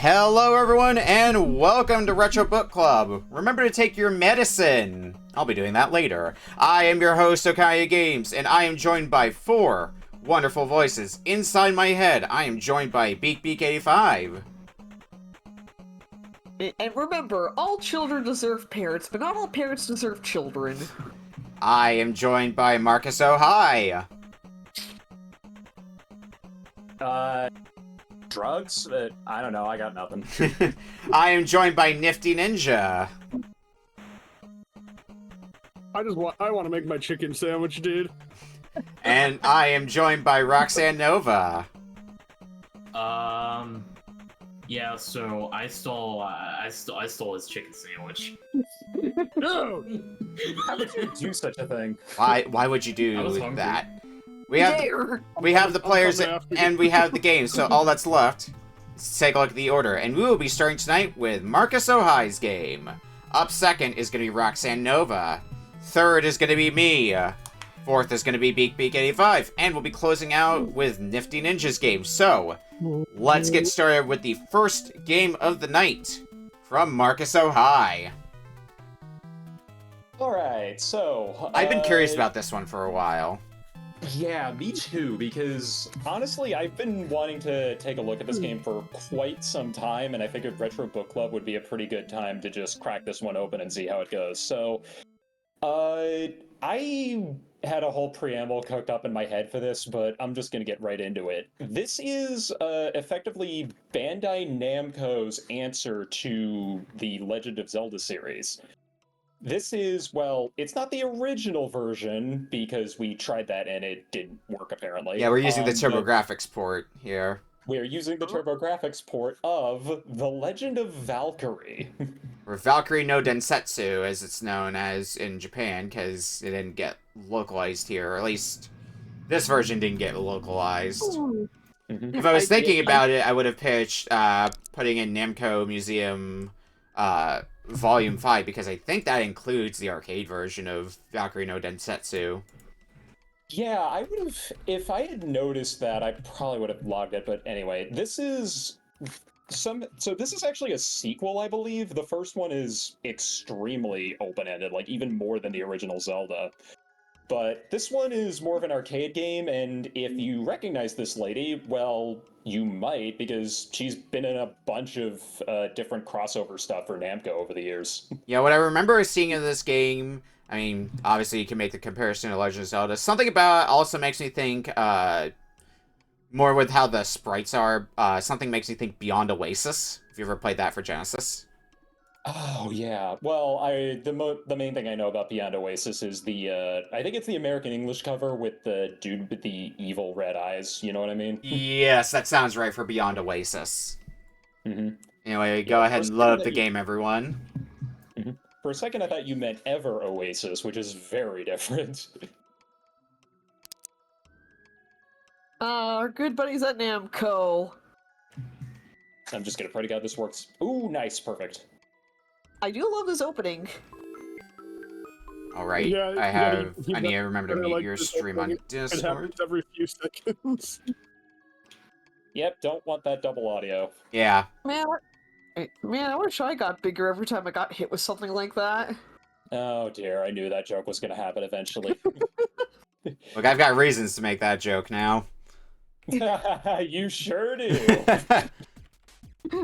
Hello everyone and welcome to Retro Book Club. Remember to take your medicine. I'll be doing that later. I am your host Okaya Games and I am joined by four wonderful voices. Inside my head, I am joined by Beak85. And remember, all children deserve parents, but not all parents deserve children. I am joined by Marcus O'High. Drugs? I don't know, I got nothing. I am joined by NiftyNinja. I want to make my chicken sandwich, dude. And I am joined by RoxanneNova. Yeah, so I stole his chicken sandwich. No! How would you do such a thing? Why would you I was do hungry. that? We have the players and we have the game, so all that's left is to take a look at the order. And we will be starting tonight with Marcus O'High's game. Up second is going to be RoxanneNova. Third is going to be me. Fourth is going to be Beak85. And we'll be closing out with NiftyNinja's game. So, let's get started with the first game of the night from Marcus O'High. Alright, so... I've been curious about this one for a while. Yeah, me too, because honestly, I've been wanting to take a look at this game for quite some time, and I figured Retro Book Club would be a pretty good time to just crack this one open and see how it goes. So, I had a whole preamble cooked up in my head for this, but I'm just gonna get right into it. This is effectively Bandai Namco's answer to the Legend of Zelda series. This is, well, it's not the original version, because we tried that and it didn't work, apparently. Yeah, we're using the but TurboGrafx port here. We're using the TurboGrafx port of The Legend of Valkyrie. Or Valkyrie no Densetsu, as it's known as in Japan, because it didn't get localized here. Or at least, this version didn't get localized. Mhm. If I was thinking about it, I would have pitched putting in Namco Museum Volume 5, because I think that includes the arcade version of Valkyrie no Densetsu. Yeah, I would have, if I had noticed that, I probably would have logged it, but anyway, this is so this is actually a sequel, I believe. The first one is extremely open-ended, like even more than the original Zelda. But this one is more of an arcade game, and if you recognize this lady, well, you might, because she's been in a bunch of different crossover stuff for Namco over the years. Yeah, what I remember seeing in this game, I mean, obviously you can make the comparison to Legend of Zelda. Something about it also makes me think, more with how the sprites are, something makes me think Beyond Oasis, if you ever played that for Genesis. Oh yeah. Well, the main thing I know about Beyond Oasis is the I think it's the American English cover with the dude with the evil red eyes. You know what I mean? Yes, that sounds right for Beyond Oasis. Mm-hmm. Anyway, go ahead and load up the game, everyone. Mm-hmm. For a second, I thought you meant Ever Oasis, which is very different. Our good buddies at Namco. I'm just gonna pray to God this works. Ooh, nice, perfect. I do love this opening. Alright, Yeah, I need to remember to mute your stream on It Discord. happens every few seconds. Yep, don't want that double audio. Yeah. Man, I wish I got bigger every time I got hit with something like that. Oh dear, I knew that joke was gonna happen eventually. Look, I've got reasons to make that joke now. You sure do.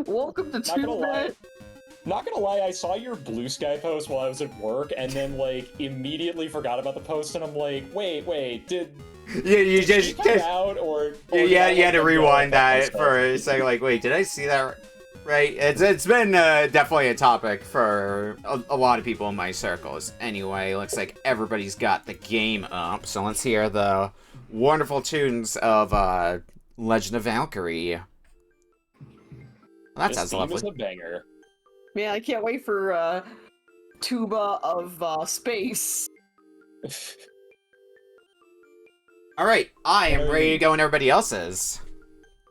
Welcome to Not gonna lie. 2-bit. Not gonna lie, I saw your Blue Sky post while I was at work, and then, like, immediately forgot about the post, and I'm like, wait, did Yeah, you she just come out, or yeah, did you I had to let them go rewind without that my for a stuff? second. Like, wait, did I see that right? It's been definitely a topic for a lot of people in my circles. Anyway, looks like everybody's got the game up, so let's hear the wonderful tunes of Legend of Valkyrie. Well, that This sounds theme lovely. is a banger. Man, I can't wait for Tuba of Space. Alright, I am ready to go when everybody else is.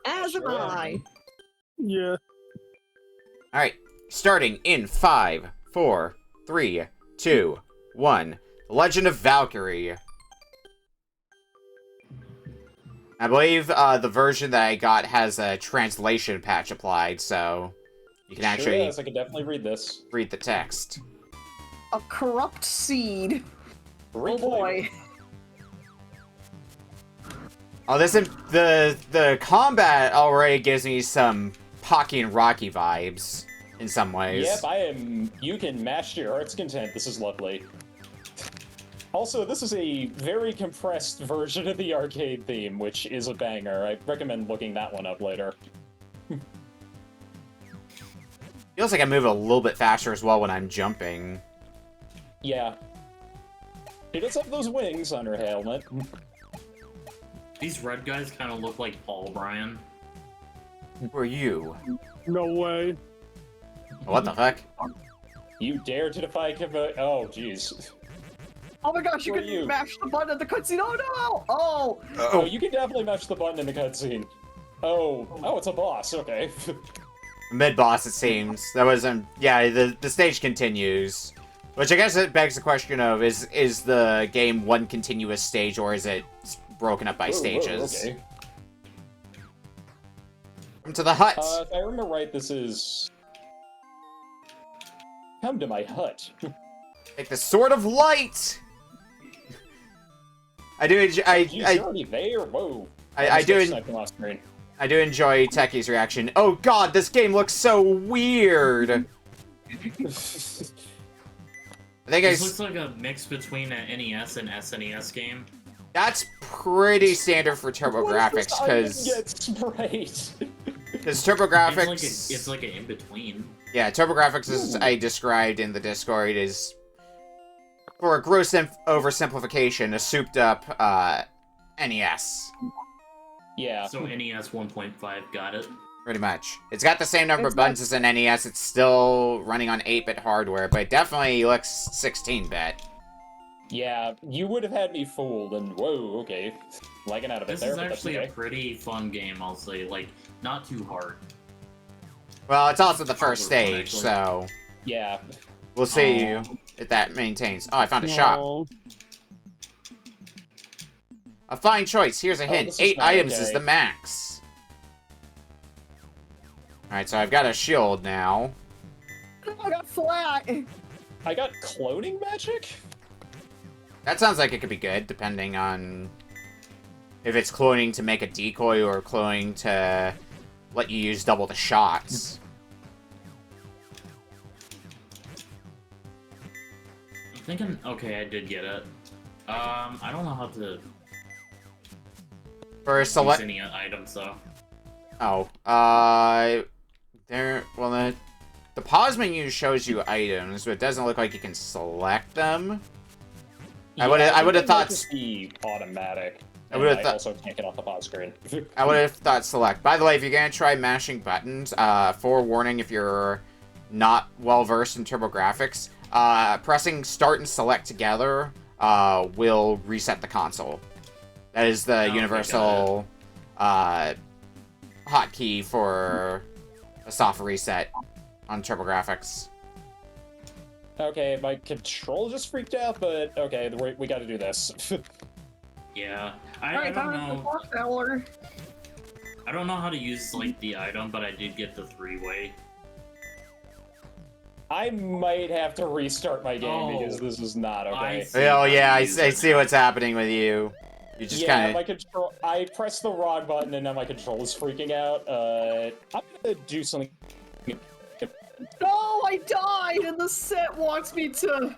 As am Sure. I. Yeah. Alright, starting in 5, 4, 3, 2, 1. Legend of Valkyrie. I believe the version that I got has a translation patch applied, so you can actually Yes, I can definitely read this. read the text. A corrupt seed. Great Oh boy. Oh, the combat already gives me some Pocky and Rocky vibes in some ways. Yep, I am. You can mash to your heart's content. This is lovely. Also, this is a very compressed version of the arcade theme, which is a banger. I recommend looking that one up later. Feels like I move a little bit faster as well when I'm jumping. Yeah. She does have those wings on her helmet. These red guys kind of look like Paul Bryan. Who are you? No way. What the heck? You dare to defy Oh, jeez. Oh my gosh, you Who are can you? mash the button at the cutscene. Oh no! Oh! Oh, you can definitely mash the button in the cutscene. Oh, it's a boss. Okay. Mid-boss, it seems. That wasn't... Yeah, the stage continues. Which I guess it begs the question of, is the game one continuous stage, or is it broken up by stages? Okay. Come to the hut! If I remember right, this is... Come to my hut. Take the Sword of Light! I do You're already there? Whoa. I do Sniping off screen. I do enjoy Techie's reaction. Oh god, this game looks so weird! I think This looks like a mix between an NES and SNES game. that's pretty standard for TurboGrafx, because TurboGrafx... It's like an in-between. Yeah, TurboGrafx, as I described in the Discord, is, for a gross oversimplification, a souped-up NES. Yeah. So NES 1.5 got it. Pretty much. It's got the same number of buttons as an NES. It's still running on 8-bit hardware, but it definitely looks 16-bit. Yeah, you would have had me fooled, and whoa, okay. Lagging out of it This there, is but that's actually okay. a pretty fun game, I'll say. Like, not too hard. Well, it's also the first Hardware one, stage, actually. so Yeah. we'll see if that maintains. Oh, I found a shop. No. A fine choice. Here's a hint. this is 8 not items okay. is the max. Alright, so I've got a shield now. I got flat. I got cloning magic? That sounds like it could be good, depending on if it's cloning to make a decoy or cloning to let you use double the shots. I'm thinking, okay, I did get it. I don't know how to For use select... any items, though. Oh, well, the pause menu shows you items, but it doesn't look like you can select them. I would've think it might thought- just be automatic. I would've And thought- also can't get off the pause screen. I would have thought select. By the way, if you're gonna try mashing buttons, forewarning if you're not well-versed in TurboGrafx, pressing start and select together will reset the console. That is the Okay, universal hotkey for a soft reset on TurboGrafx. Okay, my control just freaked out, but okay, we gotta do this. Yeah. I Alright, don't time to know. walk hour. I don't know how to use, like, the item, but I did get the 3-way. I might have to restart my game because this is not okay. I see Oh how yeah, to I use it see now. what's happening with you. You just Yeah, kind my of... control. I pressed the wrong button and now my control is freaking out. I'm gonna do something. No, I died, and the set wants me to.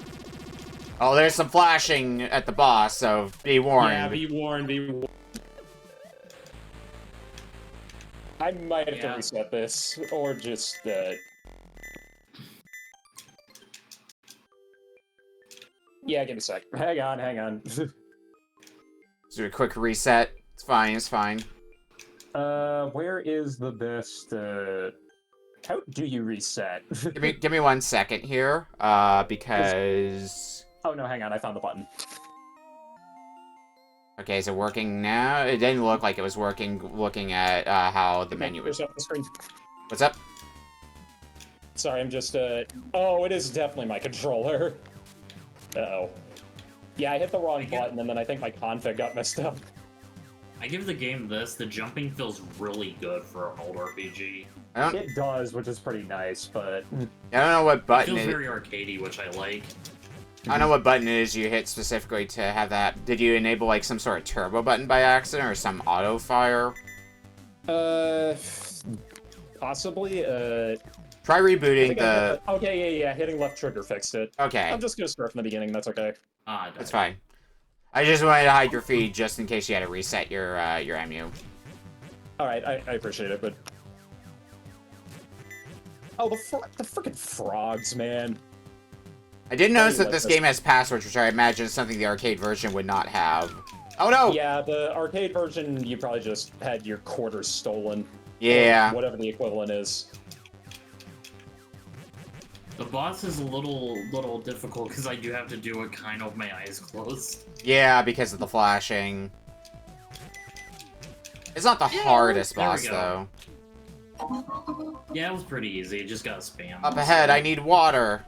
Oh, there's some flashing at the boss, so be warned. Yeah, be warned, be warned. I might have to Yeah. reset this or just. Yeah, give me a sec. Hang on. Let's do a quick reset. It's fine, it's fine. Where is the best? How do you reset? Give me 1 second here, because... Oh no, hang on, I found the button. Okay, is it working now? It didn't look like it was working, looking at how the menu was. Push up the screen. What's up? Sorry, I'm just, Oh, it is definitely my controller. Uh-oh. Yeah, I hit the wrong button, and then I think my config got messed up. I give the game this. The jumping feels really good for an old RPG. It does, which is pretty nice, but I don't know what It button feels it very arcadey, which I like. I don't know what button it is you hit specifically to have that. Did you enable like some sort of turbo button by accident or some auto fire? possibly. Try rebooting Okay, yeah, hitting left trigger fixed it. Okay, I'm just gonna start from the beginning. That's okay. Ah, that's fine. I just wanted to hide your feed just in case you had to reset your MU. All right, I appreciate it, but oh, the freaking frogs, man. I did notice that like this this. game has passwords, which I imagine is something the arcade version would not have. Oh no! Yeah, the arcade version, you probably just had your quarters stolen. Yeah. Or whatever the equivalent is. The boss is a little difficult because I do have to do it kind of with my eyes closed. Yeah, because of the flashing. It's not the hardest there we boss, go. though. Yeah, it was pretty easy. It just got spam. Up ahead, I need water.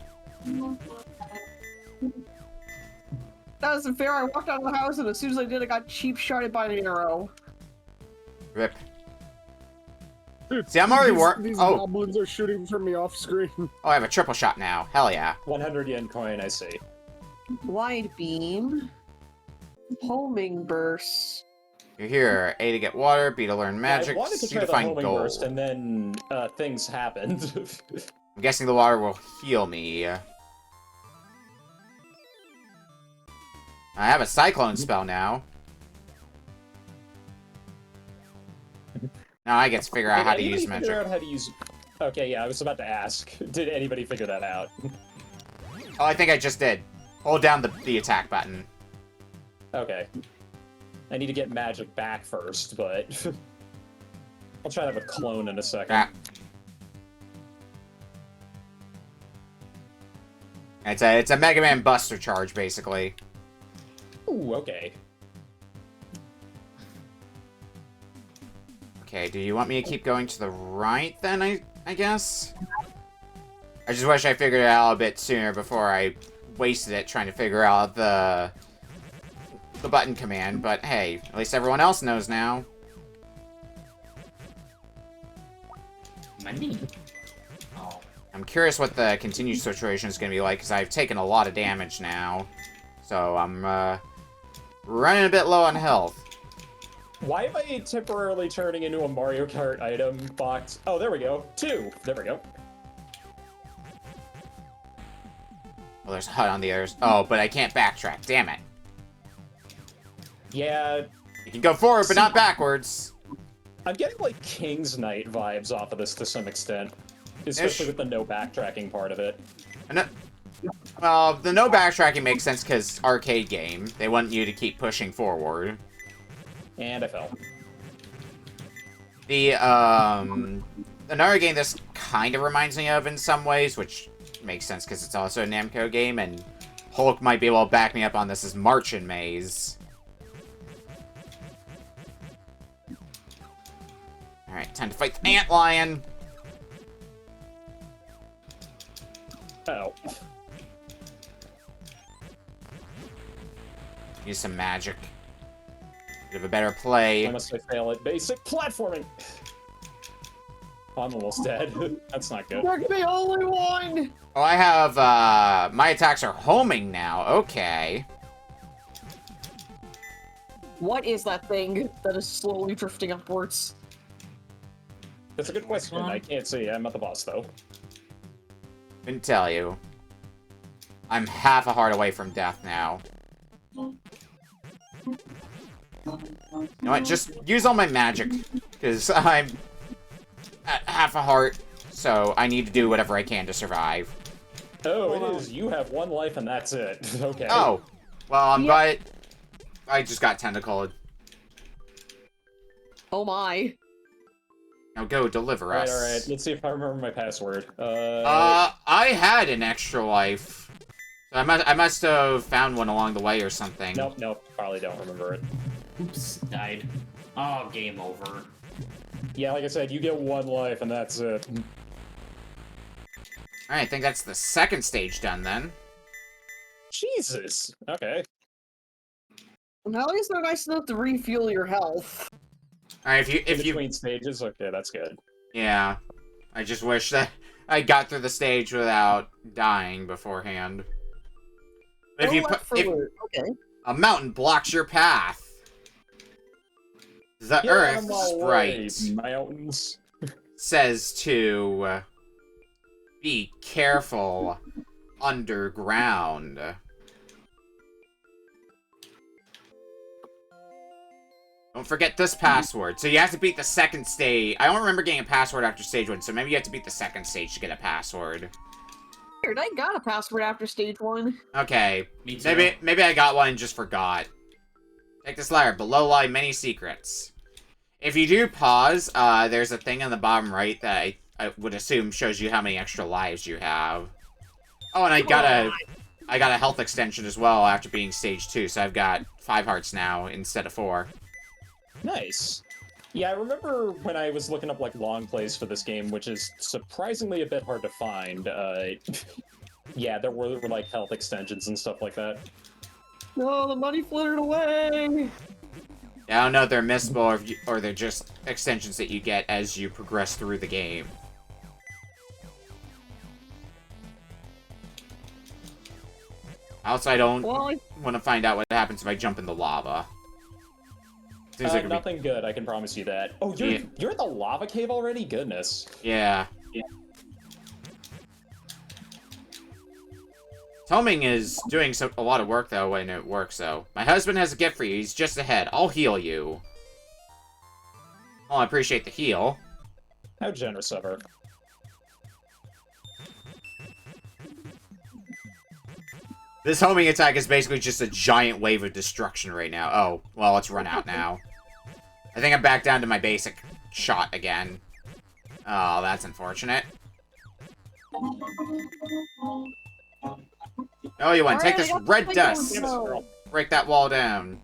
That wasn't fair. I walked out of the house, and as soon as I did, I got cheap shotted by an arrow. Rip. Dude, See, I'm already these Oh, goblins are shooting from me off screen. I have a triple shot now. Hell yeah. 100 yen coin, I see. Wide beam. Homing burst. You're here. A to get water, B to learn magic, I wanted to C try to the find homing gold. burst, and then things happened. I'm guessing the water will heal me. I have a cyclone spell now. Now I get to figure out how to use Did anybody figure magic. out how to use... Okay, yeah, I was about to ask. Did anybody figure that out? Oh, I think I just did. Hold down the attack button. Okay. I need to get magic back first, but... I'll try that with clone in a second. Ah. It's a Mega Man Buster charge, basically. Ooh, okay. Okay, do you want me to keep going to the right, then, I guess? I just wish I figured it out a bit sooner before I wasted it trying to figure out the button command, but hey, at least everyone else knows now. Money. Oh. I'm curious what the continued situation is going to be like, because I've taken a lot of damage now. So I'm running a bit low on health. Why am I temporarily turning into a Mario Kart item box? Oh, there we go. 2. There we go. Well, there's a hut on the others. Oh, but I can't backtrack. Damn it. Yeah, You can go forward, but not backwards. I'm getting, like, King's Knight vibes off of this to some extent. Especially with the no backtracking part of it. Well, the no backtracking makes sense because arcade game. They want you to keep pushing forward. And I fell. The, another game this kind of reminds me of in some ways, which makes sense because it's also a Namco game, and Hulk might be able to back me up on this, is Marchin' Maze. Alright, time to fight the Ant Lion! Oh. Use some magic. Bit of a better play. Unless I fail at basic platforming. Oh, I'm almost dead. That's not good. There can be only one! Oh, I have, my attacks are homing now. Okay. What is that thing that is slowly drifting upwards? That's a good question. I can't see. I'm at the boss, though. Couldn't tell you. I'm half a heart away from death now. You know what? Just use all my magic. Because I'm at half a heart, so I need to do whatever I can to survive. Oh, it is. You have 1 life and that's it. Okay. Oh! Well, I'm glad I just got tentacled. Oh my. Now go deliver us. Alright. Let's see if I remember my password. I had an extra life. So I must have found one along the way or something. Nope. Probably don't remember it. Oops, died. Oh, game over. Yeah, like I said, you get 1 life and that's it. Alright, I think that's the second stage done then. Jesus. Okay. At least they're nice enough to refuel your health. Alright, In between stages? Okay, that's good. Yeah. I just wish that I got through the stage without dying beforehand. If you put... Okay. A mountain blocks your path. The Get out of Earth my way, Sprite mountains. says to be careful underground. Don't forget this password. So you have to beat the second stage. I don't remember getting a password after stage 1, so maybe you have to beat the second stage to get a password. Weird, I got a password after stage 1. Okay. Me too. Maybe I got one and just forgot. Take this ladder. Below lie many secrets. If you do pause, there's a thing on the bottom right that I would assume shows you how many extra lives you have. Oh, and I got a health extension as well after being stage 2, so I've got 5 hearts now instead of 4. Nice. Yeah, I remember when I was looking up, like, long plays for this game, which is surprisingly a bit hard to find, yeah, there were, like, health extensions and stuff like that. No, the money fluttered away! Yeah, I don't know if they're missable or they're just extensions that you get as you progress through the game. Also, I don't want to find out what happens if I jump in the lava. Seems like nothing good, I can promise you that. Oh, you're at the lava cave already? Goodness. Yeah. Homing is doing a lot of work, though, when it works, though. My husband has a gift for you. He's just ahead. I'll heal you. Well, I appreciate the heal. How generous of her. This homing attack is basically just a giant wave of destruction right now. Oh, well, it's run out now. I think I'm back down to my basic shot again. Oh, that's unfortunate. Oh, you want to take this red dust. Break that wall down.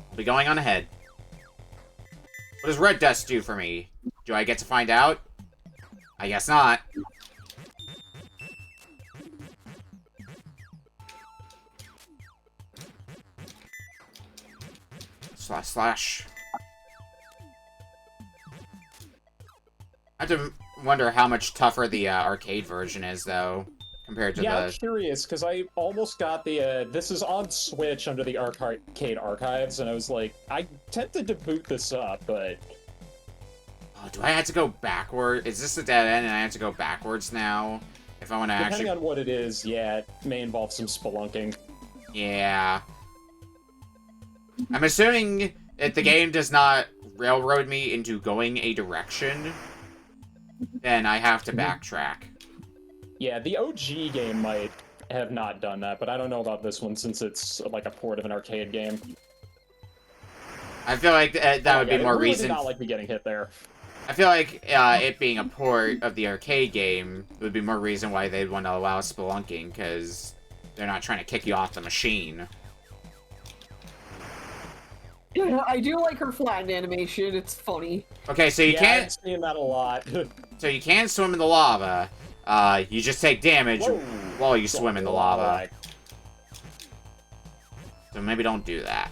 I'll be going on ahead. What does red dust do for me? Do I get to find out? I guess not. Slash slash. I have to wonder how much tougher the arcade version is, though, compared to I'm curious, because I almost got the, this is on Switch under the arcade archives, and I was like, I tempted to boot this up, but... Oh, do I have to go backward? Is this a dead end and I have to go backwards now? If I want to Depending on what it is, yeah, it may involve some spelunking. Yeah. I'm assuming if the game does not railroad me into going a direction, then I have to backtrack. Yeah, the OG game might have not done that, but I don't know about this one since it's like a port of an arcade game. I feel like that would be more really reason. Did not like me getting hit there. I feel like it being a port of the arcade game would be more reason why they'd want to allow spelunking, because they're not trying to kick you off the machine. Yeah, I do like her flattened animation. It's funny. Okay, so you can't. I've seen that a lot. So you can swim in the lava. You just take damage while you swim in the lava. So maybe don't do that.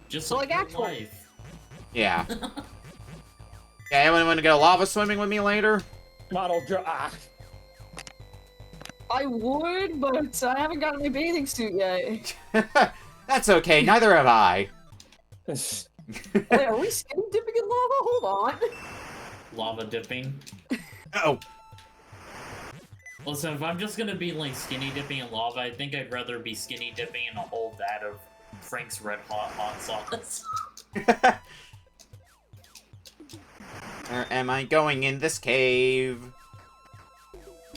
Just So, like like, your actual- life. Yeah. Yeah, anyone want to go lava swimming with me later? Model I would, but I haven't gotten my bathing suit yet. That's okay, neither have I. Wait, are we skinny dipping in lava? Hold on. Lava dipping. Oh. Listen, if I'm just gonna be like skinny dipping in lava, I think I'd rather be skinny dipping in a whole vat of Frank's Red Hot sauce. Where am I going in this cave?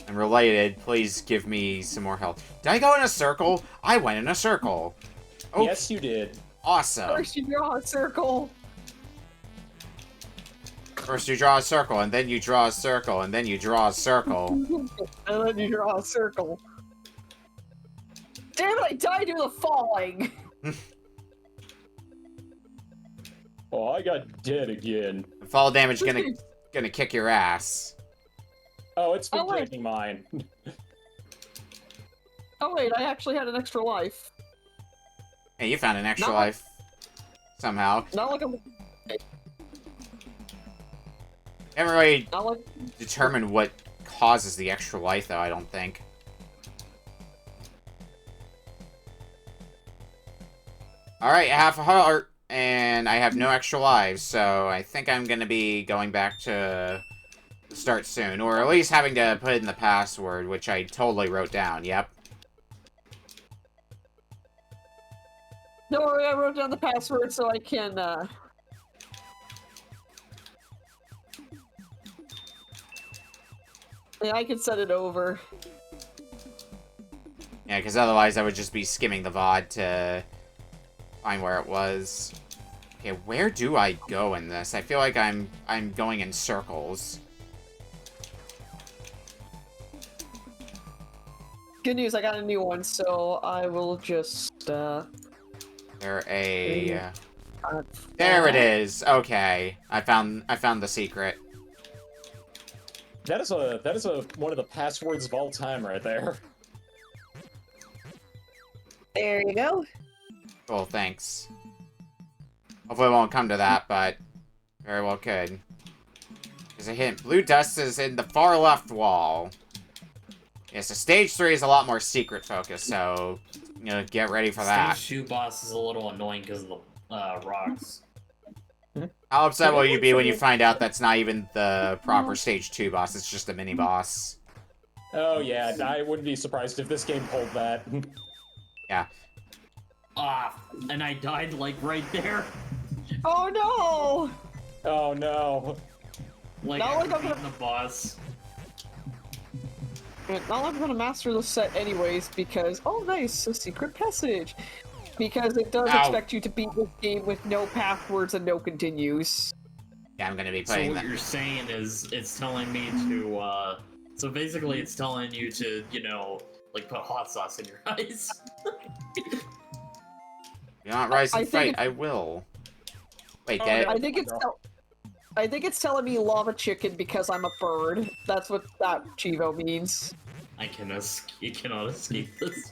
I'm related. Please give me some more health. Did I go in a circle? I went in a circle. Oh, Yes, you did. awesome. First you draw a circle. First you draw a circle, and then you draw a circle, and then you draw a circle. And then you draw a circle. Damn it, I died due to falling. Oh, I got dead again. Fall damage gonna kick your ass. Oh, it's been Oh, wait. taking mine. Oh wait, I actually had an extra life. Hey, you found an extra No. life. somehow. Not like I'm. Haven't really Not like. determined what causes the extra life, though, I don't think. Alright, half a heart, and I have no extra lives, so I think I'm gonna be going back to the start soon. Or at least having to put in the password, which I totally wrote down, yep. Don't worry, I wrote down the password so I can, yeah, I can set it over. Yeah, because otherwise I would just be skimming the VOD to find where it was. Okay, where do I go in this? I feel like I'm going in circles. Good news, I got a new one, so I will just, There it is. Okay, I found the secret. That is one of the passwords of all time right there. There you go. Cool, thanks. Hopefully it won't come to that, but very well could. There's a hint. Blue dust is in the far left wall. Yeah, so stage 3 is a lot more secret focused, so you know, get ready for that. Stage 2 boss is a little annoying because of the rocks. How upset will you be when you find out that's not even the proper stage 2 boss, it's just a mini boss? Oh yeah, I wouldn't be surprised if this game pulled that. Yeah. Ah, and I died like right there. Oh no! Oh no. Like Not like after I'm gonna- beating the boss. Not like I'm gonna master the set anyways, because, oh nice, a secret passage! Because it does Ow. expect you to beat this game with no passwords and no continues. Yeah, I'm gonna be So playing what that. you're saying is it's telling me to so basically it's telling you to, you know, like put hot sauce in your eyes. You want rise I and think fight? it's- I will. Wait, Oh, that... no. I think it's telling me lava chicken because I'm a bird. That's what that Chivo means. You cannot escape this.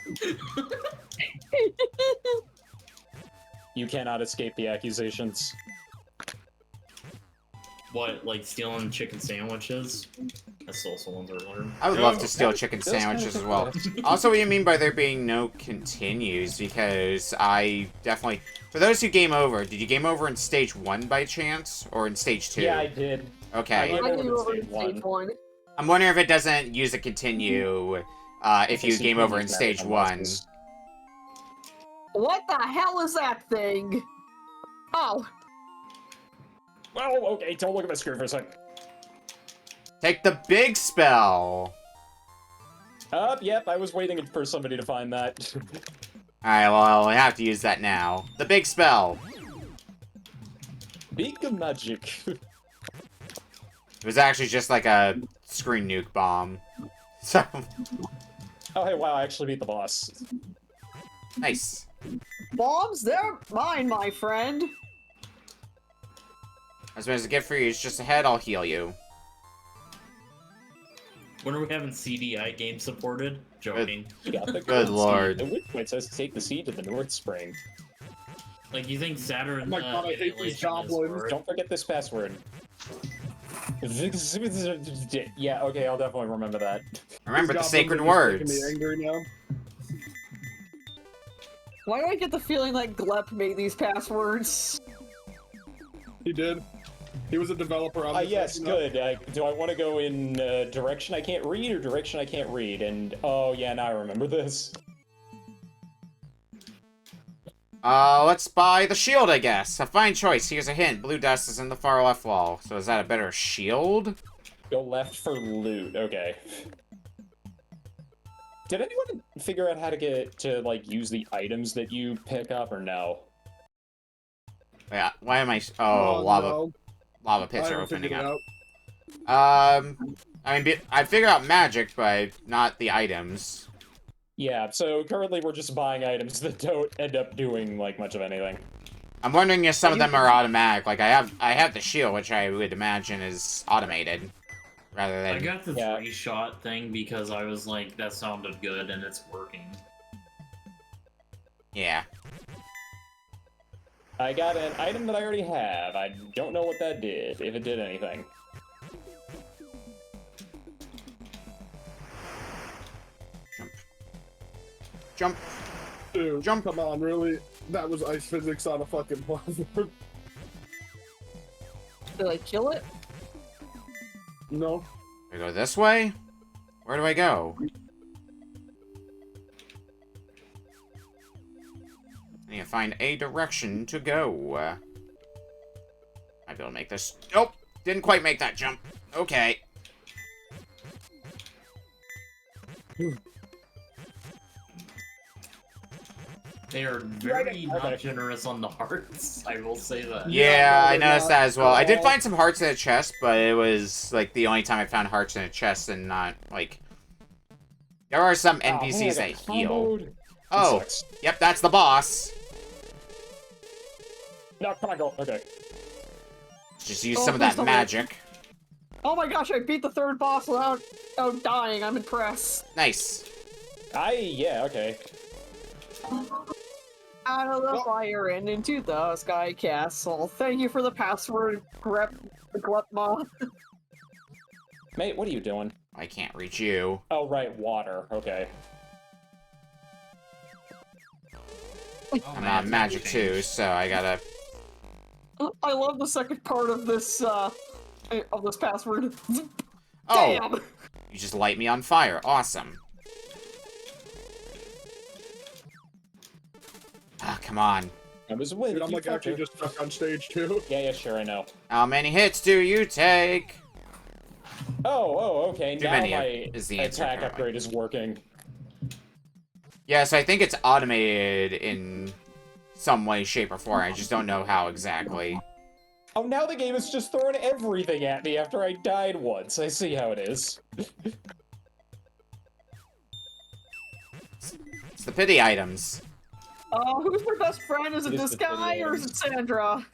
You cannot escape the accusations. What, like stealing chicken sandwiches? That's also one earlier. I would love to steal chicken sandwiches as well. Also, what do you mean by there being no continues? Because I definitely... For those who game over, did you game over in stage 1 by chance? Or in stage 2? Yeah, I did. Okay. I I game gave over over to to stage stage 1. I'm wondering if it doesn't use a continue if you game over in stage 1. What the hell is that thing? Oh, Oh, okay, don't look at my screen for a sec. Take the big spell! Yep, I was waiting for somebody to find that. Alright, well, I have to use that now. The big spell! Big magic. It was actually just like a screen nuke bomb. So, Oh, hey, wow, I actually beat the boss. nice. bombs, they're mine, my friend. As much as a gift for you is just ahead, I'll heal you. When are we having CDI game supported? Joking. Got the Good lord. The witch says to take the seed to the North Spring. Like, you think Saturn Oh my God, I hate these emulation is goblins. hard? Don't forget this password. Yeah, okay, I'll definitely remember that. Remember the These sacred goblins are just words. making me angry now. Why do I get the feeling like Glep made these passwords? He did. He was a developer on this. Yes, you know? good. Do I want to go in direction I can't read or direction I can't read? And, oh, yeah, now I remember this. Let's buy the shield, I guess. A fine choice. Here's a hint. Blue dust is in the far left wall. So is that a better shield? Go left for loot. Okay. Did anyone figure out how to get to, like, use the items that you pick up, or no? Wait, why am I... Oh, lava. No. Lava I pits are haven't figured opening it up. out. I mean, I figure out magic, but not the items. Yeah, so currently we're just buying items that don't end up doing, like, much of anything. I'm wondering if some of them are automatic. Like, I have the shield, which I would imagine is automated. Rather I than... got the Yeah. 3-shot thing because I was like, that sounded good and it's working. Yeah. I got an item that I already have. I don't know what that did, if it did anything. Jump. Dude, Jump. come on, really? That was ice physics on a fucking platform. Did I kill it? No. Do I go this way? Where do I go? I need to find a direction to go. Might be able to make this. Nope! Didn't quite make that jump. Okay. They are very not generous on the hearts, I will say that. Yeah, no, I noticed they're that as well. not. I did find some hearts in a chest, but it was, like, the only time I found hearts in a chest and not, like... There are some NPCs that heal. Oh, Sucks. yep, that's the boss. No, come on, go. Okay. Just use Oh, some of please that don't magic. Oh my gosh, I beat the third boss without dying. I'm impressed. Nice. Yeah, okay. Out of the fire and into the sky castle. Thank you for the password, Glepma. Mate, what are you doing? I can't reach you. Oh, right, water. Okay. Oh, I'm man, on magic too, changed. so I gotta... I love the second part of this password. Oh! Damn! You just light me on fire. Awesome. Ah, come on. I was with Dude, I'm you, like actually fucker. just stuck on stage 2. Yeah, sure, I know. How many hits do you take? Oh, okay. Too Now many my is the answer, attack apparently. upgrade is working. Yeah, so I think it's automated in some way, shape, or form. I just don't know how exactly. Oh, now the game is just throwing everything at me after I died once. I see how it is. It's the pity items. Who's my best friend? Is it It is this the guy or is it Sandra?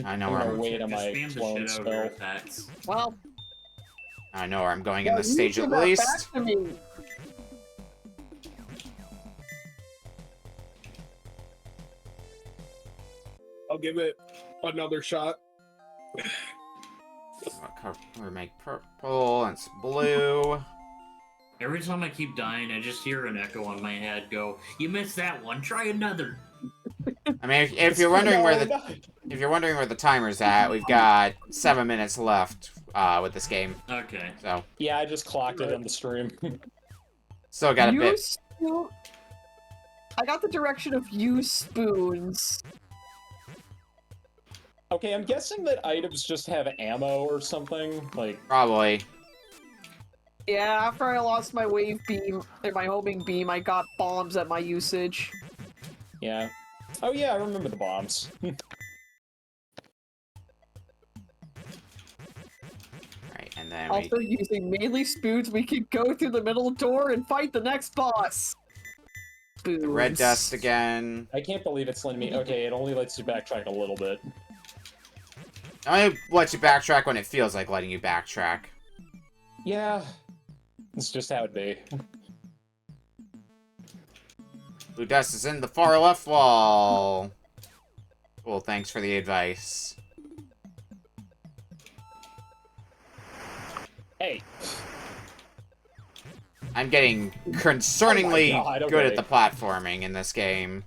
I know I'm where gonna I'm, wait on Just my spam the clone shit out of your spell. attacks. Well, I know where I'm going in yeah, this you stage give at that least. back to me. I'll give it another shot. Or make purple, and it's blue. Every time I keep dying, I just hear an echo on my head go, "You missed that one, try another." I mean, if you're wondering where the timer's at, we've got 7 minutes left with this game. Okay. So Yeah, I just clocked it on the stream. still got a bit. Use I got the direction of use spoons. Okay, I'm guessing that items just have ammo or something. Like, Probably. Yeah, after I lost my wave beam and my homing beam, I got bombs at my usage. yeah. Oh yeah, I remember the bombs. Right, and then we... Also, using melee spoons, we can go through the middle door and fight the next boss. Spoons. The red dust again. I can't believe it's letting me. Okay, it only lets you backtrack a little bit. I only let you backtrack when it feels like letting you backtrack. Yeah, it's just how it be. Blue dust is in the far left wall. Cool, thanks for the advice. Hey, I'm getting concerningly Oh my God, good okay. at the platforming in this game.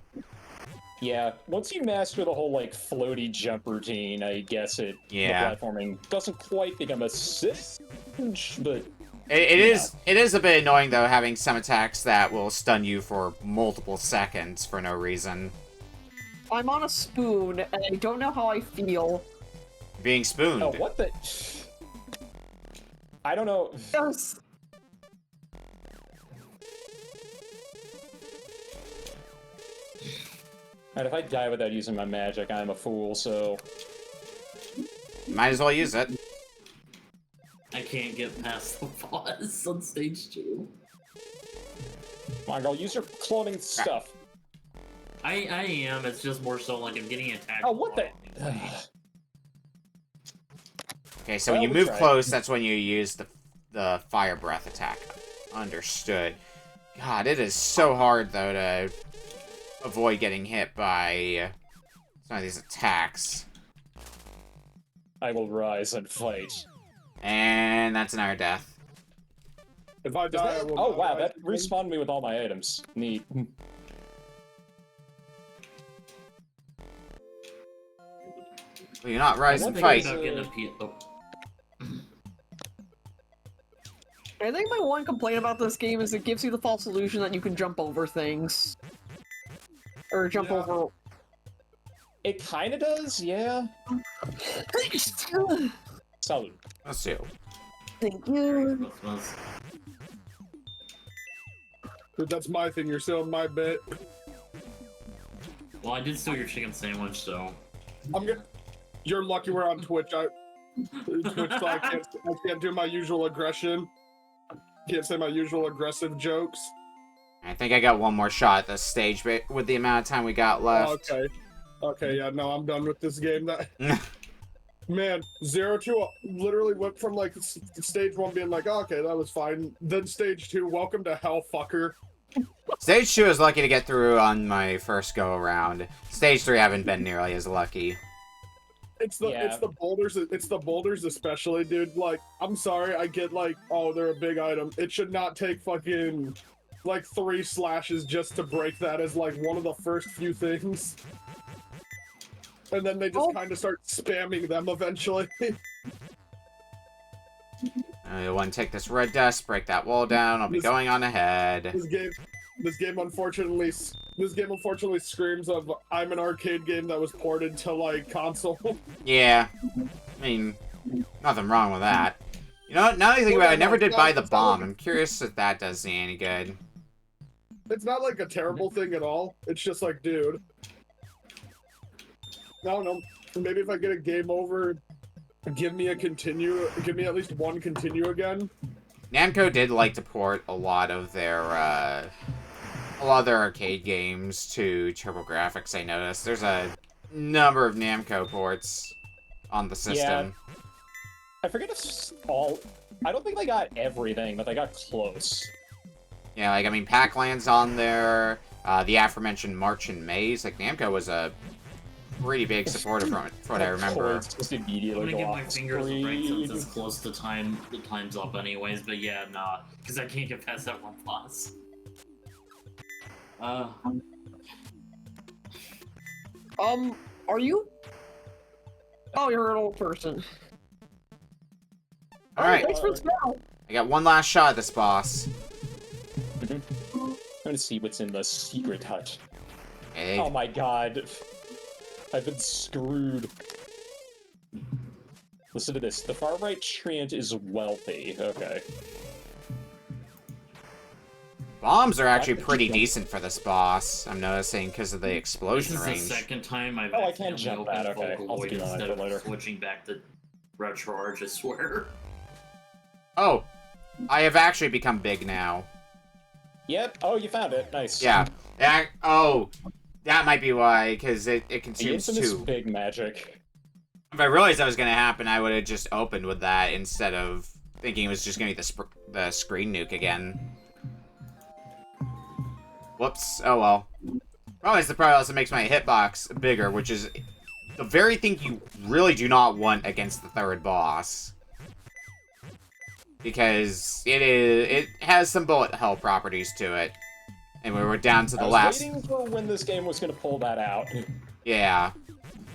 yeah. Once you master the whole like floaty jump routine, I guess Yeah. the platforming doesn't quite become a cinch, but It is a bit annoying though, having some attacks that will stun you for multiple seconds for no reason. I'm on a spoon, and I don't know how I feel. Being spooned. oh, what the? I don't know. Yes. And if I die without using my magic, I'm a fool. So Might as well use it. I can't get past the boss on stage 2. come on, girl, use your cloning stuff. I am, it's just more so like I'm getting attacked. Oh, what the? Okay, so when Well, you we move tried. close, that's when you use the fire breath attack. Understood. God, it is so hard, though, to avoid getting hit by some of these attacks. I will rise and fight. And that's another death. If I die, I will Oh not wow, rise that again. respawned me with all my items. Neat. Well, you're not rise and fight. About getting a oh. I think my one complaint about this game is it gives you the false illusion that you can jump over things. Or jump Yeah. over... It kinda does, yeah. Salute. Let's do. Thank you. Dude, that's my thing. You're still my bit. Well, I did steal your chicken sandwich, so. I'm gonna. You're lucky we're on Twitch. Twitch, so I can't do my usual aggression. Can't say my usual aggressive jokes. I think I got one more shot at this stage, but with the amount of time we got left. Okay. Okay, yeah, no, I'm done with this game. Man, 0-2 literally went from like stage 1 being like, oh, okay, that was fine. Then stage 2, welcome to hell, fucker. Stage 2 is lucky to get through on my first go around. Stage 3 I haven't been nearly as lucky. It's the boulders especially, dude. Like, I'm sorry, I get like, oh, they're a big item. It should not take fucking like 3 slashes just to break that as like one of the first few things. And then they just kind of start spamming them eventually. I want to take this red dust, break that wall down. I'll be going on ahead. This game unfortunately screams of I'm an arcade game that was ported to like console. Yeah, I mean, nothing wrong with that. You know what? Now that I think about it, I never did buy the bomb. I'm curious if that does me any good. It's not like a terrible thing at all. It's just like, dude. I don't know. Maybe if I get a game over, give me at least one continue again. Namco did like to port a lot of their arcade games to TurboGrafx. I noticed there's a number of Namco ports on the system. Yeah. I forget if all. I don't think they got everything, but they got close. Yeah, like I mean, Pac-Land's on there. The aforementioned March and Maze. Like Namco was a pretty big supporter from it, from what I remember. Just I'm immediately gonna go get off my the fingers screen. right since it's close to time. The time's up anyways, but yeah, nah, because I can't get past that one boss. Are you? Oh, you're an old person. Alright, Thanks for the spell. I got one last shot at this boss. I'm gonna see what's in the secret hut. Okay. Oh my god. I've been screwed. Listen to this. The far right treant is wealthy. Okay. Bombs are actually pretty decent for this boss, I'm noticing, because of the explosion This is range. the second time I've Oh, I accidentally can't jump opened that, okay. I'll Vocaloid do that instead for later. of switching back to Retro, I swear. Oh, I have actually become big now. Yep. Oh, you found it. Nice. Yeah. That might be why, because it The consumes infamous 2. big magic. If I realized that was going to happen, I would have just opened with that instead of thinking it was just going to be the screen nuke again. Whoops. Oh well. Probably the part also makes my hitbox bigger, which is the very thing you really do not want against the third boss. Because it has some bullet hell properties to it. And we were down to the last... I was waiting for when this game was gonna pull that out. Yeah.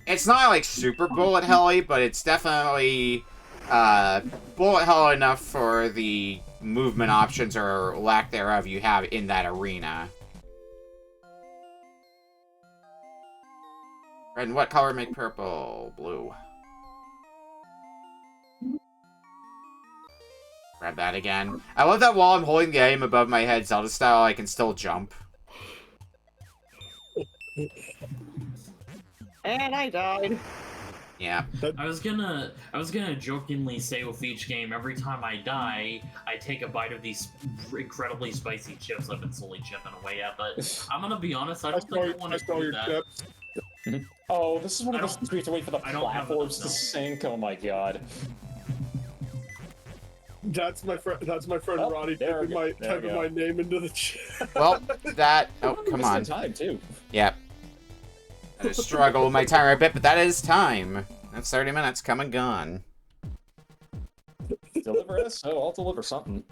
It's not like super bullet helly, but it's definitely bullet hell enough for the movement options or lack thereof you have in that arena. Red and what color make purple? Blue. Grab that again. I love that while I'm holding the item above my head, Zelda style, I can still jump. And I died. Yeah. I was gonna jokingly say with each game, every time I die, I take a bite of these incredibly spicy chips I've been slowly chipping away at, but I'm gonna be honest, I don't think I want to do your that. chips. Oh, this is one of those things we have to wait for the I don't have platforms to enough. sync. Oh my god. That's my friend. That's my friend Oh, Roddy there we typing go. my name into the chat. Well, that... Oh, come Just in on. time too. Yep. I had to struggle with my timer a bit, but that is time. That's 30 minutes come and gone. Deliver us? Oh, I'll deliver something.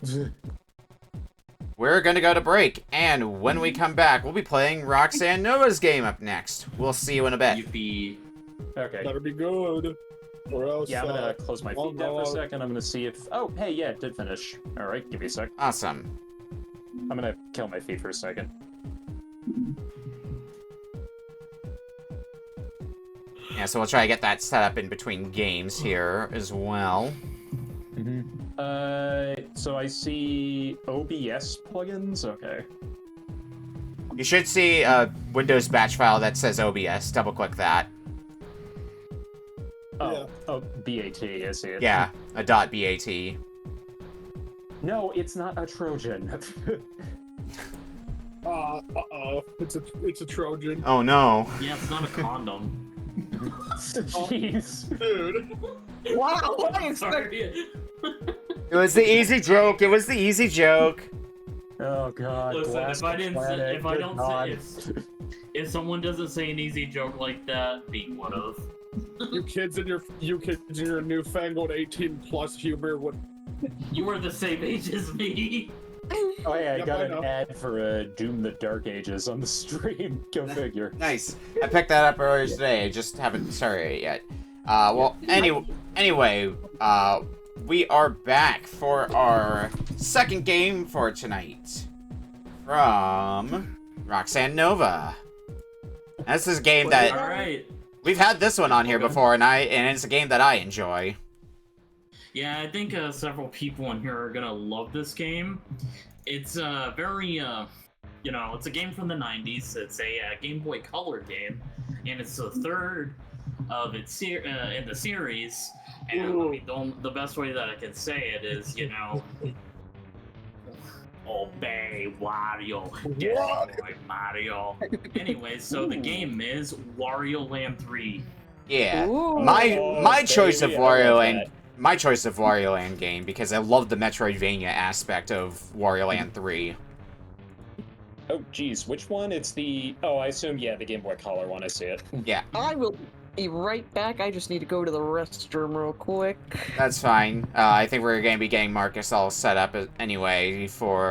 We're gonna go to break, and when we come back, we'll be playing RoxanneNova's game up next. We'll see you in a bit. Yippee. Okay. Better be good, or else. Yeah, I'm gonna close my feet down for a no. second. I'm gonna see if... Oh, hey, yeah, it did finish. Alright, give me a sec. Awesome. I'm gonna kill my feet for a second. Yeah, so we'll try to get that set up in between games here as well. So I see OBS plugins? Okay. You should see a Windows batch file that says OBS. Double-click that. Oh, Yeah. oh, BAT, I see it. Yeah, a .bat. No, it's not a Trojan. Uh-oh. It's a Trojan. Oh no. Yeah, it's not a condom. Jeez. Dude. Wow, what I expect? Sorry. It was the easy joke. It was the easy joke. Oh god. Listen, blast if I the didn't, planet, if I good don't God. say, if someone doesn't say an easy joke like that, Beak would have. You kids and your newfangled 18+ humor would. You were the same age as me. Oh yeah, I Yep, got I an know. ad for Doom the Dark Ages on the stream. Go figure. Nice. I picked that up earlier today. I just haven't started it yet. Well, anyway, we are back for our second game for tonight from RoxanneNova. This is a game All that right. we've had this one on here before, and it's a game that I enjoy. Yeah, I think several people in here are gonna love this game. It's very, it's a game from the 90s. It's a Game Boy Color game, and it's the third of its in the series. And I mean, the best way that I can say it is, obey Wario, destroy Mario. Anyway, so the game is Wario Land 3. Yeah, Ooh. my choice of baby, I Wario love Land. that. My choice of Wario Land game because I love the Metroidvania aspect of Wario Land 3. Oh geez, which one? It's the... Oh, I assume, yeah, the Game Boy Color one. I see it. Yeah, I will be right back. I just need to go to the restroom real quick. that's fine. I think we're going to be getting Marcus all set up anyway for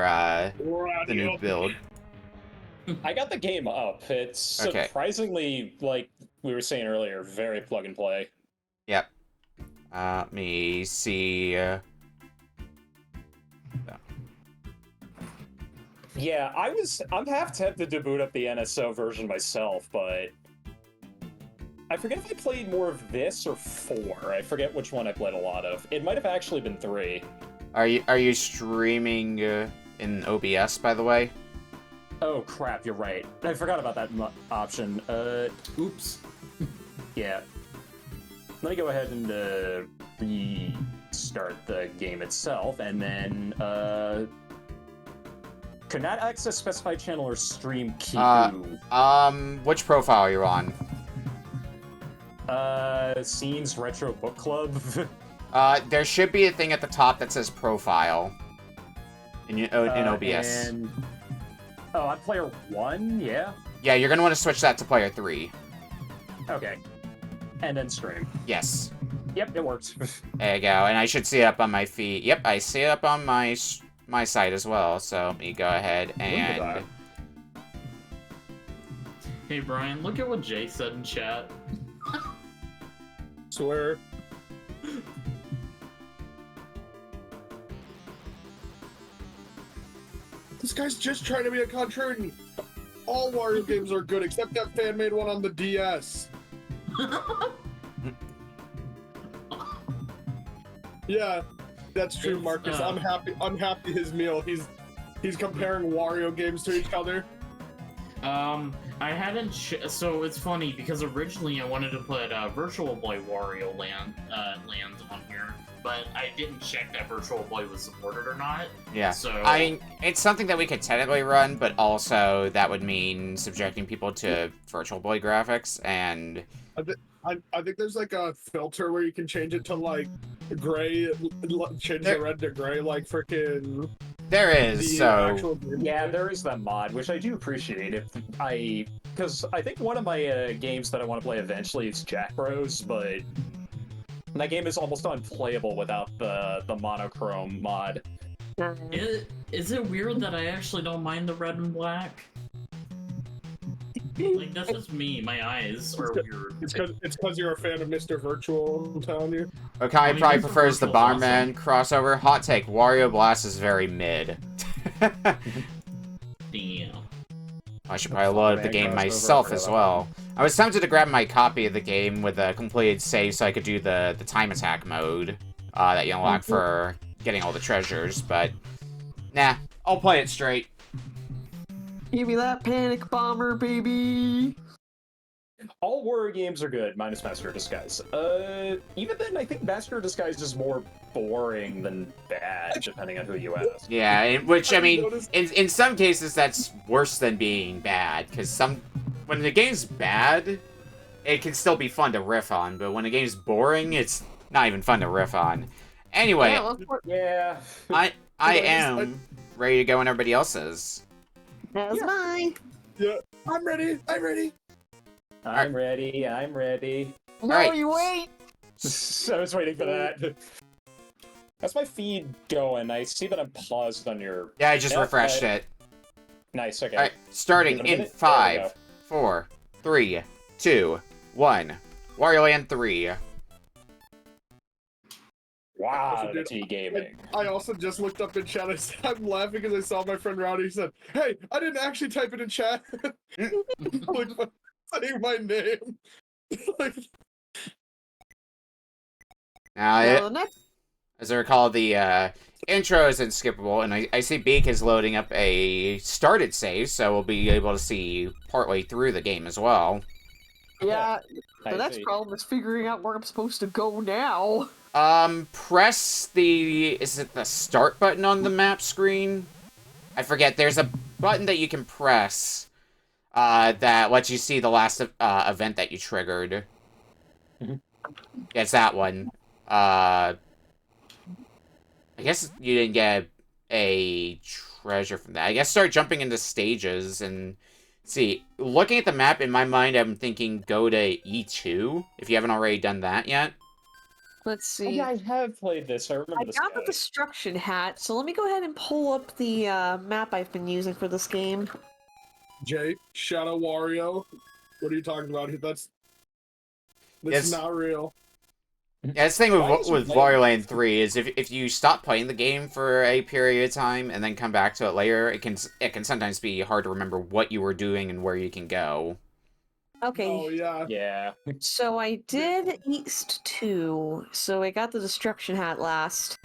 the new build. I got the game up. It's Okay. surprisingly, like we were saying earlier, very plug and play. Yep. Let me see. Yeah, I'm half tempted to boot up the NSO version myself, but I forget if I played more of this or 4. I forget which one I played a lot of. It might have actually been 3. Are you streaming in OBS, by the way? Oh crap, you're right. I forgot about that option. Oops. Yeah. Let me go ahead and restart the game itself, and then could not access specified channel or stream queue. Which profile are you on? Scenes Retro Book Club. There should be a thing at the top that says profile in OBS. And... Oh, I'm player 1, yeah? Yeah, you're gonna want to switch that to player 3. Okay. And then stream. Yes. Yep, it works. There you go, and I should see it up on my feed. Yep, I see it up on my site as well. So let me go ahead and. Hey Brian, look at what Jay said in chat. Swear. This guy's just trying to be a contrarian. All Wario games are good, except that fan-made one on the DS. Yeah, that's true, Marcus. I'm happy his meal. He's comparing Wario games to each other. I hadn't. So it's funny because originally I wanted to put Virtual Boy Wario Land on here, but I didn't check that Virtual Boy was supported or not. Yeah. So it's something that we could technically run, but also that would mean subjecting people to Virtual Boy graphics, and I think there's like a filter where you can change it to like gray, change the red to gray, like freaking. There is, the so... actual Yeah, there is that mod, which I do appreciate. Because I think one of my games that I want to play eventually is Jack Bros, but that game is almost unplayable without the monochrome mod. Is it weird that I actually don't mind the red and black? Like, that's just me. My eyes are weird. It's because you're a fan of Mr. Virtual, I'm telling you. Okay, probably prefers the Bomberman crossover. Hot take, Wario Blast is very mid. Damn. I should probably load the game myself as well. I was tempted to grab my copy of the game with a completed save so I could do the time attack mode that you unlock for getting all the treasures, but nah, I'll play it straight. Give me that panic bomber, baby! All Wario games are good, minus Master of Disguise. Even then, I think Master of Disguise is more boring than bad, depending on who you ask. Yeah, which, I mean, in some cases that's worse than being bad, because when the game's bad, it can still be fun to riff on, but when a game's boring, it's not even fun to riff on. Anyway, Yeah. I am ready to go when everybody else is. That's mine! Yeah, I'm ready. I'm ready. I'm ready. I'm ready. No, Alright. you wait! I was waiting for that. How's my feed going? I see that I'm paused on your... Yeah, I just refreshed it. Nice, okay. Alright, starting Give it a in minute. There we 5, 4, 3, 2, 1. Wario Land 3. Wow, Dude, T Gaming. I also just looked up in chat. I'm laughing because I saw my friend Rowdy said, "Hey, I didn't actually type it in chat." Like, saying my name. Like, Now, the next as I recall, the intro isn't skippable, and I see Beak is loading up a started save, so we'll be able to see partway through the game as well. Yeah, I the next see. problem is figuring out where I'm supposed to go now. Press is it the start button on the map screen? I forget, there's a button that you can press, that lets you see the last, event that you triggered. Mhm. Yeah, it's that one. I guess you didn't get a treasure from that. I guess start jumping into stages and... See, looking at the map, in my mind, I'm thinking go to E2, if you haven't already done that yet. Let's Oh, see. yeah, I have played this. I remember I this got guy. the destruction hat, so let me go ahead and pull up the map I've been using for this game. Jay, Shadow Wario. What are you talking about? That's Yes. not real. Yeah, this thing with Wario Land 3 is if you stop playing the game for a period of time and then come back to it later, it can sometimes be hard to remember what you were doing and where you can go. Okay, Oh yeah. Yeah. so I did East 2, so I got the destruction hat last.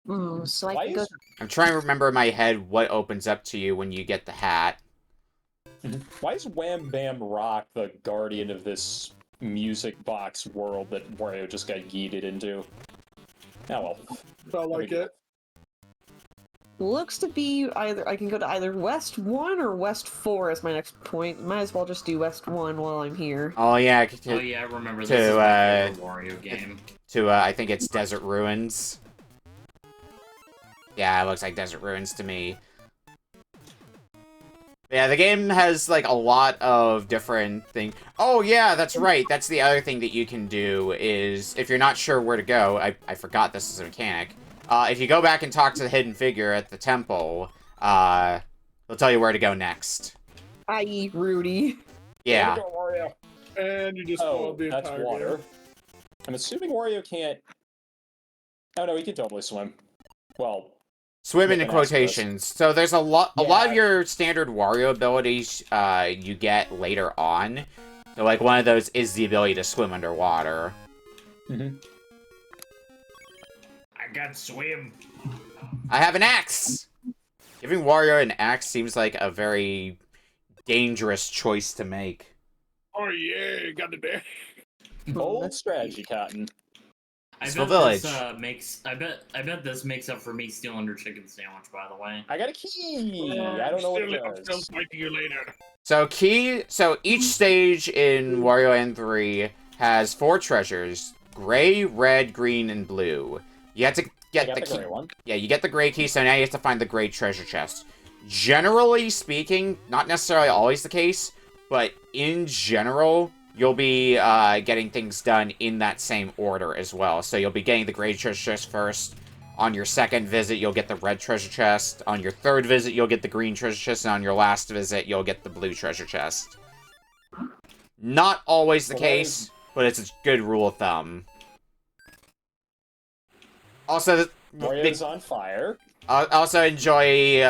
So I Why can go... is, I'm trying to remember in my head what opens up to you when you get the hat. why is Wham Bam Rock the guardian of this music box world that Wario just got yeeted into? Oh well. Felt like it. Looks to be either... I can go to either West 1 or West 4 as my next point. Might as well just do West 1 while I'm here. Oh yeah, Oh yeah, I remember this to, is my favorite Wario game. I think it's Desert Ruins. Yeah, it looks like Desert Ruins to me. Yeah, the game has, like, a lot of different things. Oh, yeah, that's right. That's the other thing that you can do is, if you're not sure where to go, I forgot this is a mechanic. If you go back and talk to the hidden figure at the temple, they'll tell you where to go next. I.e. Rudy. Yeah. There we go, Wario. And you just spoiled the that's entire water. game. I'm assuming Wario can't... Oh no, he can totally swim. Well, Swimming in With an asterisk. quotations. So there's a lot of Yeah. your standard Wario abilities you get later on. So like one of those is the ability to swim underwater. mm-hmm. I got swim. I have an axe! Giving Wario an axe seems like a very dangerous choice to make. Oh yeah, got the bear. Bold strategy, Cotton. Peaceful Village. I bet this makes up for me stealing your chicken sandwich, by the way. I got a key. I don't know what it does. I'll fight you later. So each stage in Wario Land 3 has 4 treasures: gray, red, green, and blue. You have to get the key. Gray one. Yeah, you get the gray key, so now you have to find the gray treasure chest. Generally speaking, not necessarily always the case, but in general, you'll be getting things done in that same order as well. So you'll be getting the gray treasure chest first. On your second visit, you'll get the red treasure chest. On your third visit, you'll get the green treasure chest. And on your last visit, you'll get the blue treasure chest. Not always the case, but it's a good rule of thumb. Also, Wario's on fire. also enjoy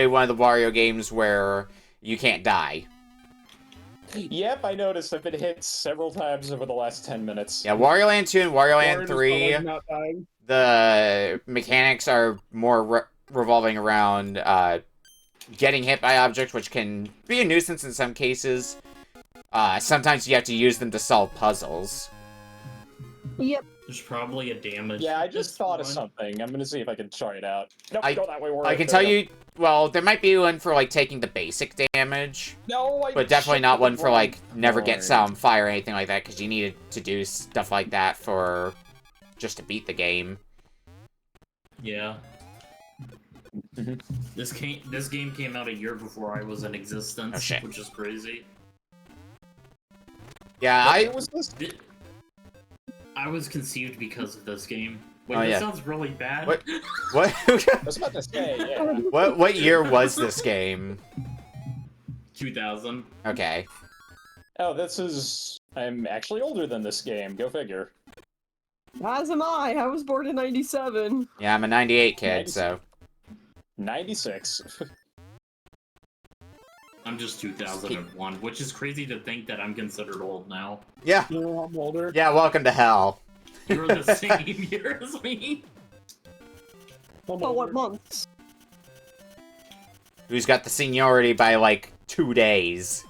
one of the Wario games where you can't die. Yep, I noticed. I've been hit several times over the last 10 minutes. Yeah, Wario Land 2 and Wario Land 3, Not dying. the mechanics are more revolving around getting hit by objects, which can be a nuisance in some cases. Sometimes you have to use them to solve puzzles. Yep. There's probably a damage. Yeah, I just thought of something. I'm gonna see if I can try it out. Nope, I- go that way. I can tell you, well, there might be one for, like, taking the basic damage, No, but definitely not one for, like, never get Right. some fire or anything like that, because you needed to do stuff like that for just to beat the game. Yeah. This game came out a year before I was in existence, Oh, shit. which is crazy. Yeah, It was this. I was conceived because of this game. Wait, Oh, this yeah. sounds really bad. What? What? I was about to say, yeah. What year was this game? 2000. Okay. Oh, this is. I'm actually older than this game. Go figure. As am I. I was born in '97. Yeah, I'm a 98 kid, so... 96. I'm just 2001, which is crazy to think that I'm considered old now. Yeah. You know, I'm older. Yeah, welcome to hell. You're the same year as me. I'm But what older. months? Who's got the seniority by, like, 2 days.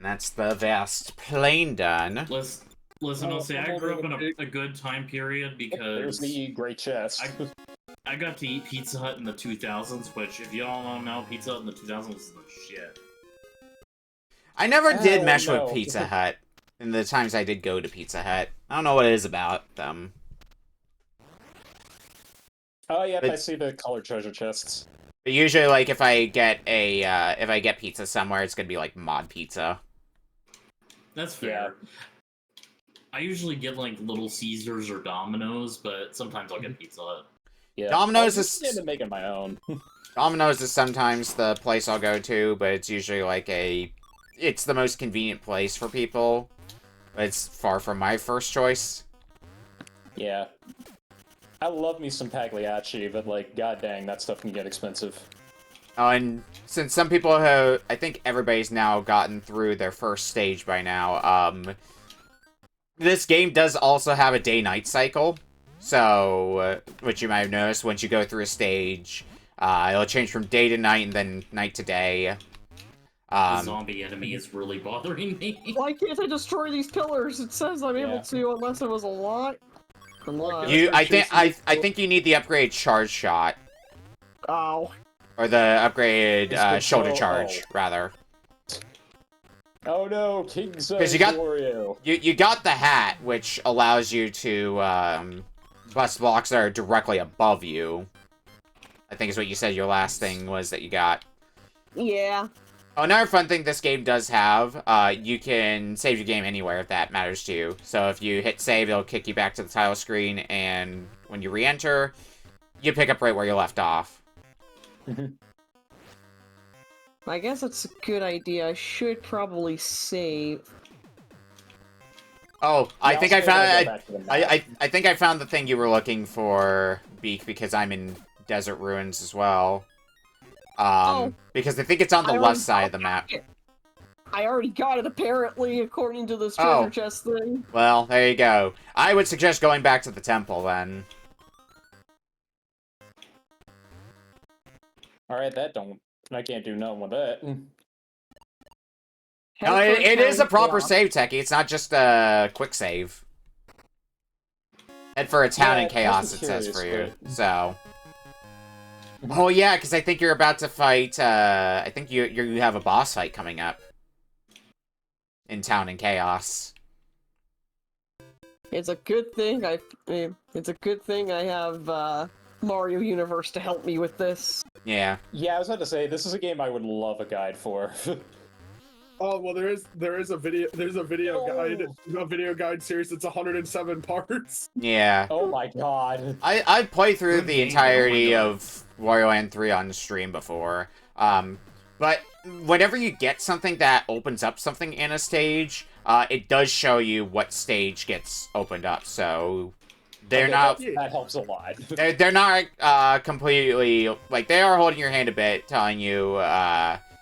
That's the vast plain done. Listen, I'll say I grew up in a good time period There's because the great chest. I got to eat Pizza Hut in the 2000s, which, if y'all don't know, Pizza Hut in the 2000s was the shit. I never did Oh, mesh no. with Pizza Hut in the times I did go to Pizza Hut. I don't know what it is about them. Oh, yeah, But- I see the colored treasure chests. But usually, like, if I get pizza somewhere, it's gonna be, like, mod pizza. That's fair. I usually get, like, Little Caesars or Domino's, but sometimes I'll get Pizza Hut. Yeah. Domino's I is- just ended up making my own. Domino's is sometimes the place I'll go to, but it's usually, like, it's the most convenient place for people. But it's far from my first choice. Yeah. I love me some Pagliacci, but, like, god dang, that stuff can get expensive. Oh, and since some people have... I think everybody's now gotten through their first stage by now, this game does also have a day-night cycle. So, which you might have noticed, once you go through a stage, it'll change from day to night and then night to day. The zombie enemy is really bothering me. Why can't I destroy these pillars? It says I'm able Yeah. to unless it was a lot. Unless... I think you need the upgrade charge shot. Ow. Or the upgraded It's good shoulder to- charge, rather. Oh no, King 'Cause you got- Wario. You got the hat, which allows you to bust blocks that are directly above you. I think is what you said your last thing was that you got. Yeah. Oh, another fun thing this game does have, you can save your game anywhere if that matters to you. So if you hit save, it'll kick you back to the title screen, and when you re-enter, you pick up right where you left off. I guess that's a good idea. I should probably save. Oh, I Yeah, think I'll I say when found go back to the map. I think I found the thing you were looking for, Beak, because I'm in Desert Ruins as well. Because I think it's on the I left already side of got the map. it. I already got it, apparently, according to this treasure Oh. chest thing. Well, there you go. I would suggest going back to the temple then. Alright, I can't do nothing with that. No, it is a proper save, Techie. It's not just a quick save. Head for a town in chaos, it says for you. So. Oh yeah, because I think you're about to fight. I think you have a boss fight coming up in town in chaos. It's a good thing I have Mario Universe to help me with this. Yeah. Yeah, I was about to say this is a game I would love a guide for. Oh well, there is a video guide series that's 107 parts. Yeah. Oh my god. I've played through the entirety of Wario Land 3 on stream before. But whenever you get something that opens up something in a stage, it does show you what stage gets opened up. So they're not. That helps a lot. They're not completely like they are holding your hand a bit, telling you.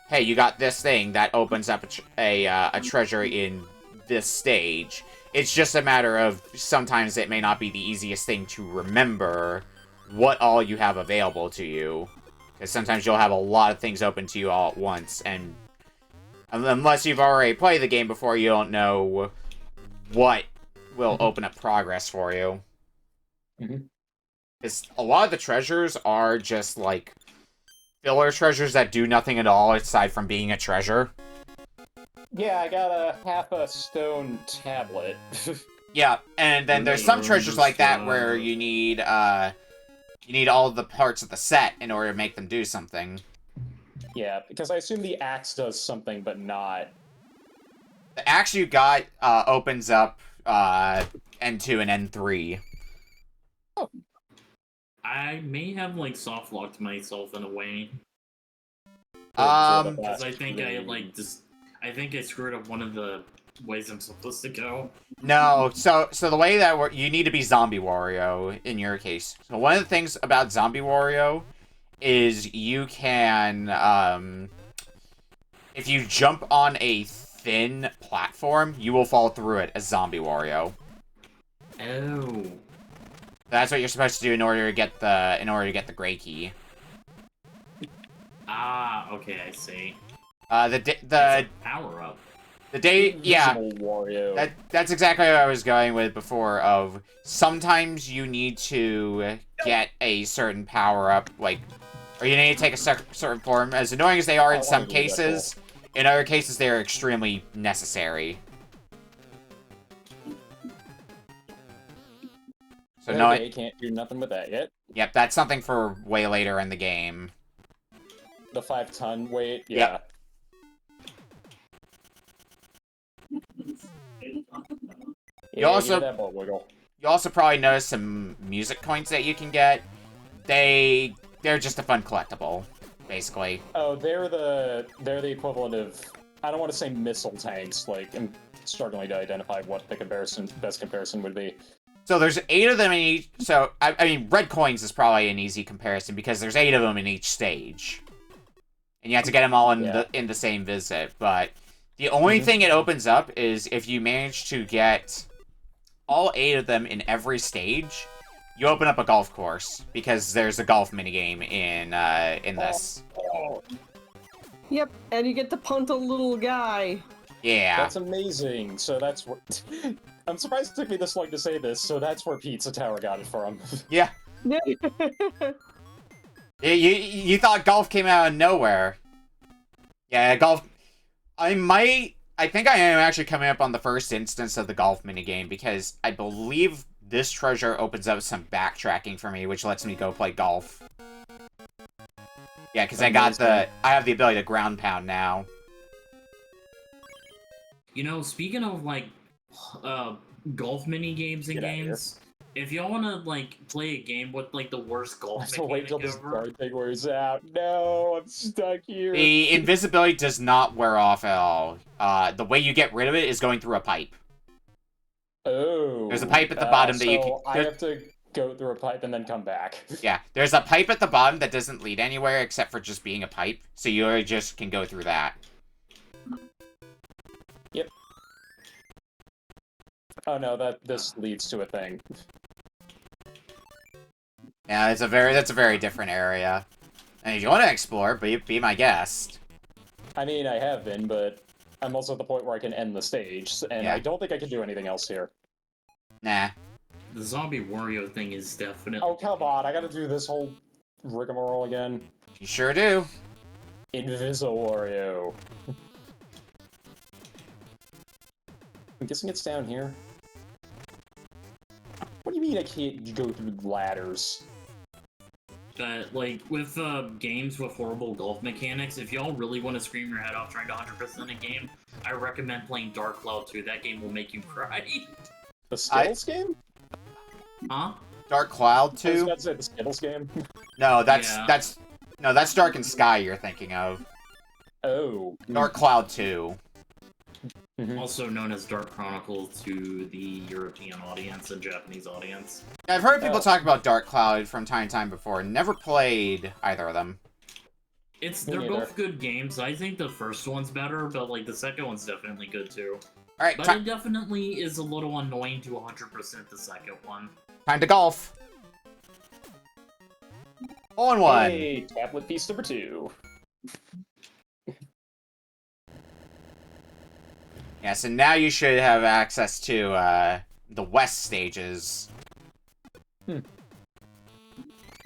Hey, you got this thing that opens up a treasure in this stage. It's just a matter of sometimes it may not be the easiest thing to remember what all you have available to you. Because sometimes you'll have a lot of things open to you all at once, and unless you've already played the game before, you don't know what will open up progress for you. Because a lot of the treasures are just, like, filler treasures that do nothing at all aside from being a treasure. Yeah, I got a half a stone tablet. Yeah, and then there's some treasures like that where you need all the parts of the set in order to make them do something. Yeah, because I assume the axe does something, but not... The axe you got opens up N2 and N3. Oh. I may have, like, soft-locked myself in a way. Because I think I think I screwed up one of the ways I'm supposed to go. No, so the way that you need to be Zombie Wario in your case. So one of the things about Zombie Wario is you can, if you jump on a thin platform, you will fall through it as Zombie Wario. Oh. That's what you're supposed to do in order to get the gray key. Ah, okay, I see. The power up. Wario. That's exactly what I was going with before. Of sometimes you need to get a certain power up, like, or you need to take a certain form. As annoying as they are in some cases, in other cases they are extremely necessary. So okay, no, you can't do nothing with that yet. Yep, that's something for way later in the game. The 5-ton weight, yeah. Yep. You also probably notice some music coins that you can get. They're just a fun collectible, basically. Oh, they're the equivalent of, I don't want to say missile tanks. Like, I'm struggling to identify what the best comparison would be. So there's 8 of them in each. So I mean, red coins is probably an easy comparison because there's 8 of them in each stage, and you have to get them all in the same visit. But the only thing it opens up is if you manage to get all 8 of them in every stage, you open up a golf course because there's a golf minigame in this. Yep, and you get to punt a little guy. Yeah. That's amazing. So that's what. I'm surprised it took me this long to say this. So that's where Pizza Tower got it from. Yeah. You thought golf came out of nowhere. Yeah, golf. I think I am actually coming up on the first instance of the golf minigame because I believe this treasure opens up some backtracking for me, which lets me go play golf. Yeah, because I have the ability to ground pound now. You know, speaking of, like, golf mini games and games, if y'all want to, like, play a game with, like, the worst golf mechanic wait till this ever... card thing wears out. No, I'm stuck here. The invisibility does not wear off at all. The way you get rid of it is going through a pipe. Oh. There's a pipe at the bottom that you can... I have to go through a pipe and then come back. Yeah, there's a pipe at the bottom that doesn't lead anywhere except for just being a pipe, so you just can go through that. Yep. Oh no, this leads to a thing. Yeah, that's a very different area. And if you want to explore, be my guest. I mean, I have been, but I'm also at the point where I can end the stage, and I don't think I can do anything else here. Nah. The zombie Wario thing is definitely... Oh, come on, I gotta do this whole rigmarole again. You sure do. Wario. I'm guessing it's down here. What do you mean I can't go through ladders? Like, with games with horrible golf mechanics, if y'all really want to scream your head off trying to 100% a game, I recommend playing Dark Cloud 2. That game will make you cry. The Skittles game? Huh? Dark Cloud 2? I was about to say the Skittles game. No, that's Dark and Sky you're thinking of. Oh. Dark Cloud 2. Also known as Dark Chronicles to the European audience and Japanese audience. I've heard people talk about Dark Cloud from time to time before. Never played either of them. They're both good games. I think the first one's better, but like the second one's definitely good too. Alright, but it definitely is a little annoying to 100% the second one. Time to golf. Hole in one. Hey, tablet piece number 2. Yeah, so now you should have access to the west stages.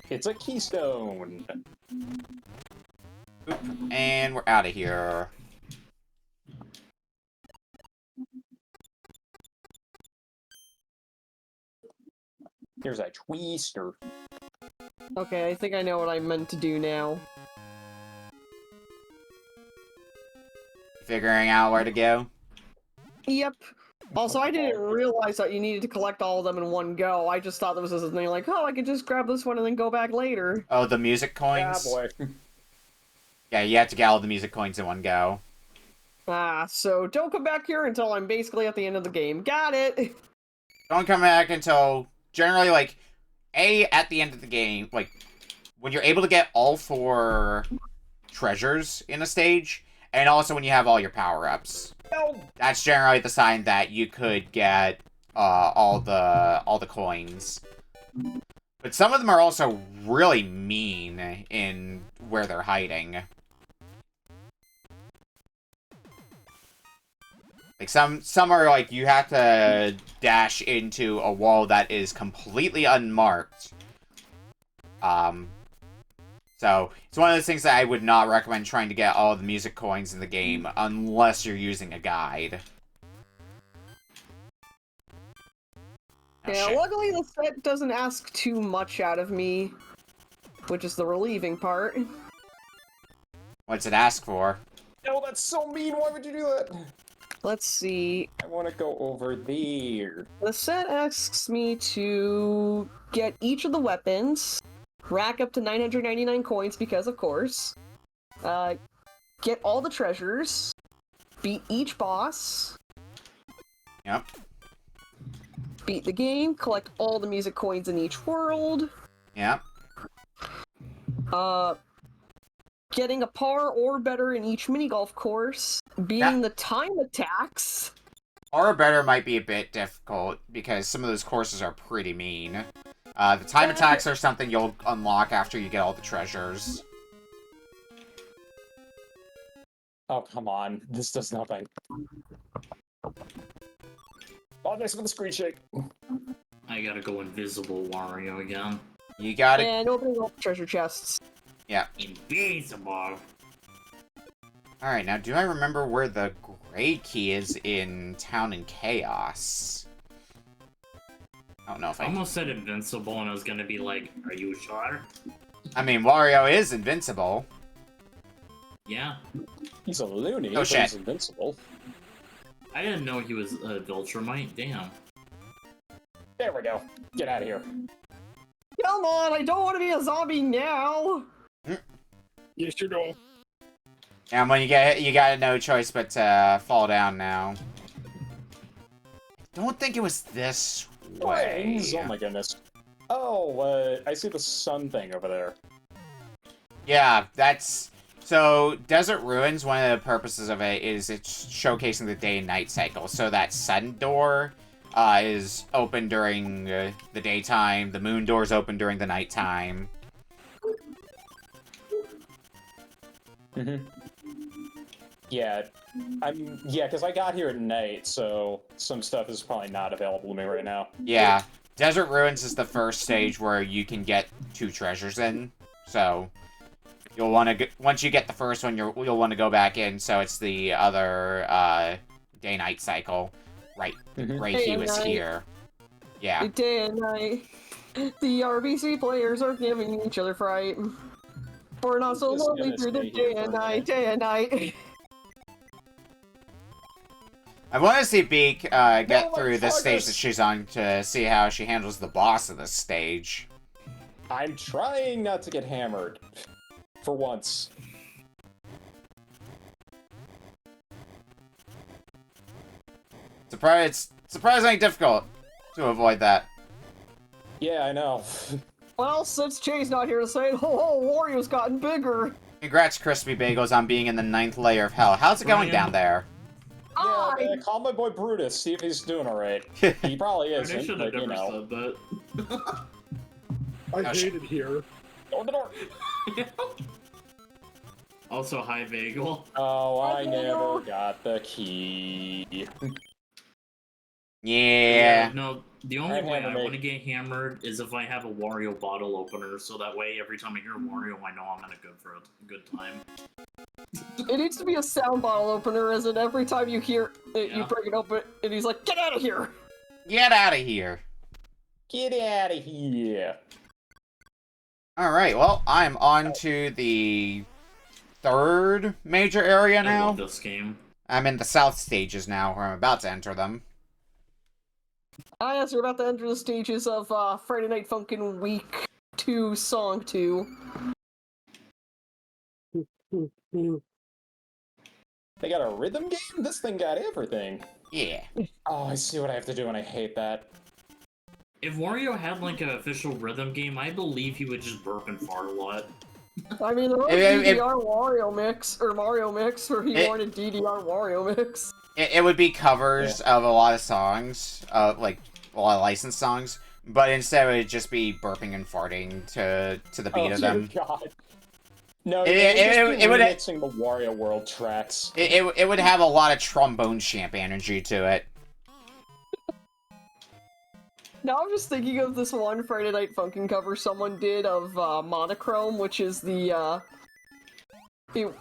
It's a keystone. Oop, and we're out of here. Here's a twister. Okay, I think I know what I meant to do now. Figuring out where to go. Yep. Also, I didn't realize that you needed to collect all of them in one go. I just thought there was this thing like, oh, I could just grab this one and then go back later. Oh, the music coins? Yeah, boy. Yeah, you have to get all the music coins in one go. Ah, so don't come back here until I'm basically at the end of the game. Got it! Don't come back until, generally, like, at the end of the game, like, when you're able to get all 4 treasures in a stage, and also when you have all your power-ups. That's generally the sign that you could get all the coins. But some of them are also really mean in where they're hiding. Like some are like you have to dash into a wall that is completely unmarked. So, it's one of those things that I would not recommend trying to get all the music coins in the game unless you're using a guide. Oh, Yeah, shit. luckily the set doesn't ask too much out of me, which is the relieving part. What's it ask for? No, that's so mean. Why would you do that? Let's see. I want to go over there. The set asks me to get each of the weapons, rack up to 999 coins because of course, get all the treasures, beat each boss. Yep. Beat the game, collect all the music coins in each world. Yep. Getting a par or better in each mini golf course, beating the time attacks. Or better might be a bit difficult because some of those courses are pretty mean. The time attacks are something you'll unlock after you get all the treasures. Oh, come on. This does nothing. Oh, thanks for the screen shake. I gotta go invisible Wario again. You gotta... And opening up treasure chests. Yeah. Invisible! Alright, now do I remember where the gray key is in Town and Chaos? I don't know if I almost said invincible and I was gonna be like, are you sure? I mean, Wario is invincible. Yeah. He's a loony, Oh, but shit. he's invincible. I didn't know he was a Viltrumite, damn. There we go. Get out of here. Come on, I don't want to be a zombie now! Yes, you do. And when you get hit, you got no choice but to fall down now. I don't think it was this way. Coins! Oh my goodness. Oh, I see the sun thing over there. Yeah, that's... So, Desert Ruins, one of the purposes of it is it's showcasing the day and night cycle. So that sun door is open during the daytime, the moon door is open during the nighttime. Yeah, because I got here at night, so some stuff is probably not available to me right now. Yeah, Desert Ruins is the first stage where you can get 2 treasures in, so you'll want to once you get the first one, you'll want to go back in. So it's the other day-night cycle. Right, he was here. Yeah. Day and night. The RBC players are giving each other fright. We're not so lonely through the day and night. I want to see Beak get through this stage that she's on to see how she handles the boss of this stage. I'm trying not to get hammered. For once. It's surprisingly difficult to avoid that. Yeah, I know. Well, since Jay's not here to say, ho, Wario's gotten bigger. Congrats, Crispy Bagels, on being in the 9th layer of hell. How's it going down there? Yeah, call my boy Brutus, see if he's doing alright. He probably is, I should have but, never said that. I hate it here. Open the door! Also, hi, Bagel. Oh, I never got the key. Yeah. No, the only way I want to get hammered is if I have a Wario bottle opener, so that way every time I hear Wario, I know I'm in a good time. It needs to be a sound bottle opener, as in every time you hear it, you break it open, and he's like, "Get out of here! Get out of here! Get out of here!" Alright, well, I'm on to the 3rd major area now. I love this game. I'm in the south stages now, where I'm about to enter them. Yes, we're about to enter the stages of Friday Night Funkin' Week 2, Song 2. They got a rhythm game? This thing got everything. Yeah. Oh, I see what I have to do, and I hate that. If Wario had like an official rhythm game, I believe he would just burp and fart a lot. I mean, there was DDR Wario Mix, or Mario Mix, where he wanted DDR Wario Mix. It would be covers of a lot of songs, like a lot of licensed songs, but instead it would just be burping and farting to the beat of them. God. No, it would mixing the Wario World tracks. It would have a lot of trombone champ energy to it. Now I'm just thinking of this one Friday Night Funkin' cover someone did of Monochrome, which is the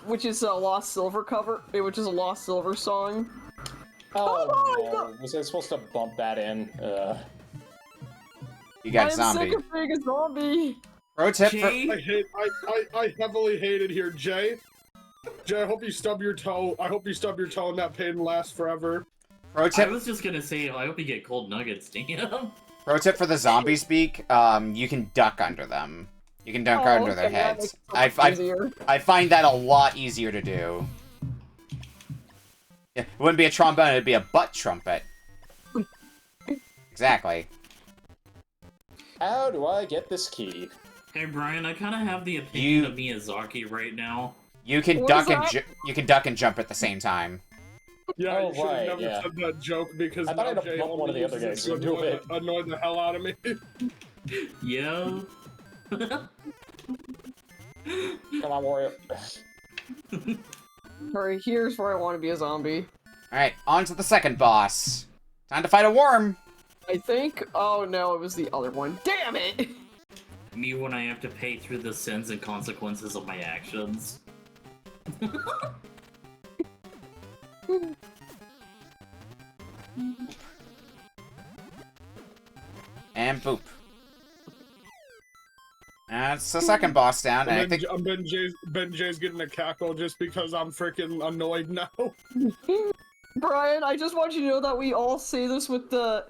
which is a Lost Silver cover, which is a Lost Silver song. Oh no. Was I supposed to bump that in? You got I'm zombie. sick of being a zombie. Pro tip for I heavily hate it here, Jay. Jay, I hope you stub your toe. I hope you stub your toe and that pain lasts forever. Pro I tip. was just gonna say, I hope you get cold nuggets, damn. Pro tip for the zombie speak. You can duck under them. You can duck under their heads. I find that a lot easier to do. It wouldn't be a trombone, it'd be a butt trumpet. Exactly. How do I get this key? Hey Brian, I kind of have the opinion of Miyazaki right now. You can duck and jump at the same time. Yeah, you should have never said that joke because I thought I'd have bumped one of the other guys to do it. Annoyed the hell out of me. Yeah. Come on, Wario. Alright, here's where I want to be a zombie. Alright, on to the second boss. Time to fight a worm! I think. Oh no, it was the other one. Damn it! Me when I have to pay through the sins and consequences of my actions. And boop. That's the second boss down, and I think Ben J's getting a cackle just because I'm freaking annoyed now. Brian, I just want you to know that we all say this with the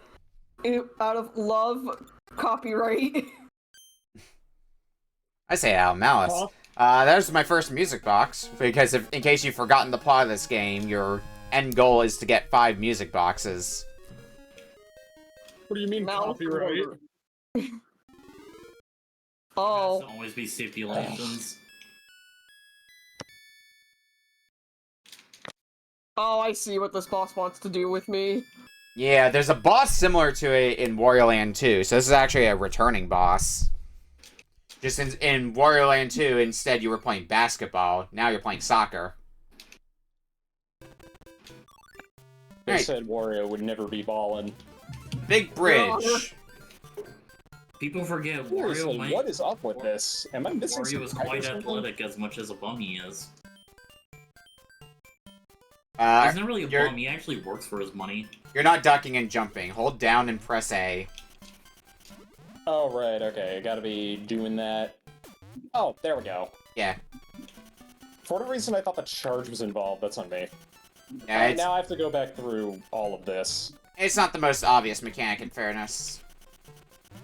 out of love copyright. I say it out of malice. There's my first music box, because in case you've forgotten the plot of this game, your end goal is to get 5 music boxes. What do you mean copyright? Oh. Has to always be stipulations. Oh, I see what this boss wants to do with me. Yeah, there's a boss similar to it in Wario Land 2, so this is actually a returning boss. Just in Wario Land 2, instead you were playing basketball, now you're playing soccer. They Right. said Wario would never be ballin'. Big bridge. People forget Seriously, Wario what is up with this? Am I missing Wario some is tech or quite something? athletic as much as a bum he is. Uh, He's not really a you're- bum, he actually works for his money. You're not ducking and jumping. Hold down and press A. Oh, right, okay, I gotta be doing that. Oh, there we go. Yeah. For whatever reason, I thought the charge was involved. That's on me. Yeah, Alright, it's, now I have to go back through all of this. it's not the most obvious mechanic, in fairness.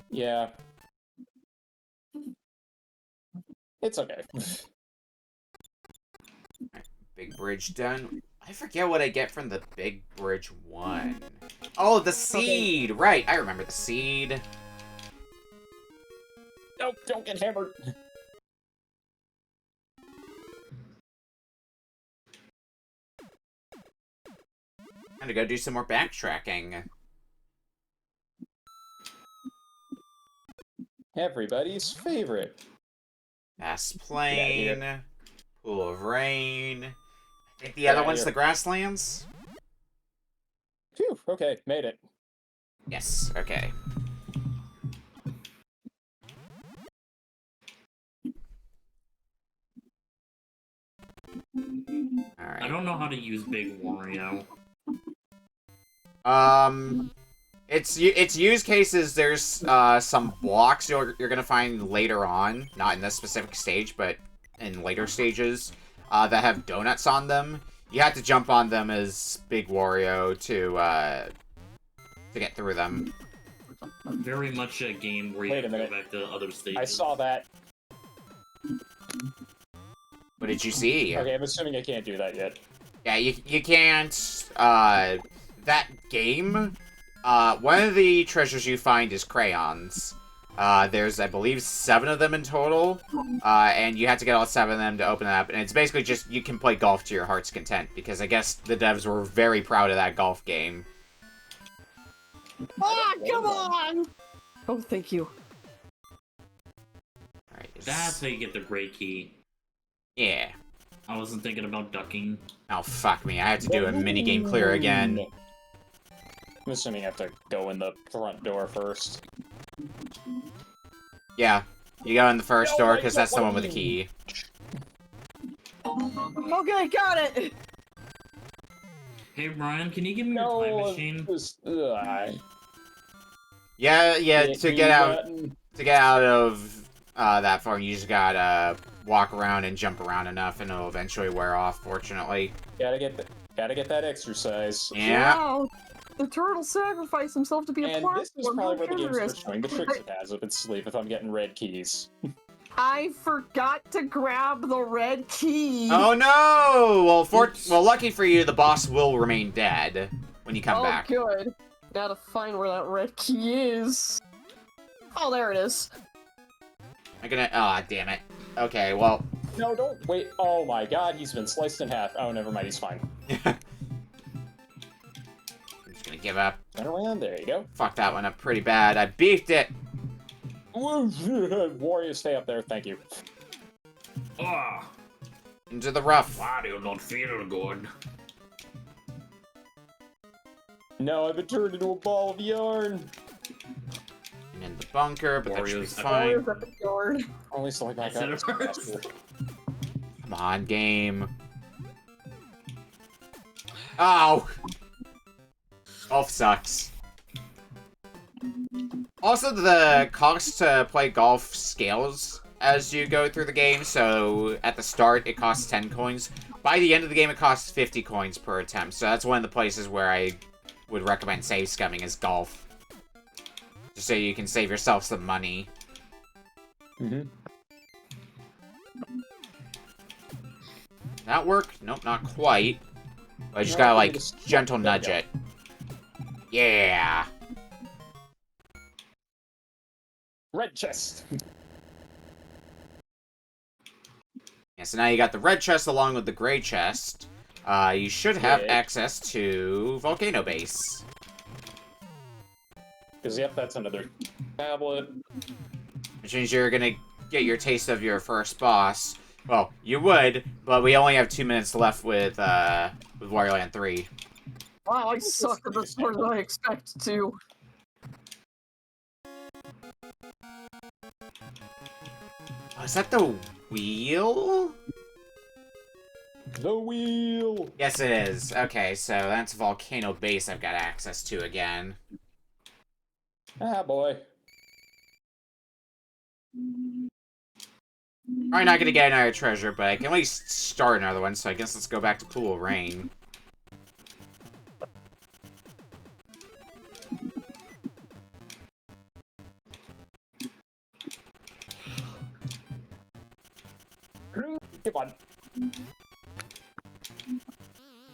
Yeah. It's okay. Big bridge done. I forget what I get from the big bridge one. Oh, the seed! Right, I remember the seed. Nope, don't get hammered. Time to go do some more backtracking. Everybody's favorite. Fast Yeah, plane. Pool of rain. I think the Yeah, other one's here. the grasslands? Phew, okay, made it. Yes, okay. Alright. I don't know how to use Big Wario. It's use cases. There's some blocks you're gonna find later on, not in this specific stage, but in later stages, that have donuts on them. You have to jump on them as Big Wario to get through them. Very much a game where you Wait a have to go minute. back to other stages. I saw that. What did you see? Okay, I'm assuming I can't do that yet. Yeah, you can't. That game. One of the treasures you find is crayons. There's, I believe, 7 of them in total. And you have to get all 7 of them to open it up. And it's basically just, you can play golf to your heart's content. Because I guess the devs were very proud of that golf game. Ah, come on! Oh, thank you. Alright, That's how you get the great key. yeah. I wasn't thinking about ducking. Oh, fuck me. I have to do a minigame clear again. I'm assuming I have to go in the front door first. Yeah. You go in the first No, door, I because don't that's the one with the want key. Okay, got it! Hey Brian, can you give me your time No, machine? Yeah, to get out of that farm, you just gotta walk around and jump around enough, and it'll eventually wear off, fortunately. Gotta get that exercise. Yeah. Wow. The turtle sacrificed himself to be a And platform. this is probably where the game generous. starts showing the tricks it has up its sleeve if I'm getting red keys. I forgot to grab the red key. Oh no! Well, lucky for you, the boss will remain dead when you come back. Good. Now to find where that red key is. Oh, there it is. I'm gonna. Ah, damn it. Okay, well. No, don't wait. Oh my god, he's been sliced in half. Oh, never mind, he's fine. I'm just gonna give up. Turn around, there you go. Fuck that one up pretty bad. I beefed it. Wario, stay up there, thank you. Ah, Into the rough. Wario don't feel good. No, I've been turned into a ball of yarn. And in the bunker, but that should be Wario's- fine. Where's that sword? Only so back Instead up. of That's cool. Come on, game. Oh! Golf sucks. Also, the cost to play golf scales as you go through the game, so at the start it costs 10 coins. By the end of the game it costs 50 coins per attempt, so that's one of the places where I would recommend save scumming is golf. Just so you can save yourself some money. Mm-hmm. That work? Nope, not quite. But I just gotta, like, gentle nudge it. Yeah! Red chest. Yeah, so now you got the red chest along with the gray chest. You should have Yeah. access to Volcano Base. Because, yep, that's another tablet. Which means you're gonna get your taste of your first boss. Well, you would, but we only have 2 minutes left with Wario Land 3. Wow, I suck at this more than I expected to. Oh, is that the wheel? The wheel! Yes, it is. Okay, so that's Volcano Base I've got access to again. Ah, boy. Probably not gonna get another treasure, but I can at least start another one, so I guess let's go back to Pool of Rain. Come on.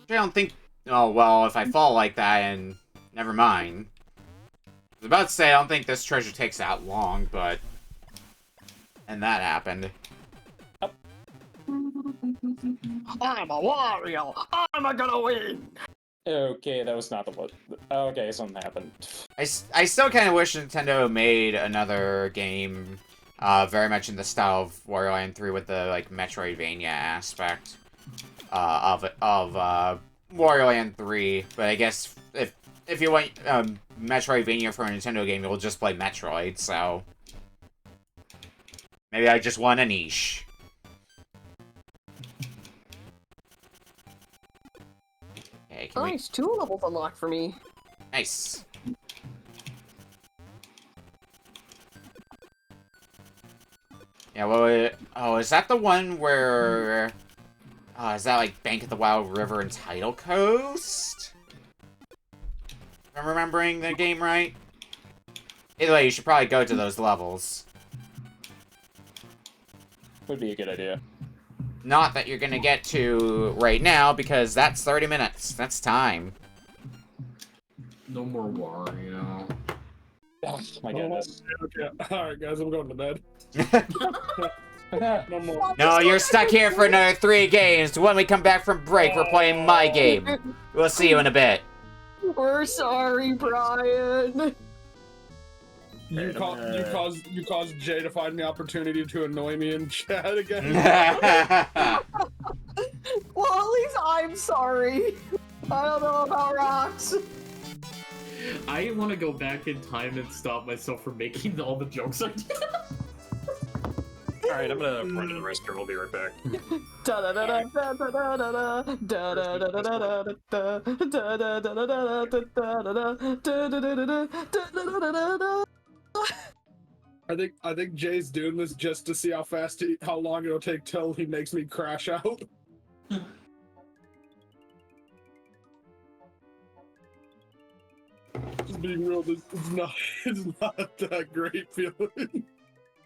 I don't think... Oh, well, if I fall like that, and... Never mind. I was about to say, I don't think this treasure takes that long, but... And that happened. I'm a Wario! I'm gonna win! Okay, that was not the one. Okay, something happened. I still kind of wish Nintendo made another game very much in the style of Wario Land 3 with the, like, Metroidvania aspect of Wario Land 3. But I guess if you want Metroidvania for a Nintendo game, you'll just play Metroid, so... Maybe I just want a niche. Okay, can Nice, 2 levels unlocked for me. Nice. Yeah, well, oh, is that the one where... is that, like, Bank of the Wild River and Tidal Coast? If I'm remembering the game right? Either way, you should probably go to those levels. Would be a good idea. Not that you're gonna get to right now, because that's 30 minutes. That's time. No more Wario. Oh, my goodness. Okay. Alright, guys, I'm going to bed. No more. No, you're stuck here for another 3 games. When we come back from break, we're playing my game. We'll see you in a bit. We're sorry, Brian. You caused Jay to find the opportunity to annoy me in chat again. Well, at least I'm sorry. I don't know about Rox. I want to go back in time and stop myself from making all the jokes I did. Alright, I'm gonna run to the restroom. We'll be right back. I think Jay's doing this just to see how long it'll take till he makes me crash out. Just being real, it's not that great feeling.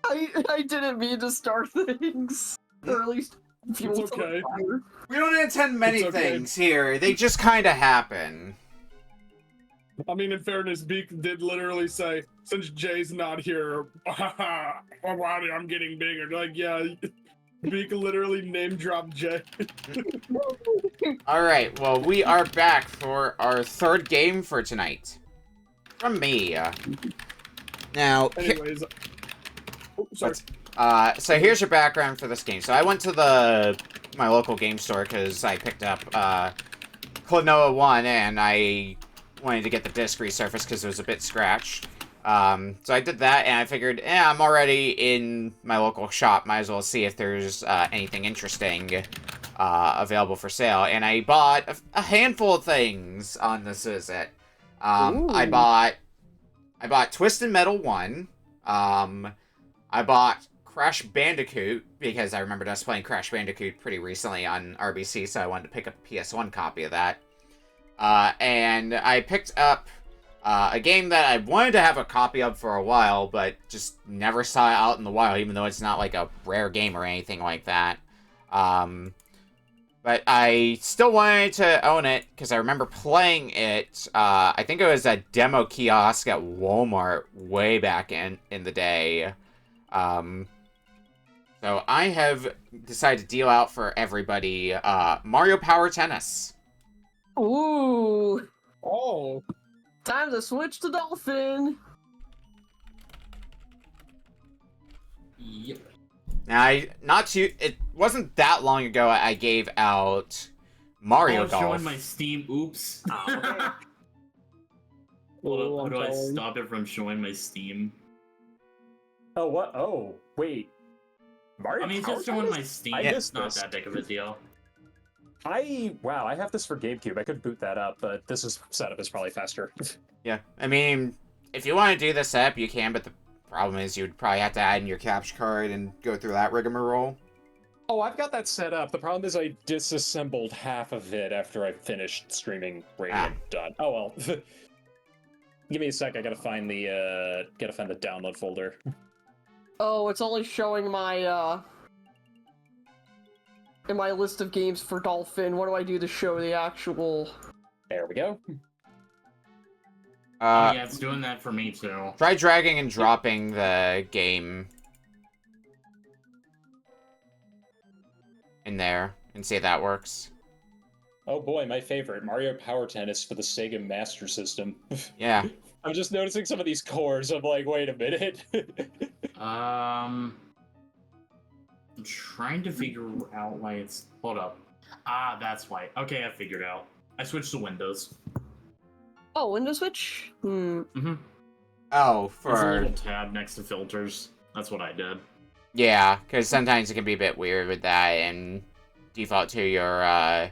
I didn't mean to start things. Or at least fuel It's okay. to the fire. We don't intend many It's okay. things here. They just kind of happen. I mean, in fairness, Beak did literally say, since Jay's not here, I'm getting bigger. Like, yeah, Beak literally name dropped Jay. Alright, well, we are back for our 3rd game for tonight. From me. Now, Anyways, sorry. so here's your background for this game. So I went to my local game store because I picked up Klonoa 1 and I wanted to get the disc resurfaced because it was a bit scratched. So I did that and I figured, I'm already in my local shop, might as well see if there's anything interesting available for sale. And I bought a handful of things on this visit. I bought Twisted Metal 1. I bought Crash Bandicoot, because I remembered us playing Crash Bandicoot pretty recently on RBC, so I wanted to pick up a PS1 copy of that. And I picked up a game that I wanted to have a copy of for a while, but just never saw it out in the wild, even though it's not like a rare game or anything like that. But I still wanted to own it, because I remember playing it, I think it was a demo kiosk at Walmart way back in the day. So I have decided to deal out for everybody Mario Power Tennis. Ooh. Oh. Time to switch to Dolphin. Yep. Now, it wasn't that long ago I gave out Mario I'm Golf. showing my Steam. Oops. Ow. Hold up, how do I stop it from showing my Steam? Oh, what? Oh, wait. Mario I mean, it's Power just showing my Tennis? Steam. I It's missed not this. that big of a deal. Wow, I have this for GameCube. I could boot that up, but setup is probably faster. Yeah, I mean, if you want to do this app, you can, but the problem is you'd probably have to add in your capture card and go through that rigmarole. Oh, I've got that set up. The problem is I disassembled half of it after I finished streaming Radiant. Done. Oh well. Give me a sec. I gotta find the download folder. Oh, it's only showing my, in my list of games for Dolphin. What do I do to show the actual... There we go. Yeah, it's doing that for me too. Try dragging and dropping the game in there and see if that works. Oh boy, my favorite, Mario Power Tennis for the Sega Master System. Yeah. I'm just noticing some of these cores. I'm like, wait a minute. I'm trying to figure out why it's... Hold up. Ah, that's why. Okay, I figured out. I switched to Windows. Oh, Windows Switch? Mm-hmm. Oh, There's a for... little tab next to filters. That's what I did. Yeah, because sometimes it can be a bit weird with that and default to your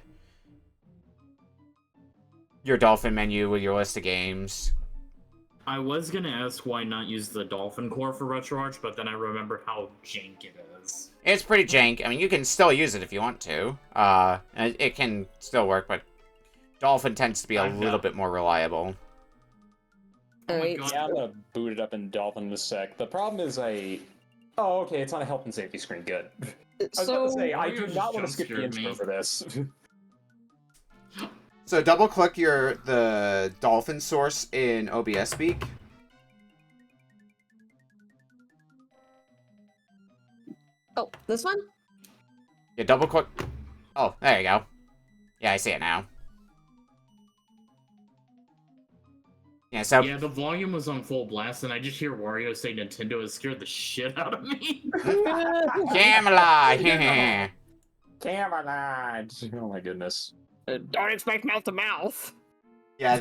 Dolphin menu with your list of games. I was gonna ask why not use the Dolphin core for RetroArch, but then I remembered how jank it is. It's pretty jank. I mean, you can still use it if you want to. It can still work, but Dolphin tends to be a little bit more reliable. Oh my Alright. god. Yeah, I'm gonna boot it up in Dolphin in a sec. The problem is Oh, okay, it's on a health and safety screen. Good. I was about to say, I do not want to skip the intro for this. So double click the Dolphin source in OBS Speak. Oh, this one? Yeah, double click. Oh, there you go. Yeah, I see it now. Yeah, so Yeah, the volume was on full blast, and I just hear Wario say Nintendo has scared the shit out of me. Camelot. Camelot! Oh my goodness. Don't expect mouth to mouth. Yeah,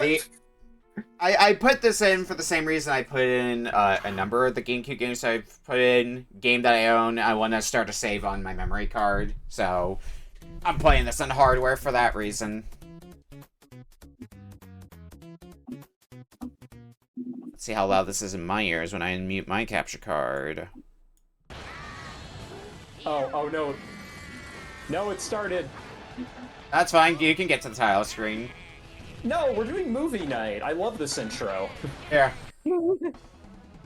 I put this in for the same reason I put in a number of the GameCube games. So I've put in game that I own. I want to start a save on my memory card, so I'm playing this on hardware for that reason. Let's see how loud this is in my ears when I unmute my capture card. Oh no. No, it started. That's fine. You can get to the title screen. No, we're doing movie night. I love this intro. Here.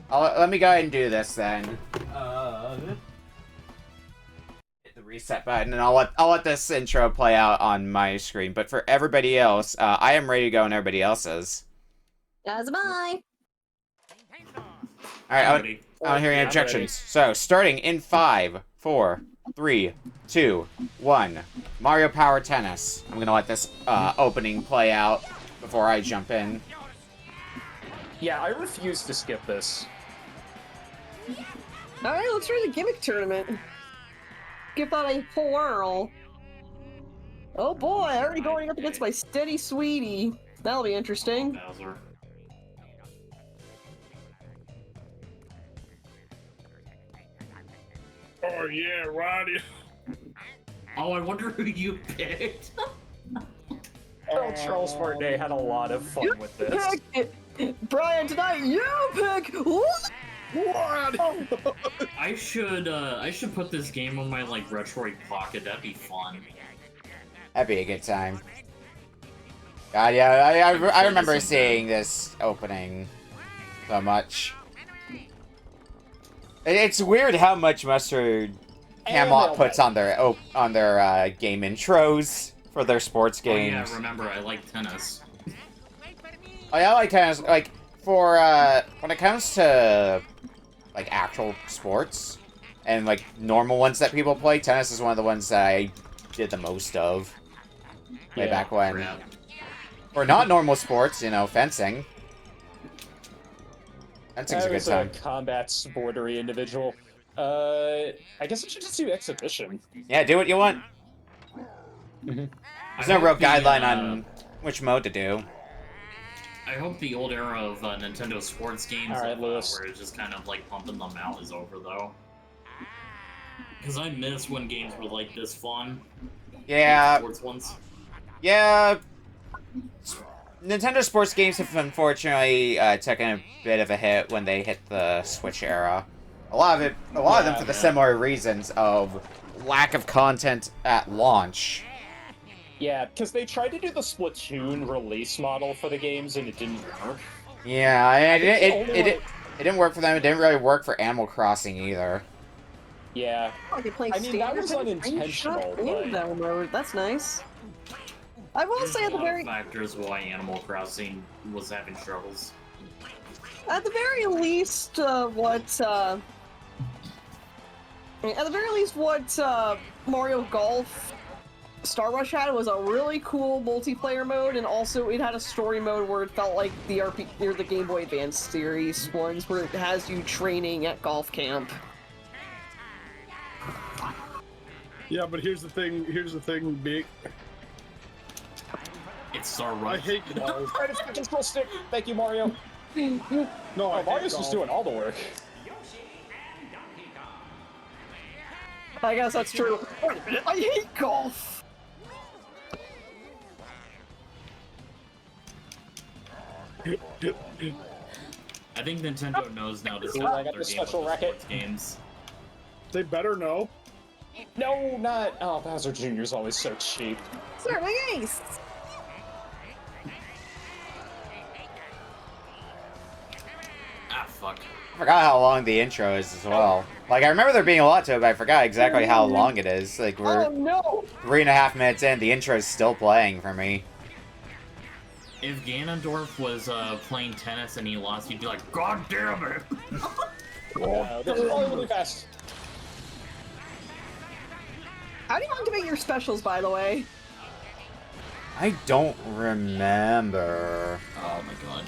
Let me go ahead and do this then. Hit the reset button, and I'll let this intro play out on my screen. But for everybody else, I am ready to go, and everybody else is. As am I. All right, I don't hear any I'm objections. So starting in 5, 4, 3, 2, 1. Mario Power Tennis. I'm gonna let this opening play out before I jump in. Yeah, I refuse to skip this. Alright, let's try the gimmick tournament. Give that a whirl. Oh boy, already going up against my steady sweetie. That'll be interesting. Bowser. Oh yeah, Roddy. Oh, I wonder who you picked. Oh, Charles Martinet had a lot of fun with this. Brian, tonight you pick. What? I should put this game on my like Retroid Pocket. That'd be fun. That'd be a good time. God, yeah, I remember seeing this opening so much. It's weird how much mustard Camelot puts on their game intros for their sports games. Oh yeah, remember I like tennis. Oh yeah, I like tennis. Like for when it comes to like actual sports and like normal ones that people play, tennis is one of the ones that I did the most of way back when. Crap. For not normal sports, you know, fencing. Fencing's a good time. A combat sportery individual. I guess I should just do exhibition. Yeah, do what you want. There's no real guideline on which mode to do. I hope the old era of Nintendo sports games, Alright, Lewis. where it's just kind of like pumping them out, is over though. Because I miss when games were like this fun. Yeah. Like sports ones. Yeah. Nintendo sports games have unfortunately taken a bit of a hit when they hit the Switch era. A lot of them for the similar reasons of lack of content at launch. Yeah, because they tried to do the Splatoon release model for the games and it didn't work. Yeah, it didn't work for them. It didn't really work for Animal Crossing either. Yeah. I could play I mean, that was standard unintentional, in that mode. That's nice. I will There's say a lot of factors why Animal Crossing was having struggles. at the very least, Mario Golf Star Rush had was a really cool multiplayer mode, and also it had a story mode where it felt like the the Game Boy Advance series ones, where it has you training at golf camp. Yeah, but here's the thing, Big. It's Star Rush. I hate golf. Right, it's the control stick. Thank you, Mario. No, I hate Mario's just golf. doing all the work. I guess that's true. Wait a minute, I hate golf! I think Nintendo knows now to Ooh, stop I got their the special racket. games. They better know. No, not. Oh, Bowser Jr. is always so cheap. Certainly ace! Ah, fuck. I forgot how long the intro is as well. Like, I remember there being a lot to it, but I forgot exactly how long it is. Like, we're Oh no! 3.5 minutes in, the intro is still playing for me. If Ganondorf was playing tennis and he lost, you'd be like, God damn it! This is probably really fast. How do you activate your specials, by the way? I don't remember. Oh my god.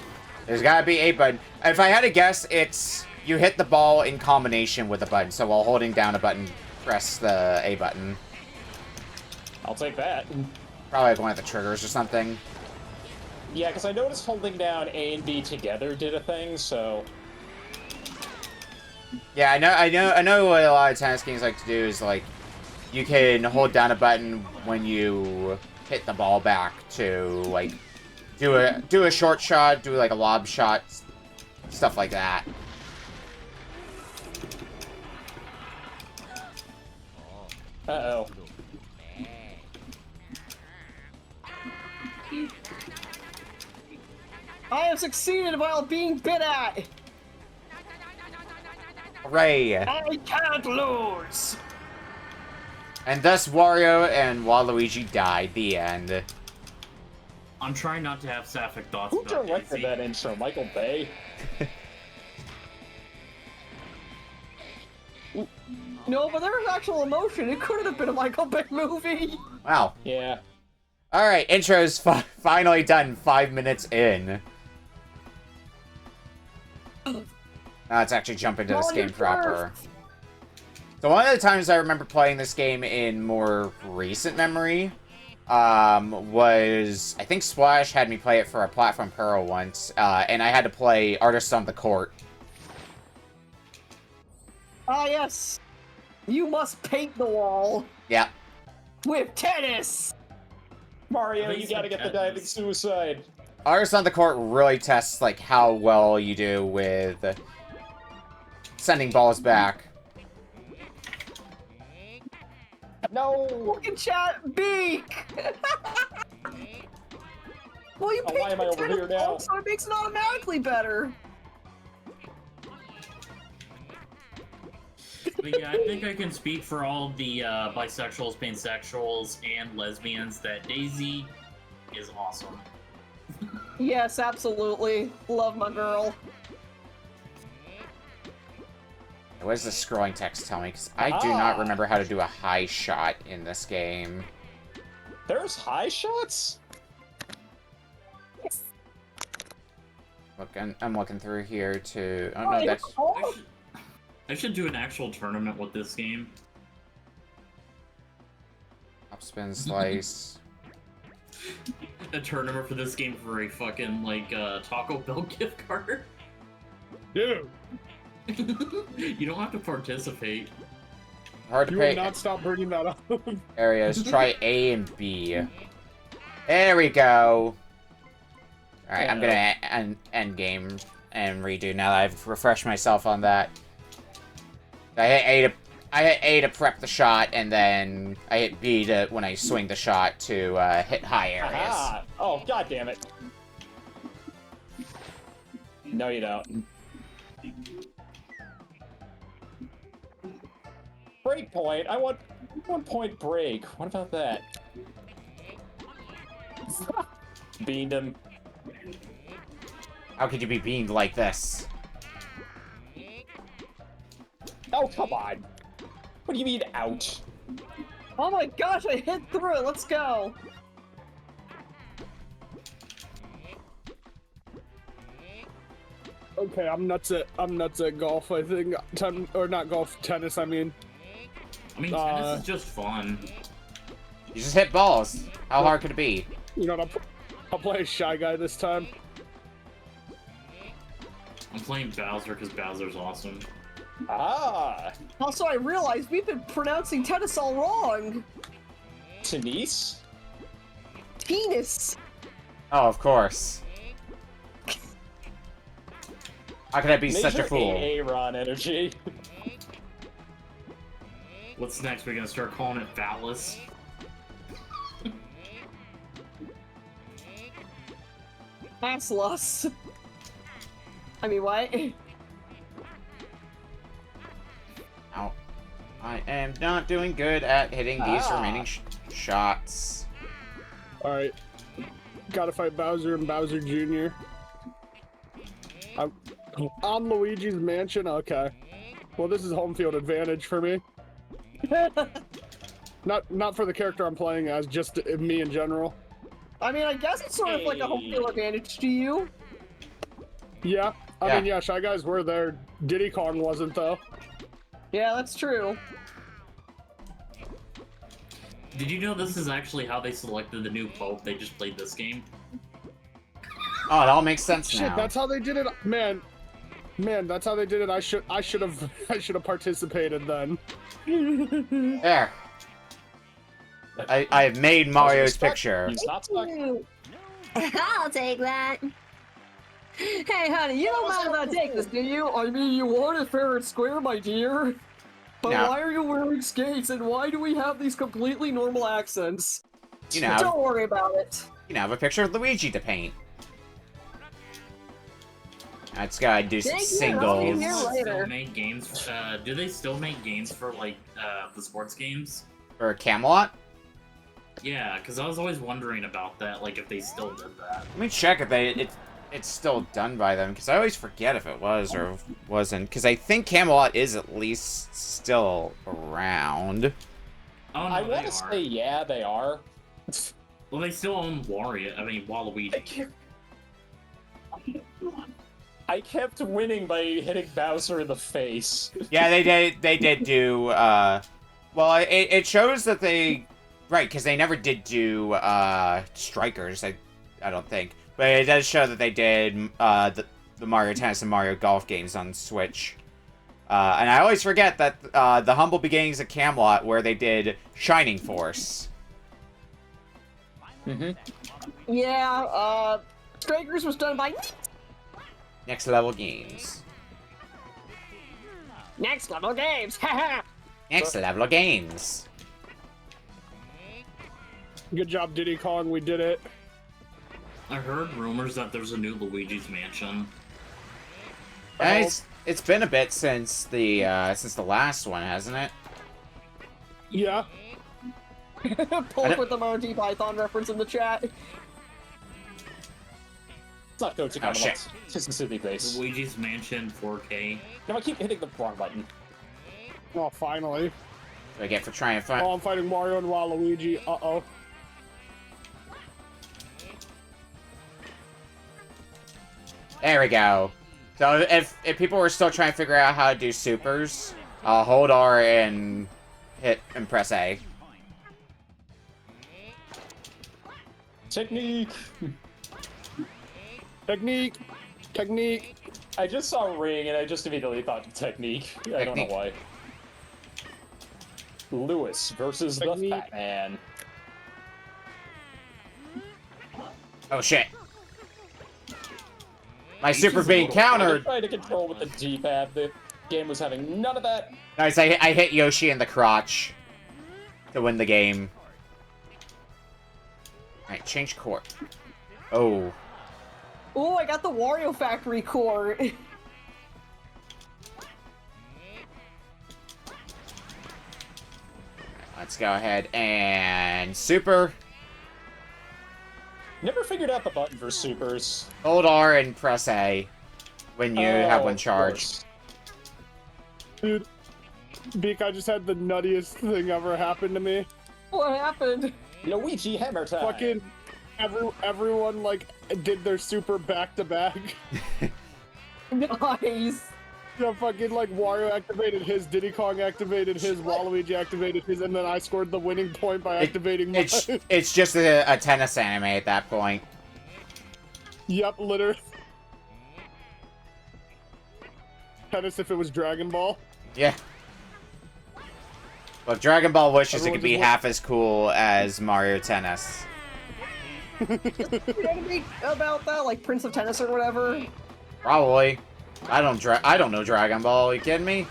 There's gotta be a button. If I had to guess, it's you hit the ball in combination with a button. So while holding down a button, press the A button. I'll take that. Probably like one of the triggers or something. Yeah, because I noticed holding down A and B together did a thing, so... Yeah, I know what a lot of tennis games like to do is like you can hold down a button when you hit the ball back to like do a short shot, do like a lob shot, stuff like that. Uh-oh. I have succeeded while being bit at! Hooray! I can't lose! And thus Wario and Waluigi died. The end. I'm trying not to have sapphic thoughts Who about directed Daisy. that intro? Michael Bay? No, but there was actual emotion. It couldn't have been a Michael Bay movie. Wow. Yeah. Alright, intro's finally done 5 minutes in. Now let's actually jump into this game proper. So one of the times I remember playing this game in more recent memory was, I think Splash had me play it for a Platform Peril once, and I had to play Artist on the Court. Ah, yes. You must paint the wall Yeah. with tennis. Mario, you gotta get the diving suicide. Artist on the Court really tests like how well you do with sending balls back. No! Look at chat, Beak! Well, you Oh, why am I over here now? so it makes it automatically better. But yeah, I think I can speak for all the bisexuals, pansexuals, and lesbians that Daisy is awesome. Yes, absolutely. Love my girl. What does the scrolling text tell me? Because I do not remember how to do a high shot in this game. There's high shots? Look, I'm looking through here to... Oh, no, that's... I should do an actual tournament with this game. Up spin slice. a tournament for this game for a fucking, like, Taco Bell gift card. Dude, You don't have to participate. Hard to you pay will not stop bringing that up. areas. Try A and B. There we go. Alright, I'm gonna end game and redo now that I've refreshed myself on that. I hit A to prep the shot, and then I hit B to when I swing the shot to hit high areas. Aha! Oh, god damn it. No, you don't. Break point. I want 1 point break. What about that? Beamed him. How could you be beamed like this? Oh, come on. What do you mean, ouch? Oh my gosh, I hit through it. Let's go. Okay, I'm nuts at golf. I think or not golf, tennis. I mean. I mean, tennis is just fun. You just hit balls. How hard could it be? You know, I'll play Shy Guy this time. I'm playing Bowser because Bowser's awesome. Ah! Also, I realized we've been pronouncing tennis all wrong. Tennis? Penis. Oh, of course. How could I be such a fool? Aaron energy. What's next? We're gonna start calling it phallus. Assless. I mean, what? Ow. I am not doing good at hitting these remaining shots. Alright. Gotta fight Bowser and Bowser Jr. I'm on Luigi's Mansion? Okay. Well, this is home field advantage for me. Not for the character I'm playing as, just me in general. I mean, I guess it's sort of like a home field advantage to you. Yeah. I mean, yeah, Shy Guys were there. Diddy Kong wasn't, though. Yeah, that's true. Did you know this is actually how they selected the new Pope? They just played this game. Oh, it all makes sense Shit, now. that's how they did it. Man, that's how they did it. I should have participated then. There. I made Mario's picture. He's not stuck. I'll take that. Hey, honey, you don't mind if I take this, do you? I mean, you want it fair and square, my dear. But No. why are you wearing skates, and why do we have these completely normal accents? You know, Don't worry about it. you know, have a picture of Luigi to paint. Let's go do some Thank you. singles. Here Still later. make games. Do they still make games for like the sports games? For Camelot? Yeah, because I was always wondering about that, like if they still did that. Let me check if it's still done by them, because I always forget if it was or wasn't. Because I think Camelot is at least still around. Oh no, I they want are. to say, yeah, they are. Well, they still own Waluigi. I kept winning by hitting Bowser in the face. Yeah, they did do, well, it shows that they, right, because they never did do, Strikers, I don't think. But it does show that they did, the Mario Tennis and Mario Golf games on Switch. And I always forget that, the humble beginnings of Camelot, where they did Shining Force. Mm-hmm. Yeah, Strikers was done by Next Level Games. Next Level Games. Haha. Next Level Games. Good job, Diddy Kong. We did it. I heard rumors that there's a new Luigi's Mansion. It's been a bit since the last one, hasn't it? Yeah. Pull with the Monty Python reference in the chat. It's not coaching. Oh, shit. It's just a city base. Luigi's Mansion 4K. No, I keep hitting the wrong button. Oh, finally. What I get for trying to find. Oh, I'm fighting Mario and Waluigi. Uh-oh. There we go. So if people were still trying to figure out how to do supers, hold R and hit and press A. Technique. Technique. Technique. I just saw ring and I just immediately thought technique. I don't know why. Lewis versus Technique. the Fat Man. Oh shit. My super being countered. I tried to control with the D-pad. The game was having none of that. Nice, I hit Yoshi in the crotch to win the game. Alright, change court. Oh. Oh, I got the Wario Factory court. Let's go ahead and super. Never figured out the button for supers. Hold R and press A when you have one charged. Dude, Beak, I just had the nuttiest thing ever happen to me. What happened? Luigi Hammer time. Fucking everyone like did their super back to back. Nice. Yeah, fucking like Wario activated his, Diddy Kong activated his, Waluigi activated his, and then I scored the winning point by activating mine. It's just a tennis anime at that point. Yep, literally. Tennis if it was Dragon Ball. Yeah. Look, Dragon Ball wishes it Everyone could be just half as cool as Mario Tennis. Anime about that, like Prince of Tennis or whatever. Probably. I don't know Dragon Ball. Are you kidding me?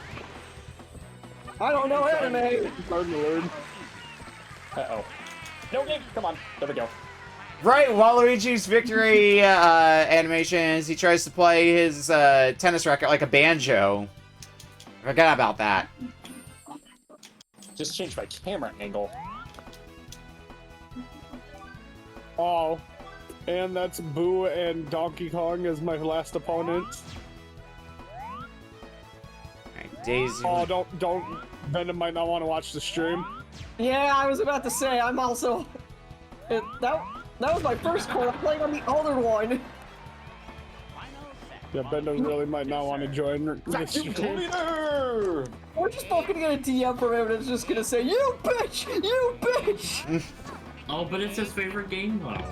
I don't know anime. Starting to learn. Uh-oh. No game. Come on. There we go. Right, Waluigi's victory animations, he tries to play his tennis racket like a banjo. Forgot about that. Just changed my camera angle. Oh. And that's Boo and Donkey Kong as my last opponents. Alright, Daisy. Oh, don't. Venom might not want to watch the stream. Yeah, I was about to say, I'm also... That was my first call, playing on the other one. Yeah, Bendo really might not want to join this stream. Leader! We're just both gonna get a DM from him and it's just gonna say, "You bitch! You bitch!" Oh, but it's his favorite game, though.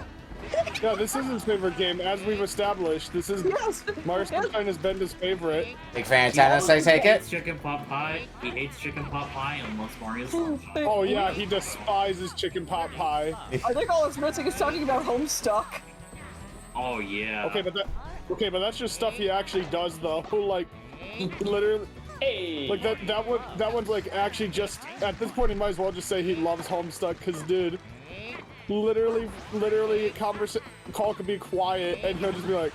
Yeah, this is his favorite game, as we've established. This is Yes! Mario Sunshine is Benda's favorite. Big fan of tennis, I take He it? hates chicken pot pie. He hates chicken pot pie unless Mario's Sunshine. Oh yeah, he despises chicken pot pie. I think all it's missing is talking about Homestuck. Oh, yeah. Okay, but that's just stuff he actually does though. Like, literally, Hey! like that one's like actually just at this point he might as well just say he loves Homestuck, cause dude, literally, call could be quiet and he'll just be like,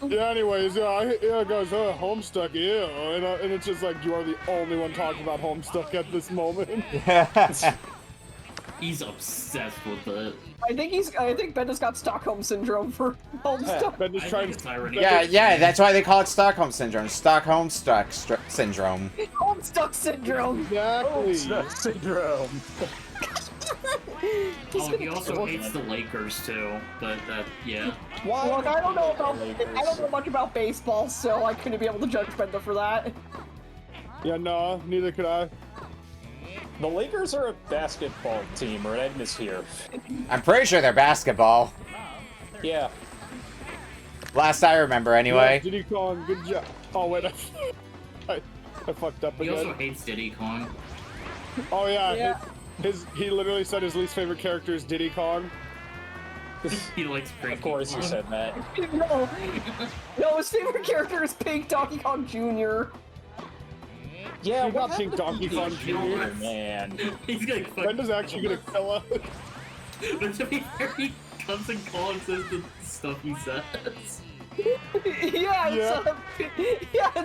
yeah, anyways, yeah, guys, Homestuck, yeah, and it's just like you are the only one talking about Homestuck at this moment. He's obsessed with it. I think Benda's got Stockholm Syndrome for Homestuck. Benda's I trying think it's irony. Yeah, that's why they call it Stockholm Syndrome. Stockholm Syndrome. Homestuck Syndrome! Exactly. Syndrome. Oh, he also hates the Lakers, too. But, yeah. Look, I don't know much about baseball, so I couldn't be able to judge Benda for that. Yeah, no, neither could I. The Lakers are a basketball team, right? I mishear. I'm pretty sure they're basketball. Yeah. Last I remember, anyway. Yeah, Diddy Kong, good job. Oh wait, I fucked up He again. also hates Diddy Kong. Oh yeah, Yeah. he literally said his least favorite character is Diddy Kong. He likes Cranky Of course you Kong. said that. No, his favorite character is Pink Donkey Kong Jr. Yeah, You got Pink Donkey Kong Jr.? Jr. Man. He's gonna fuck. Benda's actually gonna kill us. But to be fair, he comes and calls says the stuff he says. It's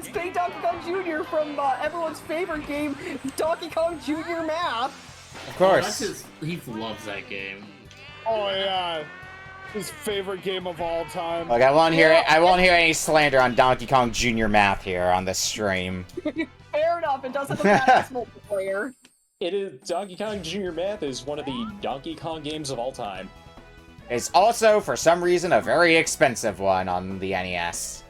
Pink Donkey Kong Jr. from everyone's favorite game, Donkey Kong Jr. Math. Of Oh, that's course. he loves that game. Oh yeah, his favorite game of all time. Look, I won't hear any slander on Donkey Kong Jr. Math here on this stream. Fair enough, it doesn't look bad as multiplayer. It is Donkey Kong Jr. Math is one of the Donkey Kong games of all time. It's also, for some reason, a very expensive one on the NES.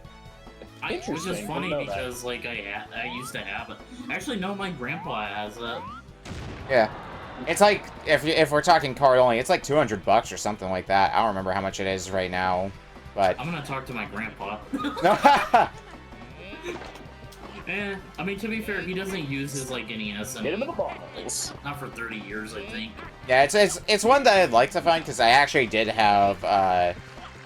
Which is Interesting, funny didn't know that. because like I used to have it. Actually, no, my grandpa has it. Yeah. It's like, if we're talking card only, it's like $200 or something like that. I don't remember how much it is right now, but... I'm gonna talk to my grandpa. I mean, to be fair, he doesn't use his, like, NES Get him in the balls. not for 30 years, I think. Yeah, it's one that I'd like to find, because I actually did have,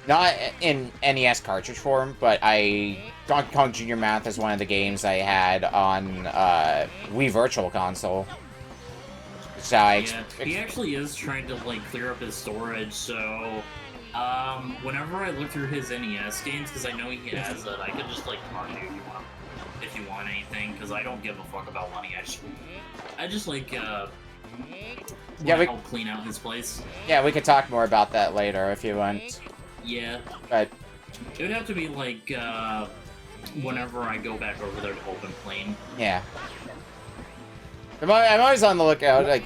not in NES cartridge form, but Donkey Kong Jr. Math is one of the games I had on, Wii Virtual Console. So Yeah, he actually is trying to, like, clear up his storage, so... whenever I look through his NES games, because I know he has it, I could just, like, talk to you if you want anything, because I don't give a fuck about money. I just like, yeah, help clean out his place. Yeah, we could talk more about that later if you want. Yeah. But... It would have to be, like, whenever I go back over there to open plane. Yeah. I'm always on the lookout, like...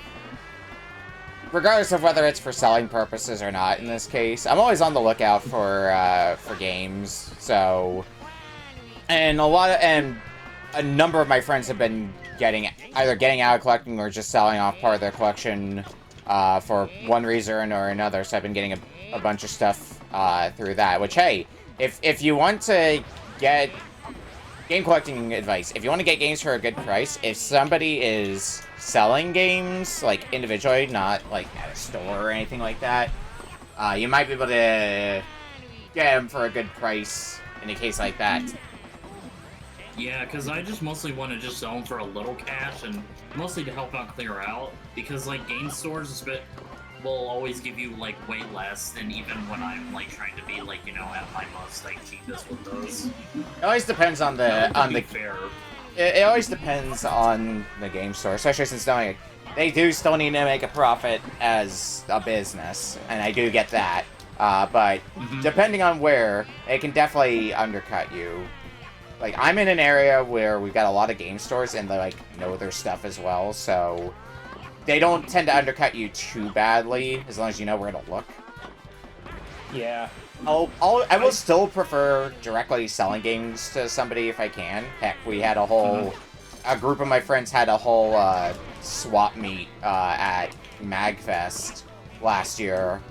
Regardless of whether it's for selling purposes or not in this case, I'm always on the lookout for games, so... And a number of my friends have been either getting out of collecting or just selling off part of their collection for one reason or another, so I've been getting a bunch of stuff through that, which, hey, if you want to get game collecting advice, if you want to get games for a good price, if somebody is selling games, like, individually, not, like, at a store or anything like that, you might be able to get them for a good price in a case like that. Yeah, because I just mostly want to just sell them for a little cash, and mostly to help out clear out, because, like, game stores will always give you, like, way less than even when I'm, like, trying to be, like, you know, at my most, like, cheapest with those. It always depends on the... fair. It always depends on the game store, especially since they do still need to make a profit as a business, and I do get that. But depending on where, it can definitely undercut you. Like, I'm in an area where we've got a lot of game stores, and they, like, know their stuff as well, so they don't tend to undercut you too badly, as long as you know where to look. Yeah. I will still prefer directly selling games to somebody if I can. Heck, we had a group of my friends had a whole swap meet at MagFest last year,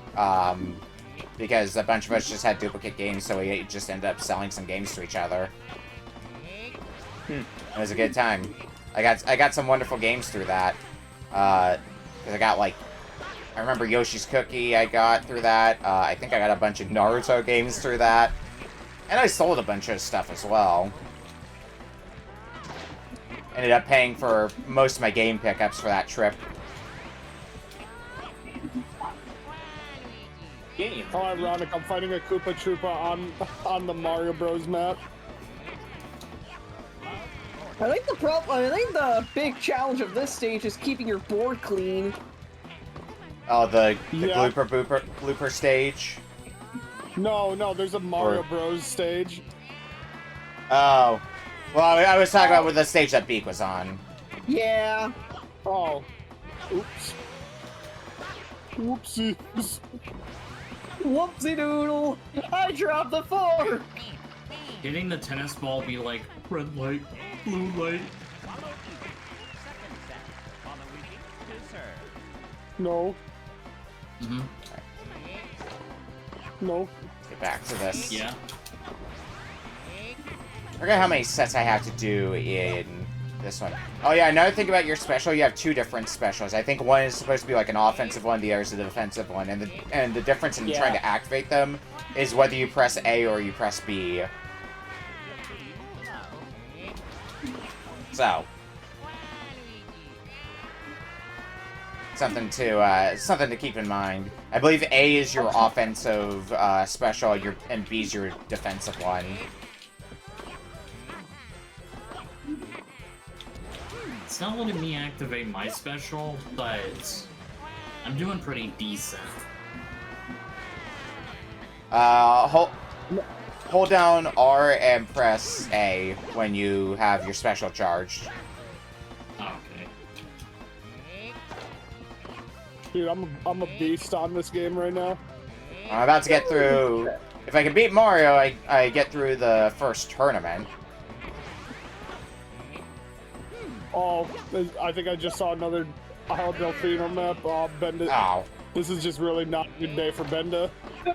because a bunch of us just had duplicate games, so we just ended up selling some games to each other. It was a good time. I got some wonderful games through that. 'Cause I got, like, I remember Yoshi's Cookie I got through that. I think I got a bunch of Naruto games through that. And I sold a bunch of stuff as well. Ended up paying for most of my game pickups for that trip. Game. How ironic, I'm fighting a Koopa Troopa on the Mario Bros. Map. I think the big challenge of this stage is keeping your board clean. Oh, the blooper stage? No, there's a Mario Bros. Stage. Oh. Well, I was talking about with the stage that Beak was on. Yeah. Oh. Oops. Whoopsies. Whoopsie doodle! I dropped the fork! Hitting the tennis ball be like, red light, blue light. No. Mm-hmm. No. Get back to this. Yeah. I forget how many sets I have to do in this one. Oh yeah, another thing about your special, you have two different specials. I think one is supposed to be like an offensive one, the other is a defensive one, and the difference in trying to activate them is whether you press A or you press B. So, something to keep in mind. I believe A is your offensive special, and B is your defensive one. It's not letting me activate my special, but I'm doing pretty decent. Hold down R and press A when you have your special charged. Okay. Dude, I'm a beast on this game right now. I'm about to get through... If I can beat Mario, I get through the first tournament. Oh, I think I just saw another Oh, Delfino map. Oh, Benda. Oh. This is just really not a good day for Benda. I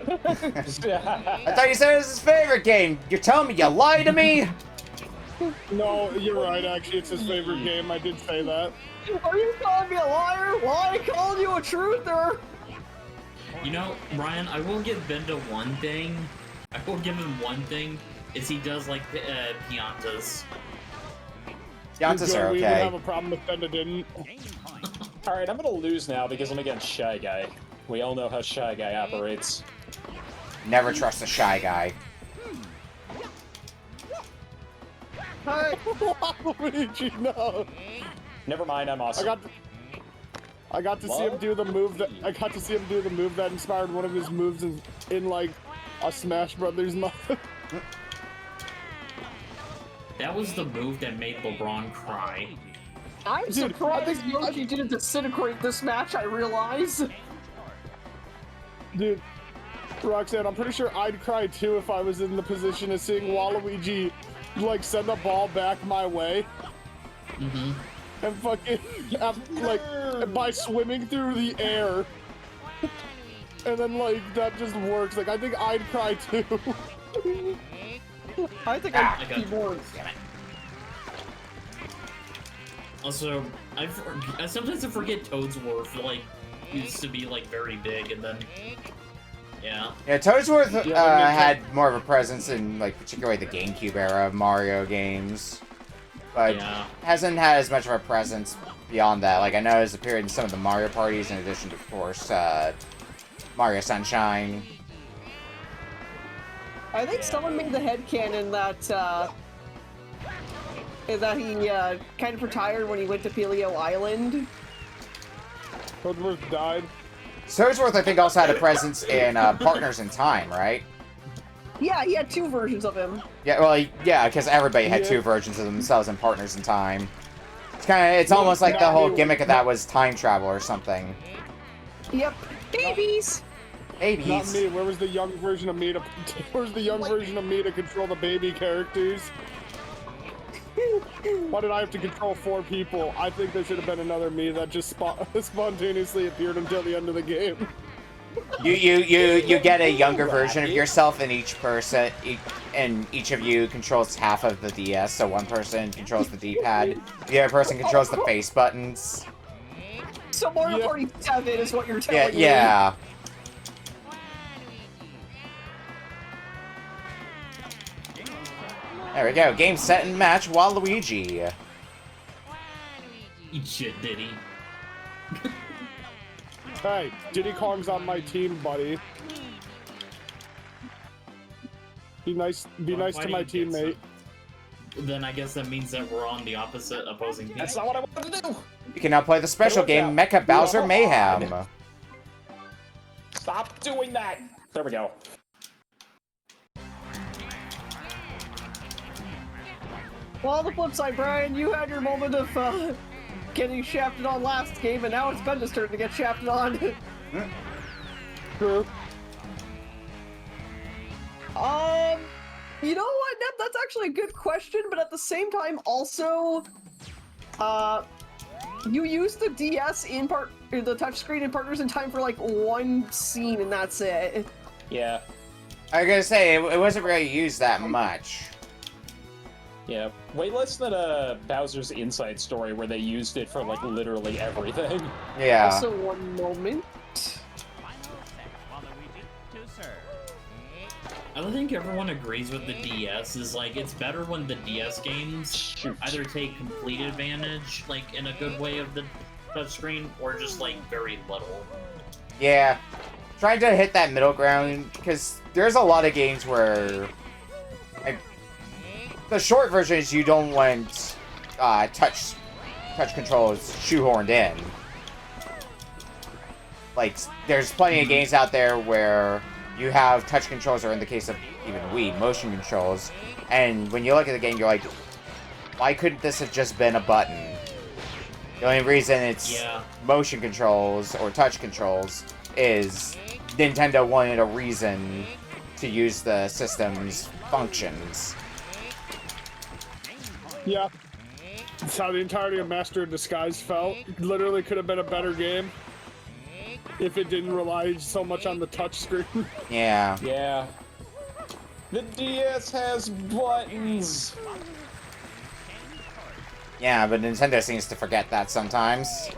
thought you said it was his favorite game. You're telling me you lied to me? No, you're right, actually. It's his favorite game. I did say that. Are you calling me a liar? Why calling you a truther? You know, Ryan, I will give Benda one thing. I will give him one thing, is he does like Piantas. Piantas are We okay. have a problem with Benda didn't. Alright, I'm gonna lose now because I'm against Shy Guy. We all know how Shy Guy operates. Never trust a Shy Guy. Hi. Luigi, no. Never mind, I'm awesome. I got to see him do the move that inspired one of his moves in like a Smash Brothers mode. That was the move that made LeBron cry. I'm Dude, surprised Yoshi didn't disintegrate this match, I realize. Dude, Roxanne, I'm pretty sure I'd cry too if I was in the position of seeing Waluigi like send the ball back my way. Mm-hmm. And fucking, like, by swimming through the air. And then, like, that just works. Like, I think I'd cry too. I think Ah, I'd be more. Also, sometimes I forget Toadsworth, like, used to be, like, very big, and then, yeah. Yeah, Toadsworth had more of a presence in, like, particularly the GameCube era of Mario games. But Yeah. hasn't had as much of a presence beyond that. Like, I know it's appeared in some of the Mario parties, in addition to, of course, Mario Sunshine. I think someone made the headcanon that he kind of retired when he went to Paleo Island. Toadsworth died. Toadsworth, I think, also had a presence in Partners in Time, right? Yeah, he had two versions of him. Yeah, well, yeah, because everybody had Yeah. two versions of themselves in Partners in Time. It's almost like the whole gimmick of that was time travel or something. Yep. Babies! Not Babies. me. Where was the young version of me to? Where's the young version of me to control the baby characters? Why did I have to control 4 people? I think there should have been another me that just spontaneously appeared until the end of the game. You get a younger version of yourself, and each of you controls half of the DS. So one person controls the D-pad, the other person controls the face buttons. So Mario Yeah. Party 7 is what you're Yeah, telling me. yeah. There we go. Game, set, and match. Waluigi. Eat shit, Diddy. Hey, Diddy Kong's on my team, buddy. Be nice to my teammate. Then I guess that means that we're on the opposing team. That's not what I wanted to do! You can now play the special game, Mecha Bowser Mayhem. Stop doing that! There we go. Well, on the flip side, Brian, you had your moment of getting shafted on last game, and now it's Benda's turn to get shafted on. True. You know what, Nep? That's actually a good question, but at the same time, also, you used the DS the touchscreen in Partners in Time for like one scene, and that's it. Yeah. I was gonna say, it wasn't really used that much. Yeah. Way less than Bowser's Inside Story, where they used it for, like, literally everything. Yeah. Also, one moment. I don't think everyone agrees with the DS. Is like, it's better when the DS games Shoot. either take complete advantage, like, in a good way of the touchscreen, or just, like, very little. Yeah. Trying to hit that middle ground, because there's a lot of games where... the short version is you don't want touch controls shoehorned in. Like, there's plenty of games out there where you have touch controls, or in the case of even Wii, motion controls, and when you look at the game, you're like, why couldn't this have just been a button? The only reason it's motion controls or touch controls is Nintendo wanted a reason to use the system's functions. Yeah. That's how the entirety of Master of Disguise felt. Literally could have been a better game if it didn't rely so much on the touch screen. Yeah. Yeah. The DS has buttons. Yeah, but Nintendo seems to forget that sometimes.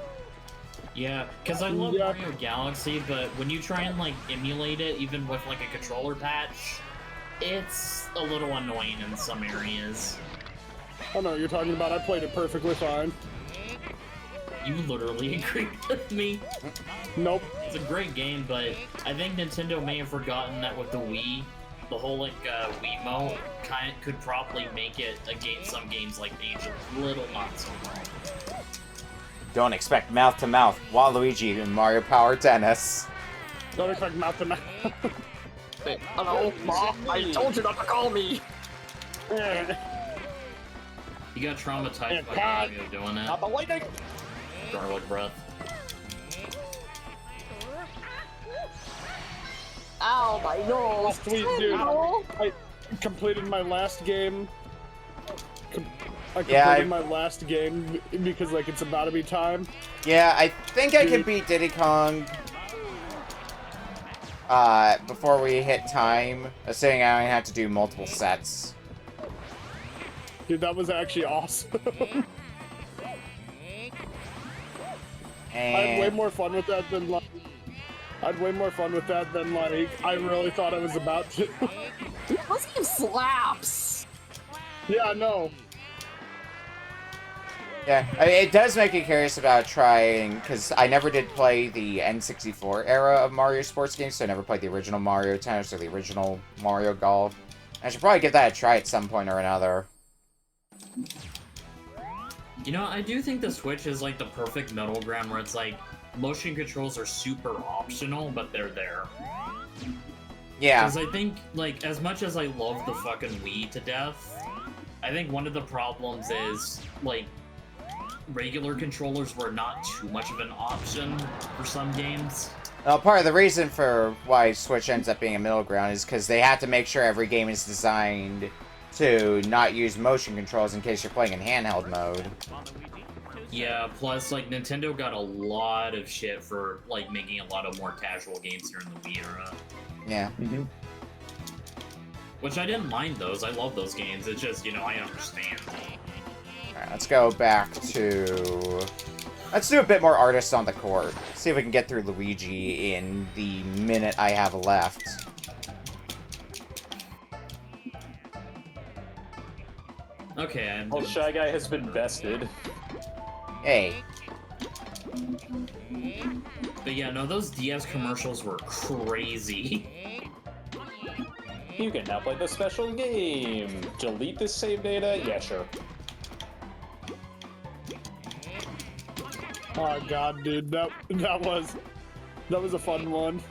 Yeah, because I love Mario Galaxy, but when you try and, like, emulate it, even with, like, a controller patch, it's a little annoying in some areas. I know what you're talking about. I played it perfectly fine. You literally agreed with me. Nope. It's a great game, but I think Nintendo may have forgotten that with the Wii, the whole, like, Wiimote could probably make it against some games like age a little not so well. Don't expect mouth-to-mouth Waluigi in Mario Power Tennis. Don't expect mouth to mouth. Hello, Mom. I told you not to call me. You got traumatized by Mario doing that. Not the lightning. Garlic breath. Ow, my nose. Sweet dude. I completed my last game. I completed my last game because, like, it's about to be time. Yeah, I think I can beat Diddy Kong before we hit time, assuming I only have to do multiple sets. Dude, that was actually awesome. I had way more fun with that than, like, I really thought I was about to. Those game slaps. Yeah, I know. Yeah, I mean, it does make me curious about trying, because I never did play the N64 era of Mario sports games, so I never played the original Mario Tennis or the original Mario Golf. I should probably give that a try at some point or another. You know, I do think the Switch is like the perfect middle ground where it's like, motion controls are super optional, but they're there. Yeah. Because I think, like, as much as I love the fucking Wii to death, I think one of the problems is, like, regular controllers were not too much of an option for some games. Well, part of the reason for why Switch ends up being a middle ground is because they have to make sure every game is designed to not use motion controls in case you're playing in handheld mode. Yeah, plus, like, Nintendo got a lot of shit for, like, making a lot of more casual games here in the Wii era. Yeah. Mm-hmm. Which I didn't mind those. I love those games. It's just, you know, I understand. Alright, let's go back to... Let's do a bit more artists on the court. See if we can get through Luigi in the minute I have left. Okay, Oh, Shy Guy has been bested. Hey. But yeah, no, those DS commercials were crazy. You can now play the special game. Delete this save data? Yeah, sure. Oh god, dude, that was a fun one.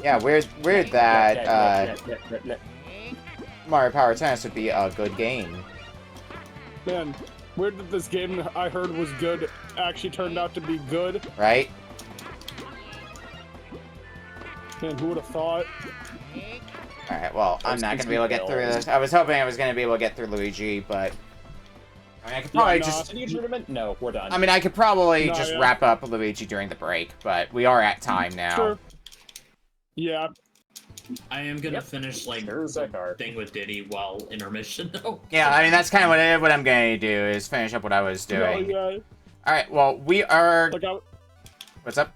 Yeah, weird that Mario Power Tennis would be a good game. Man, weird that this game I heard was good actually turned out to be good. Right? Man, who would have thought? Alright, well, I'm not gonna be able to get through this. I was hoping I was gonna be able to get through Luigi, but... I mean, I could probably just... No, we're done. I mean, I could probably just wrap up Luigi during the break, but we are at time now. Sure. Yeah. I am gonna finish, like, the thing with Diddy while intermission, though. Yeah, I mean, that's kind of what I'm gonna do, is finish up what I was doing. Yeah. Alright, well, we are... Like What's up?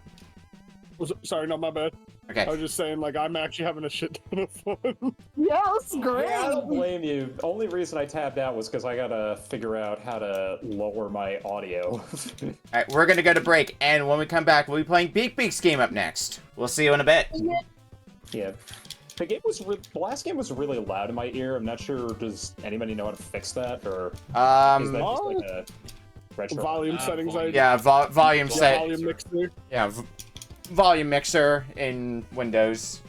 Sorry, no, my bad. Okay. I was just saying, like, I'm actually having a shit ton of fun. Yeah, that's great. Yeah, I don't blame you. The only reason I tabbed out was because I gotta figure out how to lower my audio. Alright, we're gonna go to break, and when we come back, we'll be playing Beak Beak's game up next. We'll see you in a bit. Yeah. The game was the last game was really loud in my ear. I'm not sure. Does anybody know how to fix that, or is that just like a retro volume settings? Yeah, volume set. Volume mixer. Yeah, volume mixer in Windows.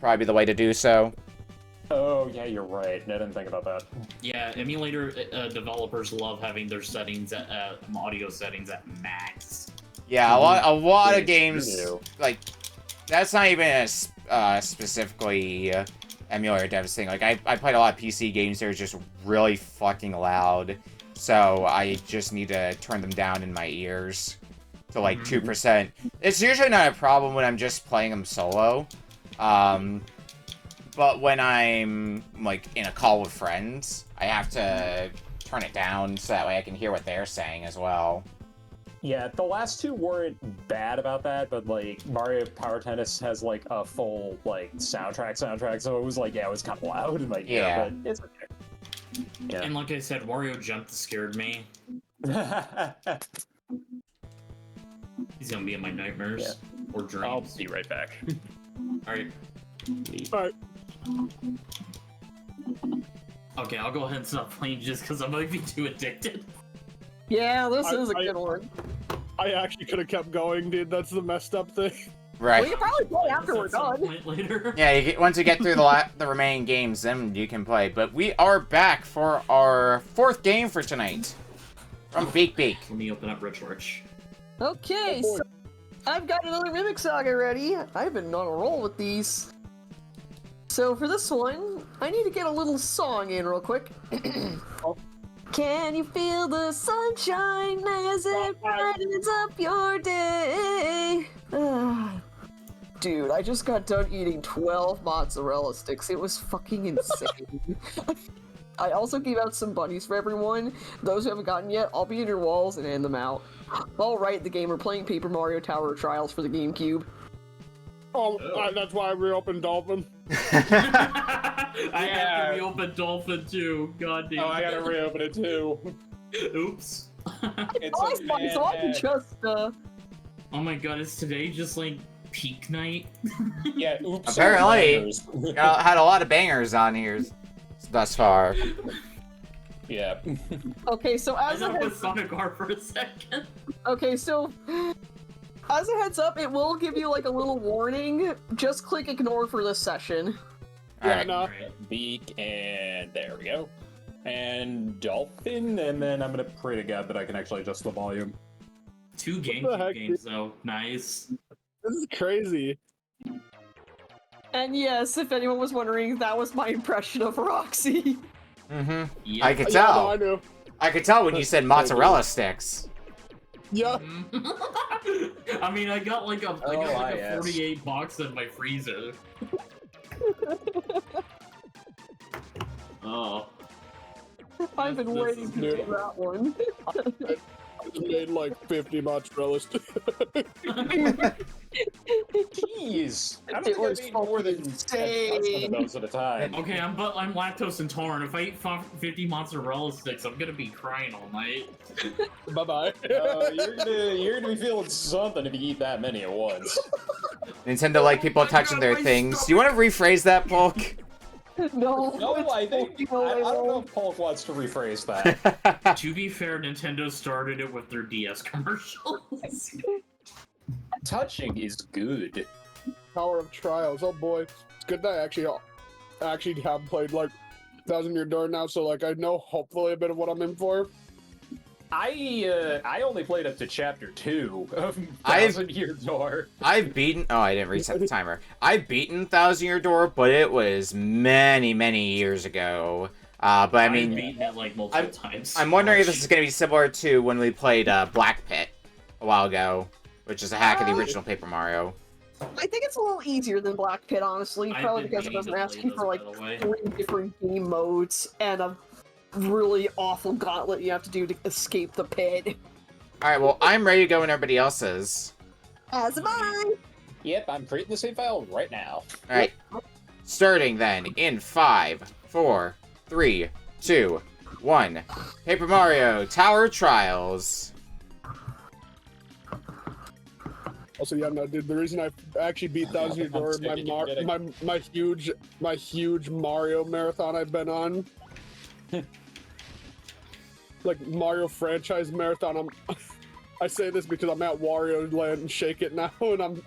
Probably the way to do so. Oh yeah, you're right. I didn't think about that. Yeah, emulator developers love having their settings at audio settings at max. Yeah, a lot of games like that's not even a specifically emulator devastating. Like, I played a lot of PC games that are just really fucking loud, so I just need to turn them down in my ears to, like, 2%. It's usually not a problem when I'm just playing them solo, but when I'm, like, in a call with friends, I have to turn it down so that way I can hear what they're saying as well. Yeah, the last two weren't bad about that, but like Mario Power Tennis has like a full like soundtrack, so it was like, yeah, it was kind of loud in my ear, but it's okay. Yeah. And like I said, Wario Jump scared me. He's gonna be in my nightmares or dreams. I'll be right back. Alright. Alright. Okay, I'll go ahead and stop playing just because I might be too addicted. Yeah, this is a good one. I actually could have kept going, dude. That's the messed up thing. Right. We can probably play after we're done. Later. Yeah, once you get through the remaining games, then you can play. But we are back for our 4th game for tonight. From Beak Beak. Let me open up Rich Arch. Okay, so I've got another Mimic Saga ready. I've been on a roll with these. So for this one, I need to get a little song in real quick. Can you feel the sunshine as it brightens up your day? Dude, I just got done eating 12 mozzarella sticks. It was fucking insane. I also gave out some bunnies for everyone. Those who haven't gotten yet, I'll be in your walls and hand them out. Alright, the game, we're playing Paper Mario Tower Trials for the GameCube. That's why I reopened Dolphin. I have to reopen Dolphin too. God damn. Oh, I gotta reopen it too. Oops. It's So I can just, Oh my god, is today just like peak night? Yeah, oops. Apparently, had a lot of bangers on here thus far. Yeah. Okay, so I as a thought it was heads Sonic R for a second. Okay, so as a heads up, it will give you like a little warning. Just click ignore for this session. Alright. Beak, and there we go. And Dolphin, and then I'm gonna pray to God that I can actually adjust the volume. 2 the GameCube heck, games though. Nice. This is crazy. And yes, if anyone was wondering, that was my impression of Roxy. Mm-hmm. Yeah. I could Yeah, tell. no, I knew. I could tell when you said mozzarella sticks. Yeah. I mean, I got like a yes. 48 box in my freezer. Oh. I've been This waiting is to good. do that one. I just made like 50 mozzarella sticks. Jeez. I don't It think I was made more than insane. 10 of those at a time. Okay, I'm lactose intolerant. If I eat 50 mozzarella sticks, I'm gonna be crying all night. Bye-bye. You're gonna be feeling something if you eat that many at once. Nintendo like people touching their things. Do you want to rephrase that, Polk? No. No, I think I don't know if Polk wants to rephrase that. To be fair, Nintendo started it with their DS commercials. Touching is good. Power of Trials. Oh boy. It's good that I actually have played like 1000 Year Door now, so like I know hopefully a bit of what I'm in for. I only played up to chapter 2 of I've- 1000 Year Door. I've beaten. Oh, I didn't reset the timer. I've beaten 1000 Year Door, but it was many, many years ago. But I I've mean, beaten it like multiple times. I'm wondering if this is going to be similar to when we played Black Pit a while ago, which is a hack of the original Paper Mario. I think it's a little easier than Black Pit, honestly. I've Probably been because it meaning doesn't to ask play you this, for like by the way. 3 different game modes and a really awful gauntlet you have to do to escape the pit. Alright, well, I'm ready to go when everybody else is. As am I! Yep, I'm creating the save file right now. Alright. Starting then in 5, 4, 3, 2, 1. Paper Mario Tower Trials. Also, yeah, no, dude. The reason I actually beat 1000 Year Door, my huge Mario marathon I've been on, like Mario franchise marathon. I say this because I'm at Wario Land and Shake It now, and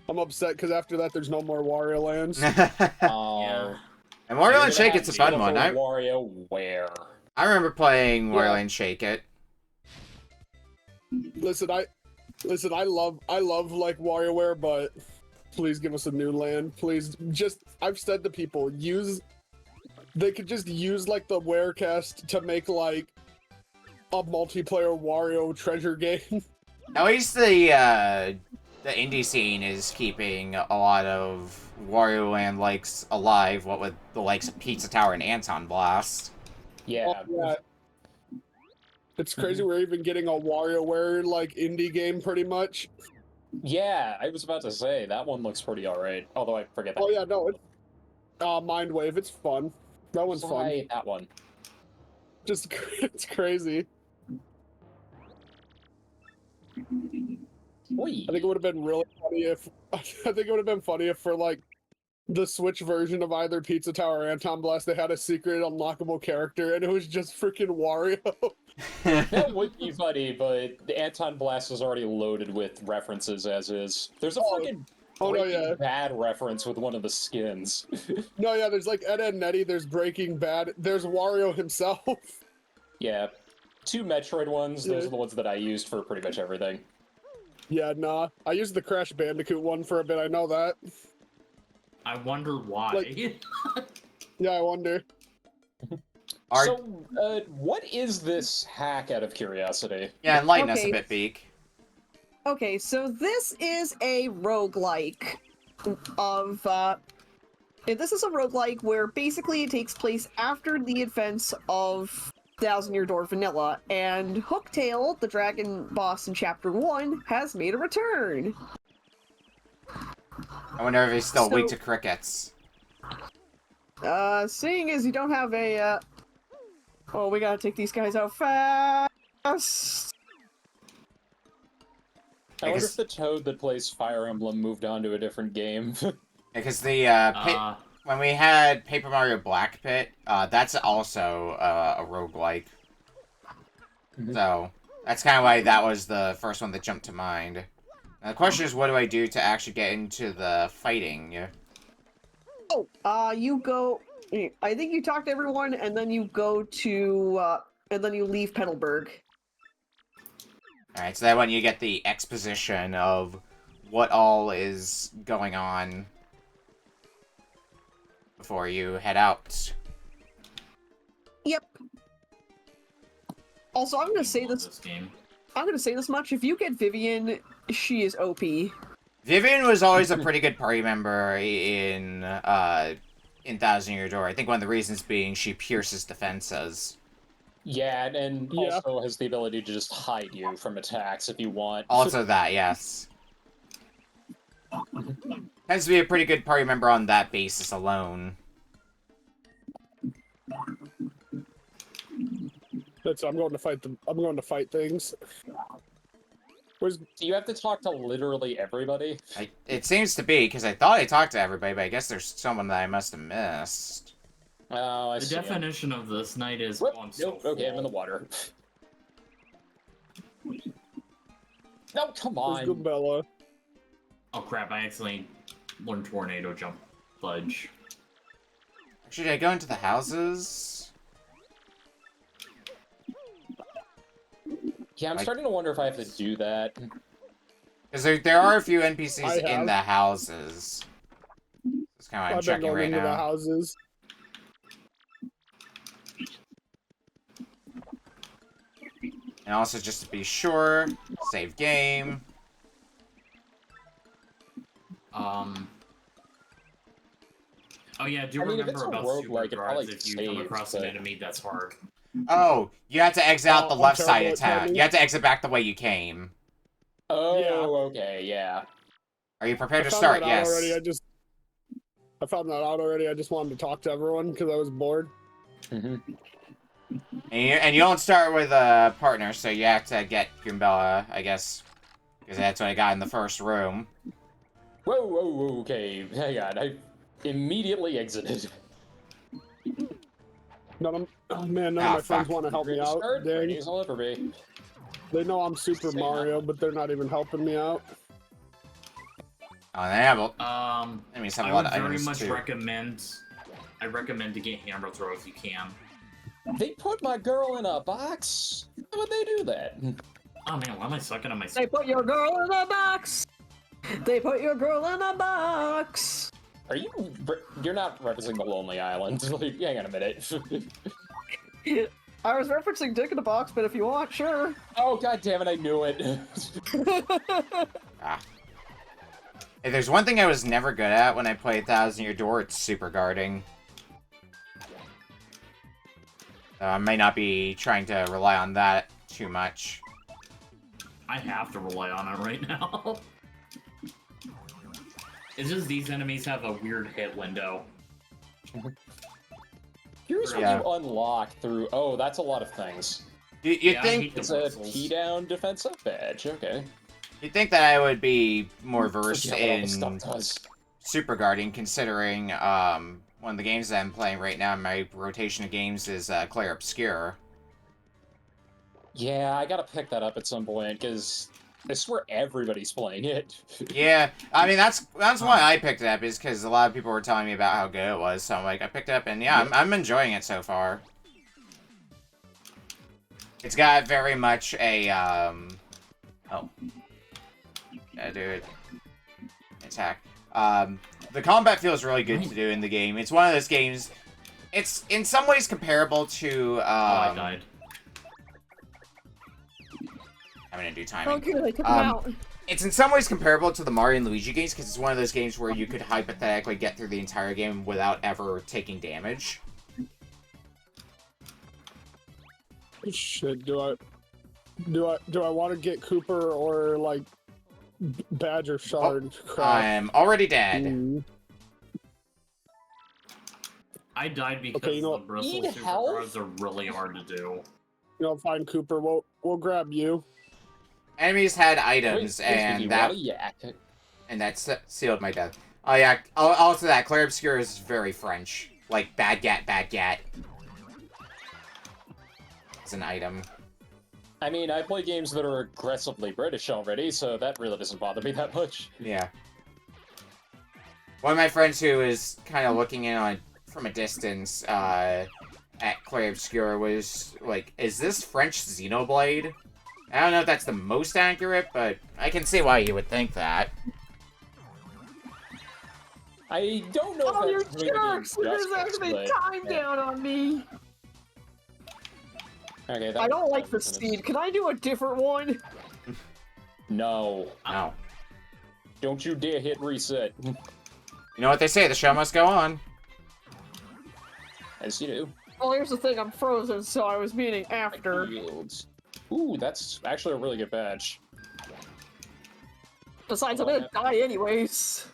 I'm upset because after that there's no more Wario Lands. Yeah. And Wario Land Shake It's a fun one. Wario where? I remember playing Wario Land Shake It. Listen, I love like WarioWare, but Please give us a new land. Please, I've said to people, they could just use, like, the Warecast to make, like, a multiplayer Wario treasure game. At least the indie scene is keeping a lot of Wario Land likes alive, what with the likes of Pizza Tower and Anton Blast. Yeah. Oh, yeah. It's crazy we're even getting a WarioWare, like, indie game, pretty much. Yeah, I was about to say, that one looks pretty alright. Although I forget that. Oh, yeah, no, it's... Mindwave, it's fun. That one's fun. Right, that one. Just, it's crazy. Wait. I think it would have been really funny if... I think it would have been funny if for, like, the Switch version of either Pizza Tower or Anton Blast, they had a secret unlockable character, and it was just freaking Wario. That would be funny, but the Anton Blast is already loaded with references as is. There's a fucking Bad reference with one of the skins. No, yeah, there's like Ed, Edd n Eddy, there's Breaking Bad, there's Wario himself. Yeah. 2 Metroid ones, those are the ones that I used for pretty much everything. Yeah, nah. I used the Crash Bandicoot one for a bit, I know that. I wonder why. Like, yeah, I wonder. So, what is this hack, out of curiosity? Yeah, enlighten us a bit, Beak. Okay, so this is a roguelike of, this is a roguelike where basically it takes place after the events of Thousand Year Door Vanilla, and Hooktail, the dragon boss in Chapter 1, has made a return. I wonder if he's still weak to crickets. Seeing as you don't have a, oh, we gotta take these guys out fast! I wonder if the Toad that plays Fire Emblem moved on to a different game. Because the, when we had Paper Mario Black Pit, that's also a roguelike. So, that's kind of why that was the first one that jumped to mind. Now, the question is, what do I do to actually get into the fighting? Oh, you go... I think you talk to everyone, and then you go to, and then you leave Petalburg. Alright, so that when you get the exposition of what all is going on before you head out. Yep. Also, I'm gonna say this game. I'm gonna say this much. If you get Vivian, she is OP. Vivian was always a pretty good party member in Thousand Year Door. I think one of the reasons being she pierces defenses. Yeah, and also has the ability to just hide you from attacks if you want. Also that, yes. Tends to be a pretty good party member on that basis alone. That's I'm going to fight them. I'm going to fight things. Do you have to talk to literally everybody? It seems to be, because I thought I talked to everybody, but I guess there's someone that I must have missed. Oh, I the see. definition of this night is, Whoop, oh, I'm so okay, I'm in the water. No, come on. Goombella. Oh crap, I accidentally learned Tornado Jump. Fudge. Should I go into the houses? Yeah, I'm starting to wonder if I have to do that. Because there are a few NPCs in the houses. That's kind of what I'm checking right now. The houses. And also, just to be sure, save game. Oh yeah, do remember about super guards if you come across an enemy that's hard. Oh, you have to exit out the left side attack. You have to exit back the way you came. Oh, okay, yeah. Are you prepared to start? Yes. I found that out already. I just wanted to talk to everyone because I was bored. And you don't start with a partner, so you have to get Goombella, I guess. Because that's what I got in the first room. Whoa, okay. Hang on, I immediately exited. Oh man, none of my friends want to help me out. Dang. They know I'm Super Mario, but they're not even helping me out. Oh, they have I would very much recommend to get Hammer Throw if you can. They put my girl in a box? Why would they do that? Oh man, why am I sucking on my... They put your girl in a box! They put your girl in a box. Are you? You're not referencing the Lonely Island. Like, hang on a minute. I was referencing Dick in a Box, but if you want, sure. Oh god damn it! I knew it. Ah. If there's one thing I was never good at when I played Thousand Year Door, it's super guarding. I may not be trying to rely on that too much. I have to rely on it right now. It's just these enemies have a weird hit window. Here's what you unlock through... Oh, that's a lot of things. You think... It's a P-down defensive badge, okay. You'd think that I would be more versed in does. super guarding, considering one of the games that I'm playing right now in my rotation of games is Clair Obscure. Yeah, I gotta pick that up at some point, because I swear everybody's playing it. Yeah, I mean, that's why I picked it up, is because a lot of people were telling me about how good it was, so I'm like, I picked it up, and yeah, I'm enjoying it so far. It's got very much a, oh. Yeah, dude. Attack. The combat feels really good to do in the game. It's one of those games, it's in some ways comparable to, oh, I died. I'm gonna do timing. Oh, good, I took him out. It's in some ways comparable to the Mario and Luigi games, because it's one of those games where you could hypothetically get through the entire game without ever taking damage. Shit, do I want to get Cooper or like Badger Shard? I'm already dead. I died because Okay, you know the bristle Need supercars are really hard to do. You know, fine, Cooper. We'll grab you. Enemies had items, and that sealed my death. Oh yeah, also that Clair Obscure is very French. Like, bad gat. It's an item. I mean, I play games that are aggressively British already, so that really doesn't bother me that much. Yeah. One of my friends who is kind of looking in on from a distance at Clair Obscure was like, is this French Xenoblade? I don't know if that's the most accurate, but I can see why you would think that. I don't know Oh, if you that's doing the jerks! There's actually but- time down on me. Okay, I don't like the seed. Can I do a different one? No. Ow. Don't you dare hit reset. You know what they say, the show must go on. As you do. Well, here's the thing. I'm frozen, so I was meaning after. Yields. Ooh, that's actually a really good badge. Besides, I'm gonna die anyways.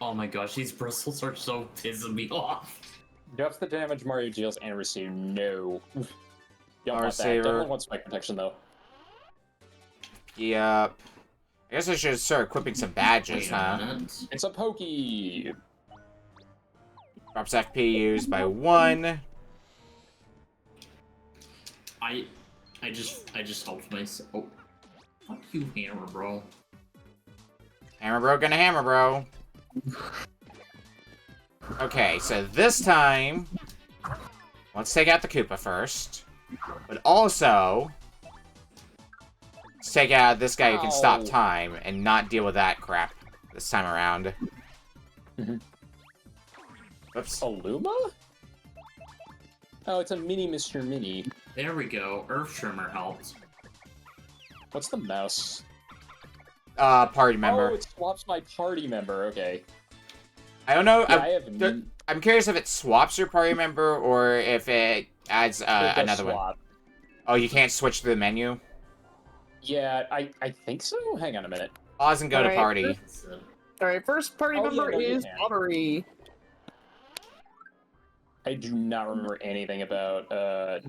Oh my gosh, these bristles are so pissing me off. Duff the damage Mario deals and receive. No. Don't want that. Saver. Definitely want spike protection though. Yep. I guess I should start equipping some badges, Wait a huh? minute. It's a pokey. Drops FP used by 1. I just helped myself. Oh, fuck you, hammer, bro. Hammer bro gonna hammer bro. Okay, so this time, let's take out the Koopa first. But also, let's take out this guy who can stop time and not deal with that crap this time around. Whoops. A Luma? Oh, it's a mini Mr. Mini. There we go. Earth Trimmer helped. What's the mouse? Party member. Oh, it swaps my party member. Okay. I don't know. Yeah, I'm curious if it swaps your party member or if it adds another one. Oh, you can't switch to the menu? Yeah, I think so. Hang on a minute. Pause and go to party. Alright, first party member is Buttery. I do not remember anything about,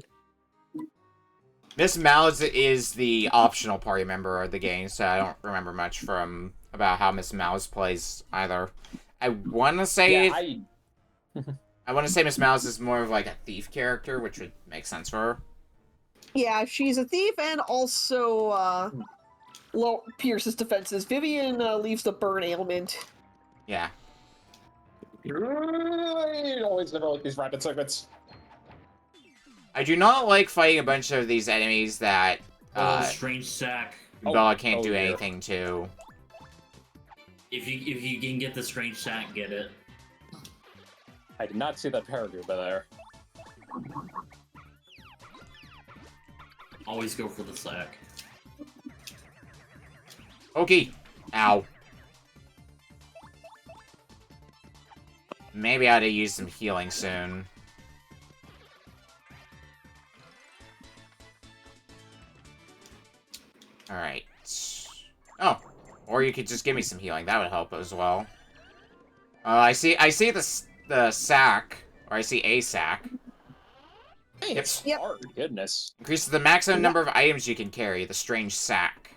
Miss Mouse is the optional party member of the game, so I don't remember much from about how Miss Mouse plays either. I want to say I want to say Miss Mouse is more of like a thief character, which would make sense for her. Yeah, she's a thief and also pierces defenses. Vivian leaves the burn ailment. Yeah. I always never like these rapid segments. I do not like fighting a bunch of these enemies that strange sack. Bella can't do anything to. If you can get the strange sack, get it. I did not see that Paragoomba there. Always go for the sack. Okay. Ow. Maybe I ought to use some healing soon. Alright. Oh. Or you could just give me some healing. That would help as well. I see the sack. Or I see a sack. Hey, it's hard. Goodness. Increases the maximum number of items you can carry. The strange sack.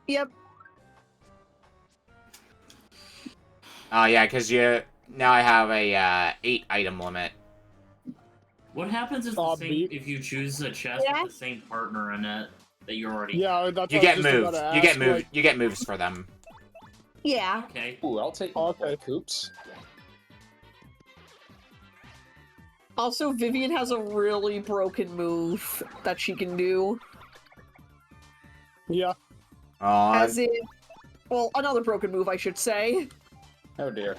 Yep. Oh, yeah, because now I have a 8 item limit. What happens if you choose a chest with the same partner in it that you're already? Yeah, that's you get moved. You get moved. You get moves for them. Yeah. Okay. Ooh, I'll take Coops. Also, Vivian has a really broken move that she can do. Yeah. As in, well, another broken move, I should say. Oh dear.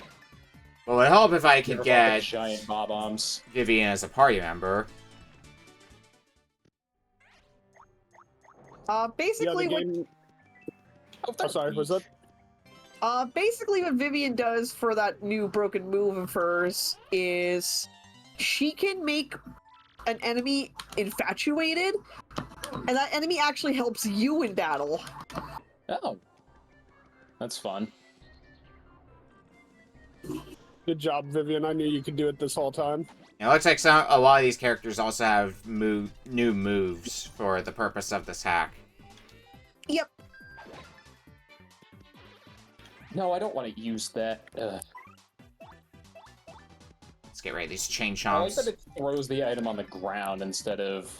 Well, it'd help if I could get giant bob-ombs. Vivian as a party member. Basically, sorry, was that? Basically, what Vivian does for that new broken move of hers is she can make an enemy infatuated, and that enemy actually helps you in battle. Oh. That's fun. Good job, Vivian. I knew you could do it this whole time. It looks like a lot of these characters also have new moves for the purpose of this hack. Yep. No, I don't want to use that. Let's get rid of these chain I like chomps. that it throws the item on the ground instead of...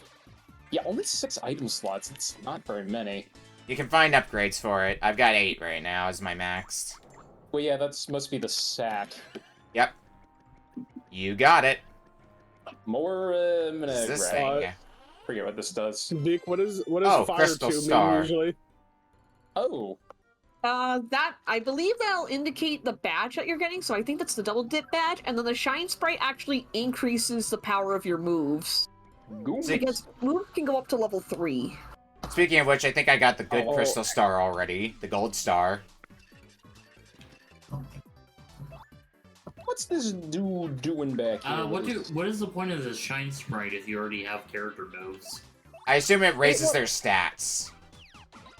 Yeah, only 6 item slots. It's not very many. You can find upgrades for it. I've got 8 right now as my max. Well, yeah, that's must be the sack. Yep. You got it. More, I'm gonna This grab... thing. Forget what this does. Deke, what is fire Crystal 2 Star. mean usually? Oh. That, I believe that'll indicate the badge that you're getting, so I think that's the double dip badge, and then the shine sprite actually increases the power of your moves. Because moves can go up to level 3. Speaking of which, I think I got the good Crystal Star already. The Gold Star. What's this dude doing back here? What is the point of this shine sprite if you already have character moves? I assume it raises their stats.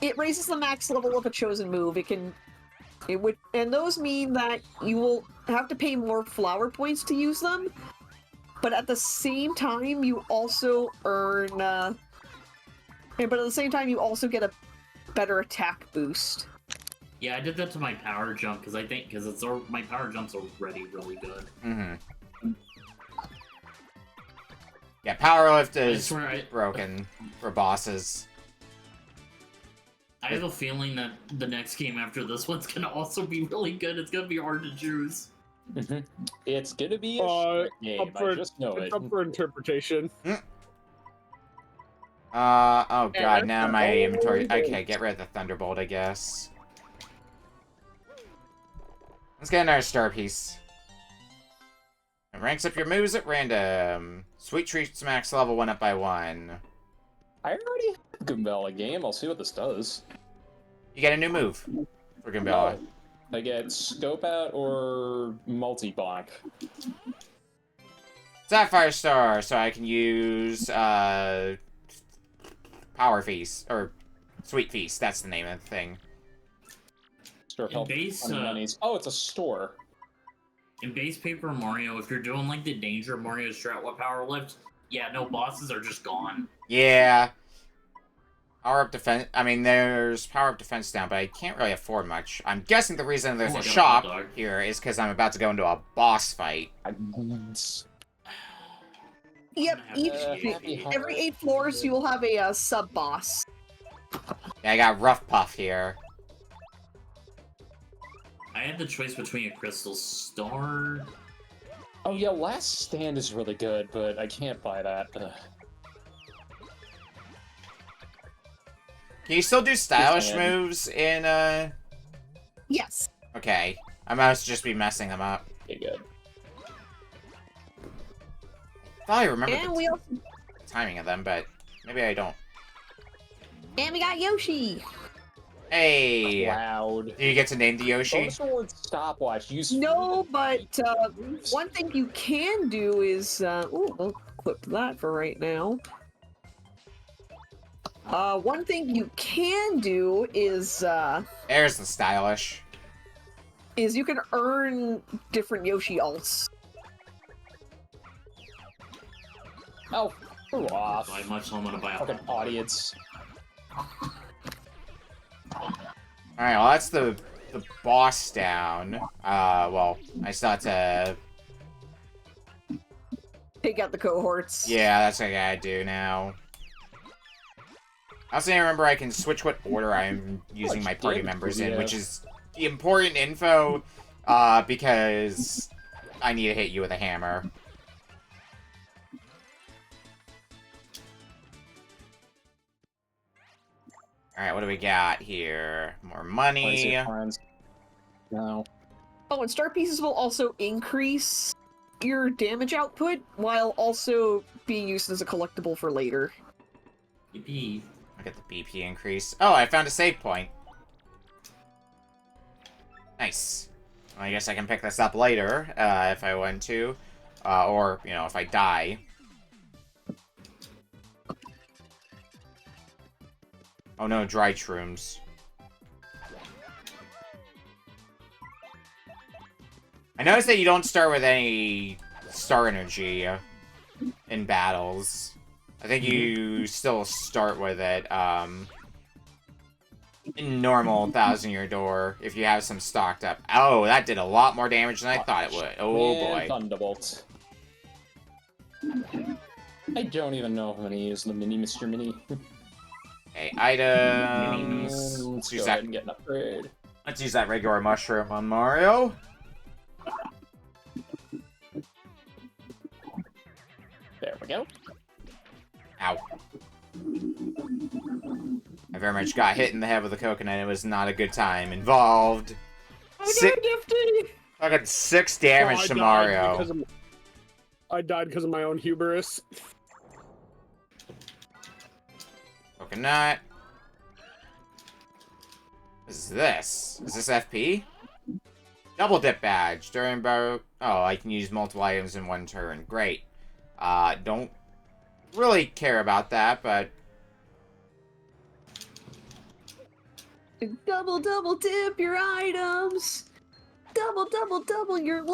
It raises the max level of a chosen move. And those mean that you will have to pay more flower points to use them. But at the same time, you also earn. But at the same time, you also get a better attack boost. Yeah, I did that to my power jump because my power jump's already really good. Mm-hmm. Yeah, power lift is broken for bosses. I have a feeling that the next game after this one's gonna also be really good. It's gonna be hard to choose. It's gonna be a short game. I just know it's up for interpretation. Oh god, now my inventory... Okay, get rid of the Thunderbolt, I guess. Let's get another star piece. It ranks up your moves at random. Sweet Treats max level went up by 1. I already have Goombella game. I'll see what this does. You get a new move for Goombella. I get Scope Out or Multi-Bonk. Sapphire Star, so I can use Power Feast, or Sweet Feast, that's the name of the thing. Oh, it's a store. In base Paper Mario, if you're doing like the Danger Mario strat with power lift, yeah, no, bosses are just gone. Yeah. Power up defense. I mean, there's power up defense down, but I can't really afford much. I'm guessing the reason there's a shop here is because I'm about to go into a boss fight. Yep, every 8 floors you will have a sub-boss. Yeah, I got Rough Puff here. I had the choice between a Crystal Star... Oh yeah, Last Stand is really good, but I can't buy that. Can you still do stylish moves in, Yes. Okay. I must just be messing them up. Okay, good. I thought I remembered And the we also timing of them, but maybe I don't. and we got Yoshi. Hey! Loud. Do you get to name the Yoshi? Bonus reward stopwatch. Use No, free- but one thing you can do is ooh, I'll clip that for right now. One thing you can do is There's the stylish. you can earn different Yoshi alts. Oh, screw off. So much I'm gonna buy a Fucking audience. Alright, well that's the boss down. Well, I still have to... Take out the cohorts. Yeah, that's what I gotta do now. I also remember I can switch what order I'm using my party members in, which is the important info, because I need to hit you with a hammer. Alright, what do we got here? More money. No. Oh, and star pieces will also increase your damage output while also being used as a collectible for later. Yippee. Look at the BP increase. Oh, I found a save point. Nice. Well, I guess I can pick this up later, if I want to. Or, you know, if I die. Oh no, dry shrooms. I noticed that you don't start with any star energy in battles. I think you still start with it, in normal 1000-Year Door, if you have some stocked up. Oh, that did a lot more damage than I thought it would. Oh boy. Thunderbolt. I don't even know if I'm gonna use the mini Mr. Mini. Okay, items. Let's use go that. ahead and get an upgrade. Let's use that regular mushroom on Mario. There we go. Ow. I very much got hit in the head with a coconut. It was not a good time involved. I got 6 damage to Mario. I died because of my own hubris. Coconut. What is this? Is this FP? Double dip badge. During Oh, I can use multiple items in one turn. Great. Don't really care about that, but... Double dip your items. Double your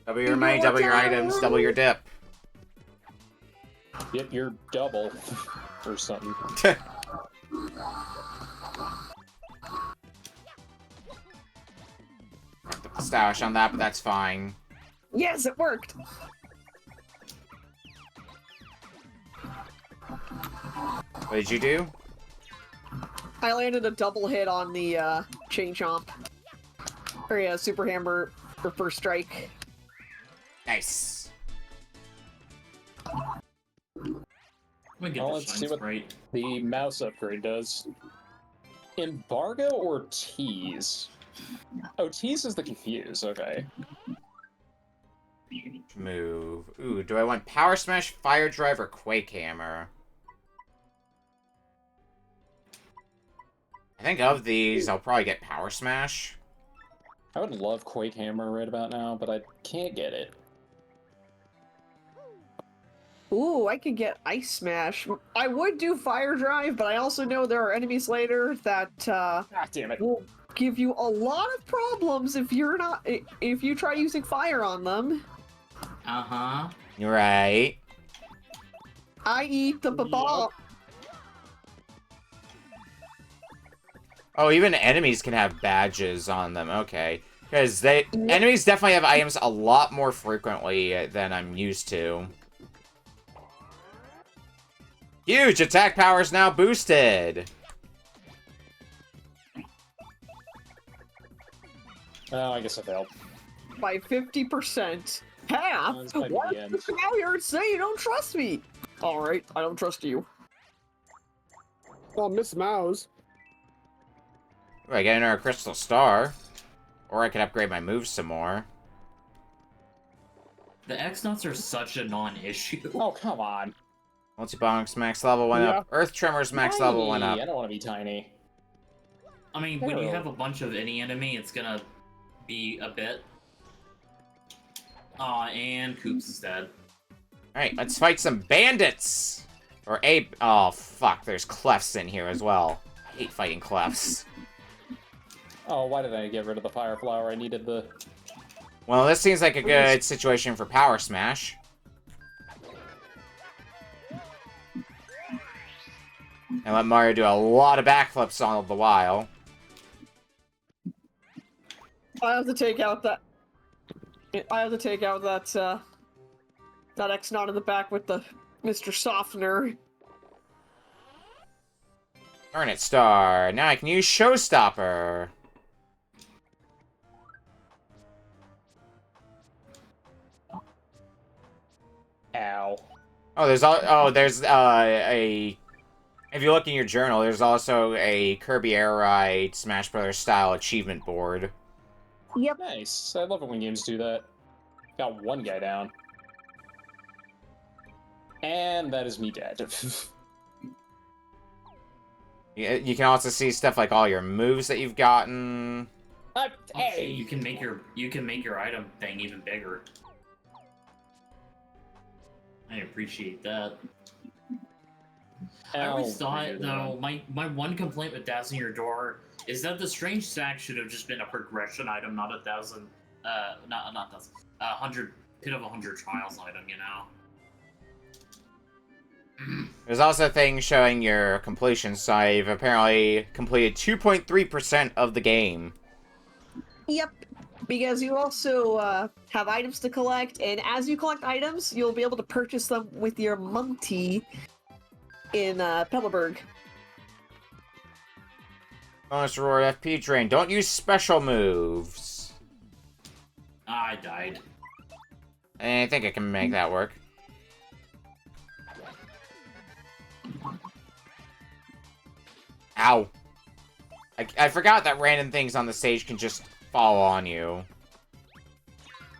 Double your money, double your items, double your dip. Get your double or something. Put the stash on that, but that's fine. Yes, it worked. What did you do? I landed a double hit on the chain chomp. Or yeah, super hammer for first strike. Nice. Let me get Well, the let's shine see what sprite. the mouse upgrade does. Embargo or tease? Oh, tease is the confuse, okay. Move. Ooh, do I want Power Smash, Fire Drive, or Quake Hammer? I think of these, I'll probably get Power Smash. I would love Quake Hammer right about now, but I can't get it. Ooh, I could get Ice Smash. I would do Fire Drive, but I also know there are enemies later that Ah, damn it. will give you a lot of problems if you try using fire on them. Uh-huh. You're right. I.e. the baba. Oh, even enemies can have badges on them. Okay. Because enemies definitely have items a lot more frequently than I'm used to. Huge! Attack power is now boosted! Oh, I guess I failed. By 50%. Half? That's by the Why end. did you come out here and say you don't trust me? Alright, I don't trust you. Oh, Miss Mouse. I get another crystal star. Or I could upgrade my moves some more. The X-Nuts are such a non-issue. Oh, come on. Multi-Bonk's max level went up. Earth Tremor's max level went up. I don't want to be tiny. I mean, when you have a bunch of any enemy, it's gonna be a bit. Aw, and Koops is dead. Alright, let's fight some bandits! Or ape. Oh, fuck, there's clefts in here as well. I hate fighting clefts. Oh, why did I get rid of the fire flower? I needed the... Well, this seems like a good situation for Power Smash. And let Mario do a lot of backflips all the while. I have to take out that. That X-Knot in the back with the Mr. Softener. Garnet Star. Now I can use Showstopper. Ow. Oh, there's a. If you look in your journal, there's also a Kirby Air Ride Smash Brothers style achievement board. Yep. Nice. I love it when games do that. Got one guy down. And that is me dead. You can also see stuff like all your moves that you've gotten. Hey, you can make your item thing even bigger. I appreciate that. I always thought, though, my one complaint with Dazzling Your Door is that the Strange Sack should have just been a progression item, not a thousand, not 100, Pit of 100 Trials item, you know? There's also things showing your completion, so I've apparently completed 2.3% of the game. Yep. Because you also have items to collect, and as you collect items, you'll be able to purchase them with your Monty in Pebbleberg. Bonus reward FP drain. Don't use special moves. I died. I think I can make that work. Ow. I forgot that random things on the stage can just fall on you.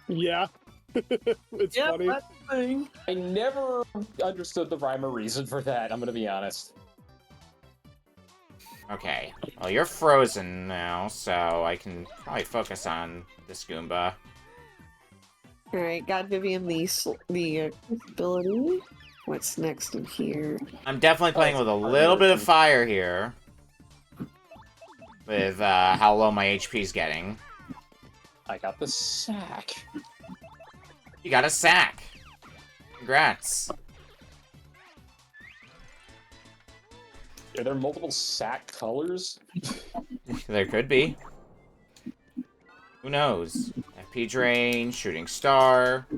Yeah. It's funny. That's the thing. I never understood the rhyme or reason for that, I'm gonna be honest. Okay. Well, you're frozen now, so I can probably focus on this Goomba. Alright, got Vivian the ability. What's next in here? I'm definitely playing with a little bit of fire here. With how low my HP's getting. I got the sack. You got a sack. Congrats. Are there multiple sack colors? There could be. Who knows? FP drain, shooting star.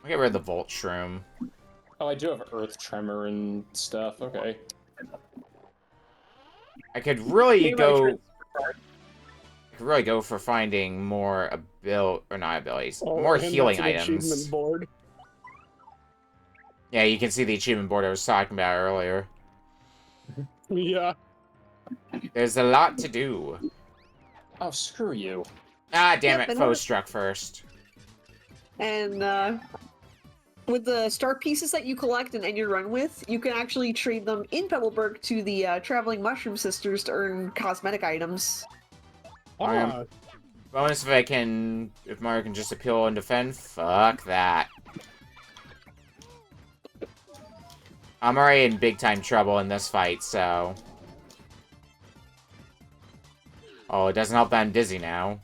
I'll get rid of the Volt Shroom. Oh, I do have Earth Tremor and stuff, okay. I could really go for finding more more healing items. Achievement board. Yeah, you can see the achievement board I was talking about earlier. Yeah. There's a lot to do. Oh, screw you. Ah, damn Yep, it, and foe struck first. And with the star pieces that you collect and end your run with, you can actually trade them in Pebbleberg to the Traveling Mushroom Sisters to earn cosmetic items. Bonus if Mario can just appeal and defend, fuck that. I'm already in big time trouble in this fight, so... Oh, it doesn't help that I'm dizzy now.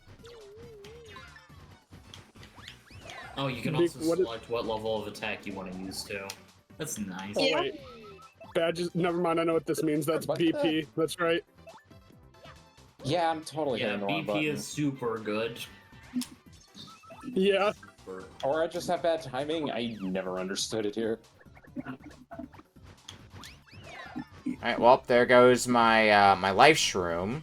Oh, you can also select what level of attack you want to use, too. That's nice. Oh, wait. Badges. Never mind. I know what this means. That's BP. That's right. Yeah, I'm totally hitting the wrong button. BP is super good. Yeah. Or I just have bad timing. I never understood it here. Alright, well, there goes my, my life shroom.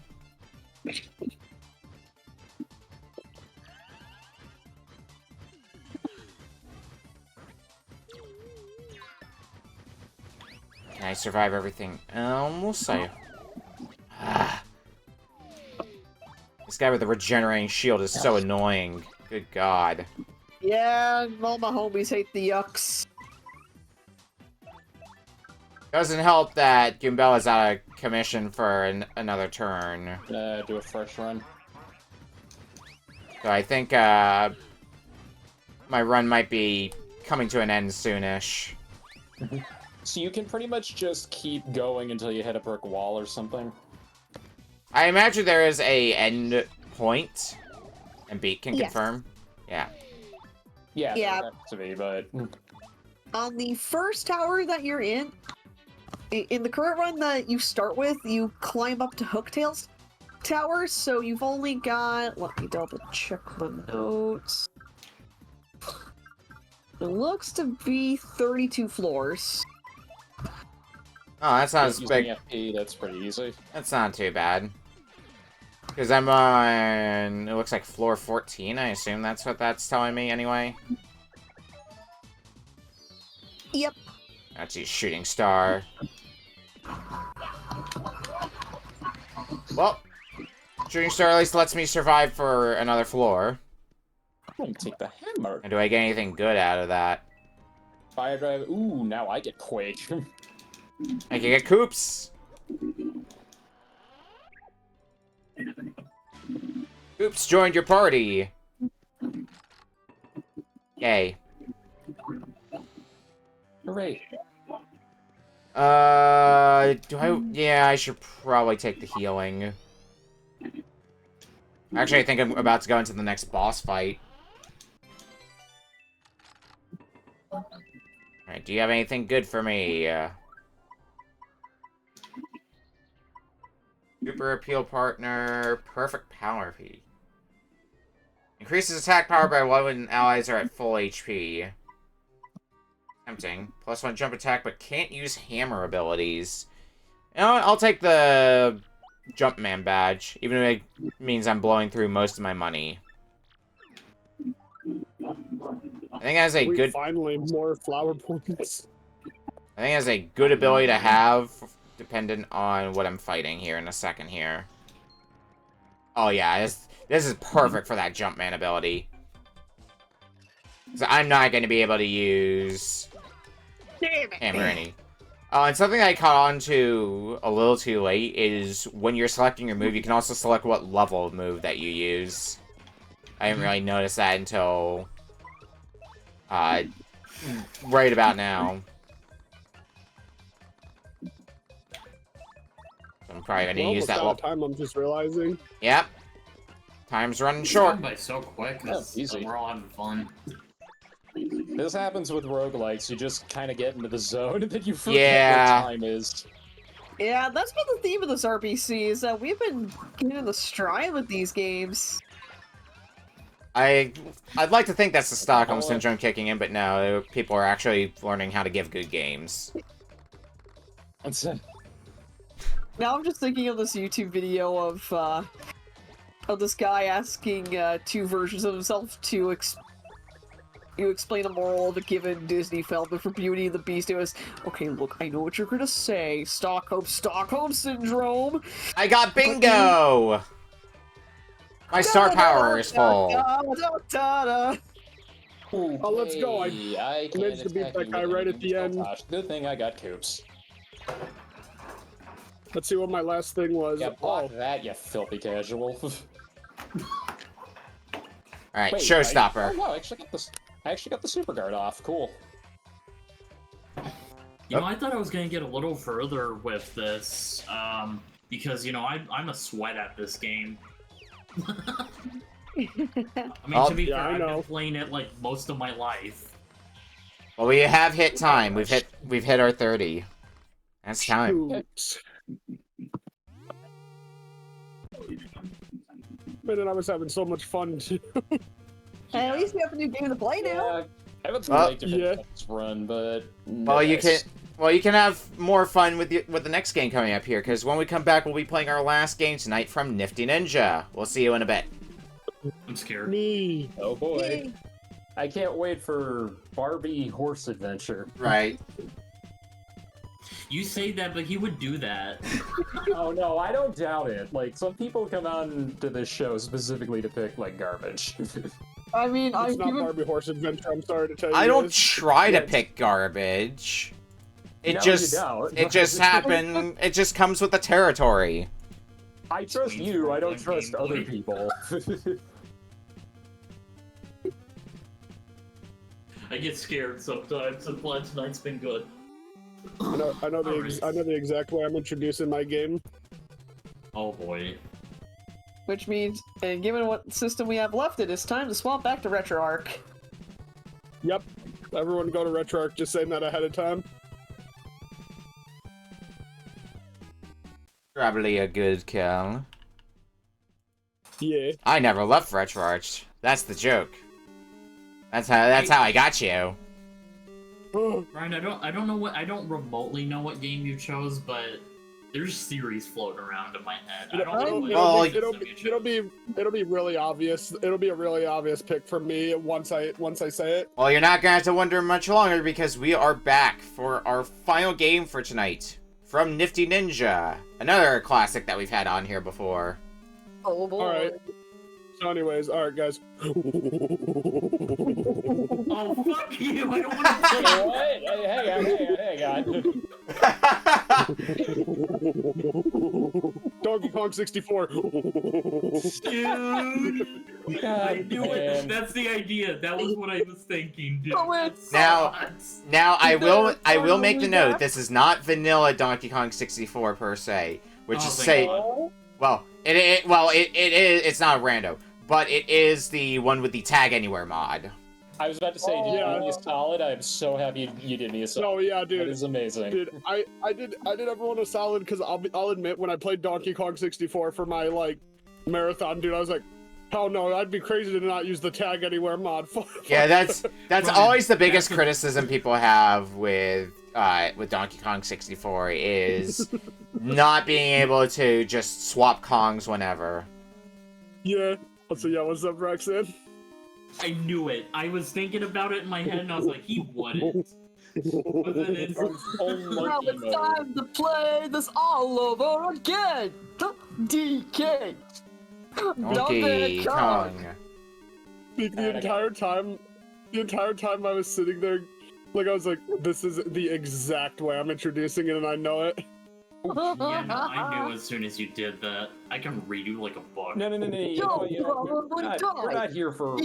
Can I survive everything? We'll see. This guy with the regenerating shield is so annoying. Good God. Yeah, all my homies hate the yucks. Doesn't help that Goombella's out of commission for another turn. Do a fresh run. So I think my run might be coming to an end soonish. So you can pretty much just keep going until you hit a brick wall or something. I imagine there is a end point, and Beat can Yes. confirm. Yeah. Yeah, Yeah. there has to be, but On the first tower that you're in the current run that you start with, you climb up to Hooktail's tower, so you've only got... Let me double check my notes. It looks to be 32 floors. Oh, that's not as using big. FP, that's pretty easy. That's not too bad. Because I'm on... It looks like floor 14. I assume that's what that's telling me anyway. Yep. That's his shooting star. Well, shooting star at least lets me survive for another floor. I'm gonna take the hammer. And do I get anything good out of that? Fire drive. Ooh, now I get Quake. I can get Coops! Coops joined your party! Yay. Hooray. Do I... Yeah, I should probably take the healing. Actually, I think I'm about to go into the next boss fight. Alright, do you have anything good for me? Super appeal partner, perfect power P. Increases attack power by 1 when allies are at full HP. Tempting. +1 jump attack, but can't use hammer abilities. You know what? I'll take the Jumpman badge, even if it means I'm blowing through most of my money. I think it has a good... Finally, more flower points. I think it has a good ability to have, dependent on what I'm fighting here in a second here. Oh yeah, this is perfect for that Jumpman ability. So I'm not going to be able to use hammer any. Oh, and something I caught on to a little too late is when you're selecting your move, you can also select what level of move that you use. I didn't really notice that until right about now. I'm probably going to use that level. Time, I'm just realizing. Yep. Time's running It's short. gone by so quick, That's easy. we're all having fun. This happens with roguelikes. You just kind of get into the zone and then you forget Yeah. what time is. Yeah, that's been the theme of this RPC, is that we've been getting in the stride with these games. I'd like to think that's the Stockholm Syndrome kicking in, but no, people are actually learning how to give good games. That's Now I'm just thinking of this YouTube video of this guy asking two versions of himself to explain a moral of a given Disney film, and for Beauty and the Beast it was, okay, look, I know what you're gonna say, Stockholm Syndrome! I got bingo! My star power is full. Oh, let's go. I can't managed to beat attack that you guy with right any at the spell end. touch. Good thing I got Coops. Let's see what my last thing was. Yeah, block that, you filthy casual. Alright, Wait, showstopper. Oh, wow, I actually got the super guard off. Cool. You know, I thought I was gonna get a little further with this, because, you know, I'm a sweat at this game. I mean, to be fair, I I've know. been playing it, like, most of my life. Well, we have hit time. We've hit our 30. That's time. Oops. Man, and I was having so much fun too. Hey, at least we have a new game to play now. Yeah, I haven't Well, liked this run, but Well, you can have more fun with the next game coming up here, because when we come back, we'll be playing our last game tonight from NiftyNinja. We'll see you in a bit. I'm scared. Me. Oh boy, I can't wait for Barbie Horse Adventure. Right. You say that, but he would do that. Oh no, I don't doubt it. Like, some people come on to this show specifically to pick, like, garbage. I mean, It's not Barbie Horse Adventure, I'm sorry to tell you. I don't guys. try to pick garbage. It No, just you don't. it just happened. It just comes with the territory. I trust you, I don't trust other people. I get scared sometimes. I'm glad tonight's been good. I know the exact way I'm introducing my game. Oh boy. which means, and given what system we have left, it is time to swap back to RetroArch. Yep. Everyone go to RetroArch, just saying that ahead of time. Probably a good kill. Yeah. I never left RetroArch. That's the joke. That's how I got you. Ryan, I don't remotely know what game you chose, but there's theories floating around in my head. I don't know It'll be really obvious. It'll be a really obvious pick for me once I say it. Well, you're not gonna have to wonder much longer because we are back for our final game for tonight from NiftyNinja, another classic that we've had on here before. Oh boy. All right. So, anyways, all right, guys. Oh, fuck you! I don't want to say What? Hey, God. Donkey Kong 64. Dude! I knew it! That's the idea. That was what I was thinking, dude. Now I will make the note. This is not vanilla Donkey Kong 64 per se, which is say, well, it is. It's not a rando, but it is the one with the Tag Anywhere mod. I was about to say, did you do me a solid? I'm so happy you did me a solid. Oh yeah, dude. That is amazing. Dude, I did everyone a solid because I'll admit when I played Donkey Kong 64 for my like marathon, dude, I was like, hell no, I'd be crazy to not use the Tag Anywhere mod. Yeah, that's always the biggest criticism people have with Donkey Kong 64 is not being able to just swap Kongs whenever. Yeah. So yeah, what's up, Roxanne? I knew it. I was thinking about it in my head, and I was like, he wouldn't. But then it's... Now it's time to play this all over again! DK! Donkey Kong. The entire time I was sitting there, like I was like, this is the exact way I'm introducing it, and I know it. Yeah, no, I knew as soon as you did that. I can read you like a book. No. We're not here to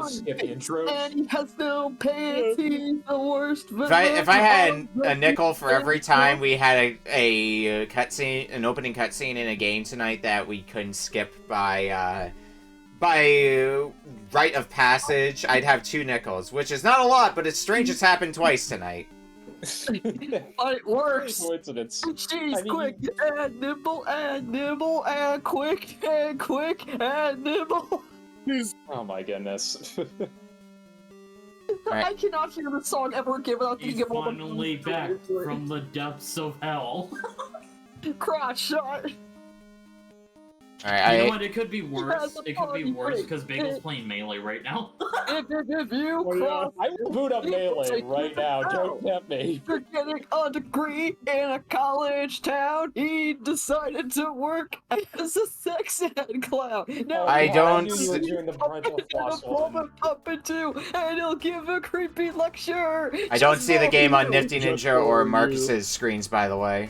skip intros. And he has no pants, he's the worst. If I had a nickel for every time we had a cutscene, an opening cutscene in a game tonight that we couldn't skip by rite of passage, I'd have 2 nickels, which is not a lot, but it's strange it's happened twice tonight. But it works. Coincidence. She's quick and nimble and quick and nimble. Oh my goodness. Right. I cannot hear the song ever again without He's thinking of all the finally back from the depths of hell. crotch shot. Alright, You know what? It could be worse. It could be worse because Bagel's playing Melee right now. If you cross, I will boot up Melee right now. Don't tempt me. you're getting a degree in a college town. He decided to work as a sex ed clown. Now I don't- knew you were doing the parental floss one. puppet too, and he'll give a creepy lecture. I don't see the game on Just NiftyNinja for or you. Marcus's screens, by the way.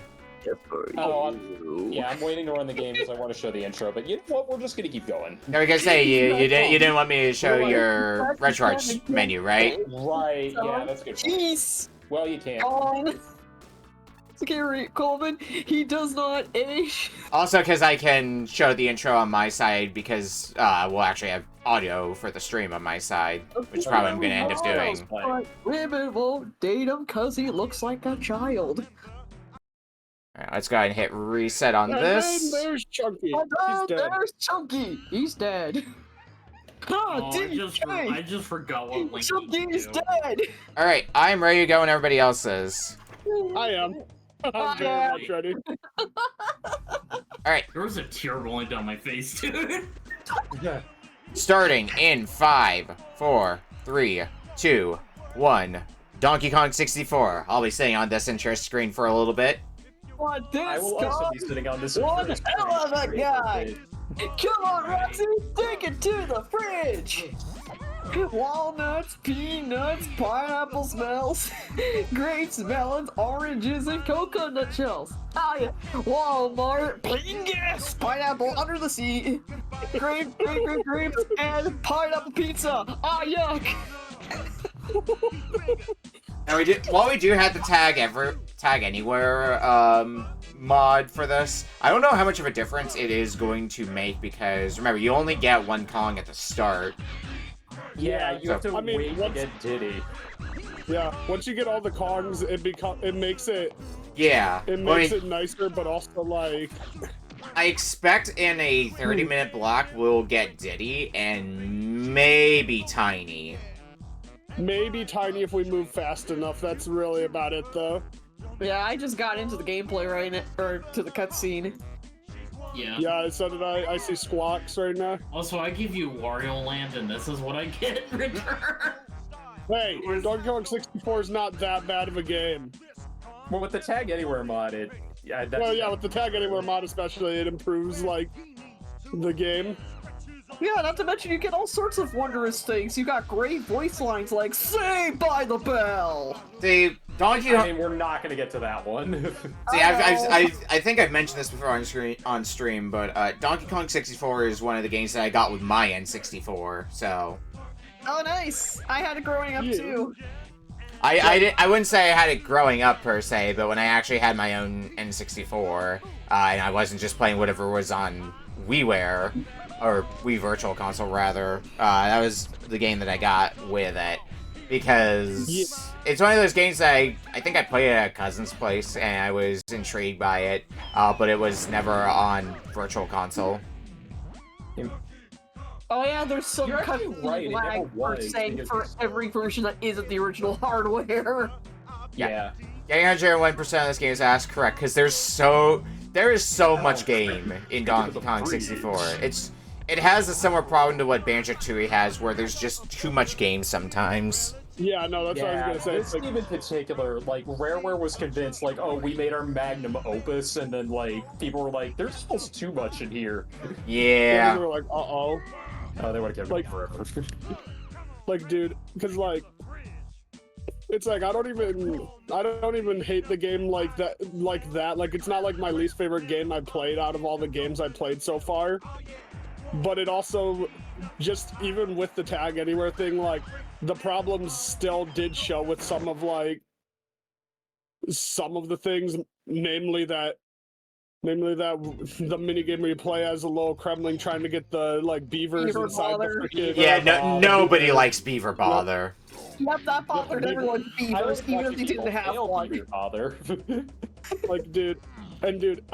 Oh, I'm waiting to run the game because I want to show the intro. But you know what? We're just gonna keep going. I was gonna say you didn't want me to show your RetroArch menu, right? Right? Yeah, that's a good. Point. Jeez. Well, you can't. Scary Coleman, he does not age. Also, because I can show the intro on my side because we'll actually have audio for the stream on my side, which probably I'm gonna end up doing. But women won't date him because he looks like a child. Alright, let's go ahead and hit reset on And this. then there's Chunky. And He's dead. there's Chunky. He's dead. Oh, I just forgot what link Chunky's to do. dead. Alright, I'm ready to go when everybody else is. I am. I'm very much ready. Alright, There was a tear rolling down my face, dude. starting in 5, 4, 3, 2, 1, Donkey Kong 64. I'll be sitting on this interest screen for a little bit. What this I will also be sitting on this. one first hell of a screen guy! for a bit. Come on, Roxy, take it to the fridge! Walnuts, peanuts, pineapple smells, grapes, melons, oranges, and coconut shells. Ah, yeah. Walmart, Pingus, pineapple under the sea, grapes, and pineapple pizza. Ah, yuck! And while we do have the tag anywhere mod for this, I don't know how much of a difference it is going to make because remember you only get one Kong at the start. Yeah, you have to wait to get Diddy. Yeah, once you get all the Kongs, it makes it. Yeah. It makes it nicer, but also like. I expect in a 30-minute block we'll get Diddy and maybe Tiny. Maybe Tiny if we move fast enough. That's really about it, though. Yeah, I just got into the gameplay right now, or to the cutscene. Yeah. Yeah, so did I. I see Squawks right now. Also, I give you Wario Land, and this is what I get in return. Hey, Donkey Kong 64 is not that bad of a game. Well, with the Tag Anywhere mod, with the Tag Anywhere mod especially, it improves, like, the game. Yeah, not to mention you get all sorts of wondrous things. You got great voice lines like, "Saved by the bell!" See, Donkey Kong... I mean, we're not gonna get to that one. See, I think I've mentioned this before on stream, but Donkey Kong 64 is one of the games that I got with my N64, so... Oh, nice! I had it growing up, too. I wouldn't say I had it growing up, per se, but when I actually had my own N64, and I wasn't just playing whatever was on WiiWare, or Wii Virtual Console, rather, that was the game that I got with it. Because it's one of those games that I think I played at a cousin's place, and I was intrigued by it, but it was never on Virtual Console. Oh yeah, there's some You're actually right, lag per se for every version that isn't the original hardware. Yeah. Getting 101% of this game is asked correct, because there is so much game in Donkey Kong 64. It has a similar problem to what Banjo-Tooie has, where there's just too much game sometimes. Yeah, no, that's what I was gonna say. This game in particular, like, Rareware was convinced, like, oh, we made our magnum opus, and then, like, people were like, there's almost too much in here. Yeah. They were like, uh-oh. Oh, they would have kept like, it forever. Like, dude, because, like, it's like, I don't even hate the game like that. Like, it's not, like, my least favorite game I've played out of all the games I've played so far. But it also, just even with the Tag Anywhere thing, like, the problems still did show with some of the things, namely that the minigame where you play as a little Kremling trying to get the, like, beavers inside the freaking... Yeah, nobody likes Beaver Bother. Yep, that bothered everyone, beavers, even if they didn't have one. Bother. Like, dude, I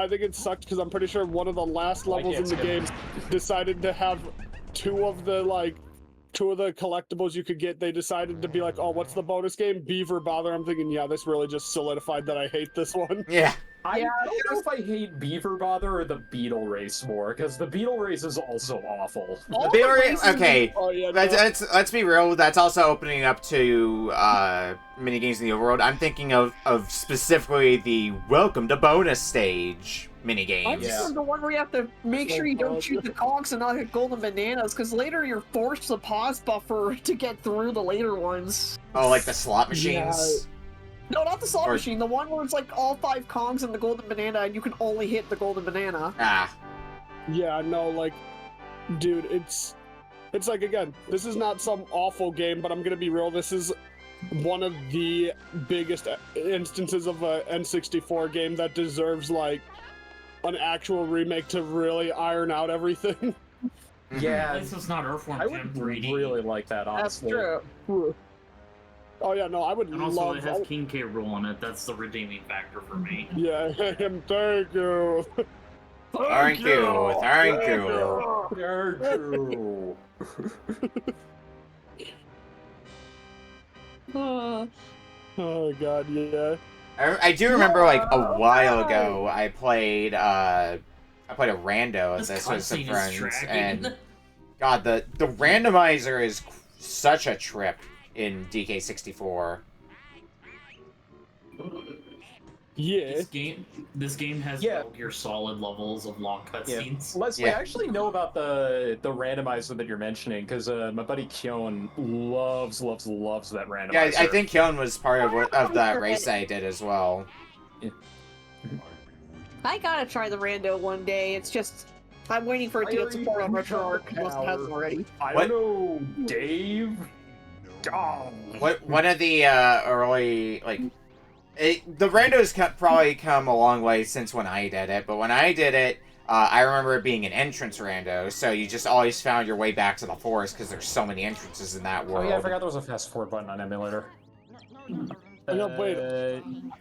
think it sucked because I'm pretty sure one of the last levels in the game decided to have two of the collectibles you could get. They decided to be like, oh, what's the bonus game? Beaver Bother. I'm thinking, yeah, this really just solidified that I hate this one. Yeah. I don't know if I hate Beaver Bother or the Beetle Race more, because the Beetle Race is also awful. The Beetle Race, okay. Oh, yeah, let's be real. That's also opening up to minigames in the overworld. I'm thinking of specifically the Welcome to Bonus stage minigames. I'm thinking the one where you have to make sure you don't shoot the conks and not hit golden bananas, because later you're forced to pause buffer to get through the later ones. Oh, like the slot machines? Yeah. No, not the slot machine. The one where it's like all 5 Kongs and the golden banana, and you can only hit the golden banana. Ah. Yeah, no, like, dude, it's like, again, this is not some awful game, but I'm gonna be real, this is one of the biggest instances of a N64 game that deserves, like, an actual remake to really iron out everything. Yeah, At least it's not Earthworm I Jim would 3D. really like that, honestly. That's true. Oh yeah, no, I would And also, love... it has King K. Rool in it. That's the redeeming factor for me. Yeah, thank you. Thank you. Thank you. Oh god, yeah. I do remember, like, a while ago, I played a rando as this with some cutscene is friends, dragging. and God, the randomizer is such a trip in DK64. Yeah. This game has Metal Gear Solid levels of long cutscenes. Leslie, I actually know about the randomizer that you're mentioning because my buddy Kyon loves that randomizer. Yeah, I think Kyon was part of that race I did as well. Yeah. I gotta try the rando one day. It's just I'm waiting for it to get support on RetroArch unless it hasn't already. I don't know, Dave. Oh. One of the early the randos probably come a long way since when I did it, but when I did it, I remember it being an entrance rando, so you just always found your way back to the forest because there's so many entrances in that world. Oh yeah, I forgot there was a fast forward button on emulator. No, wait.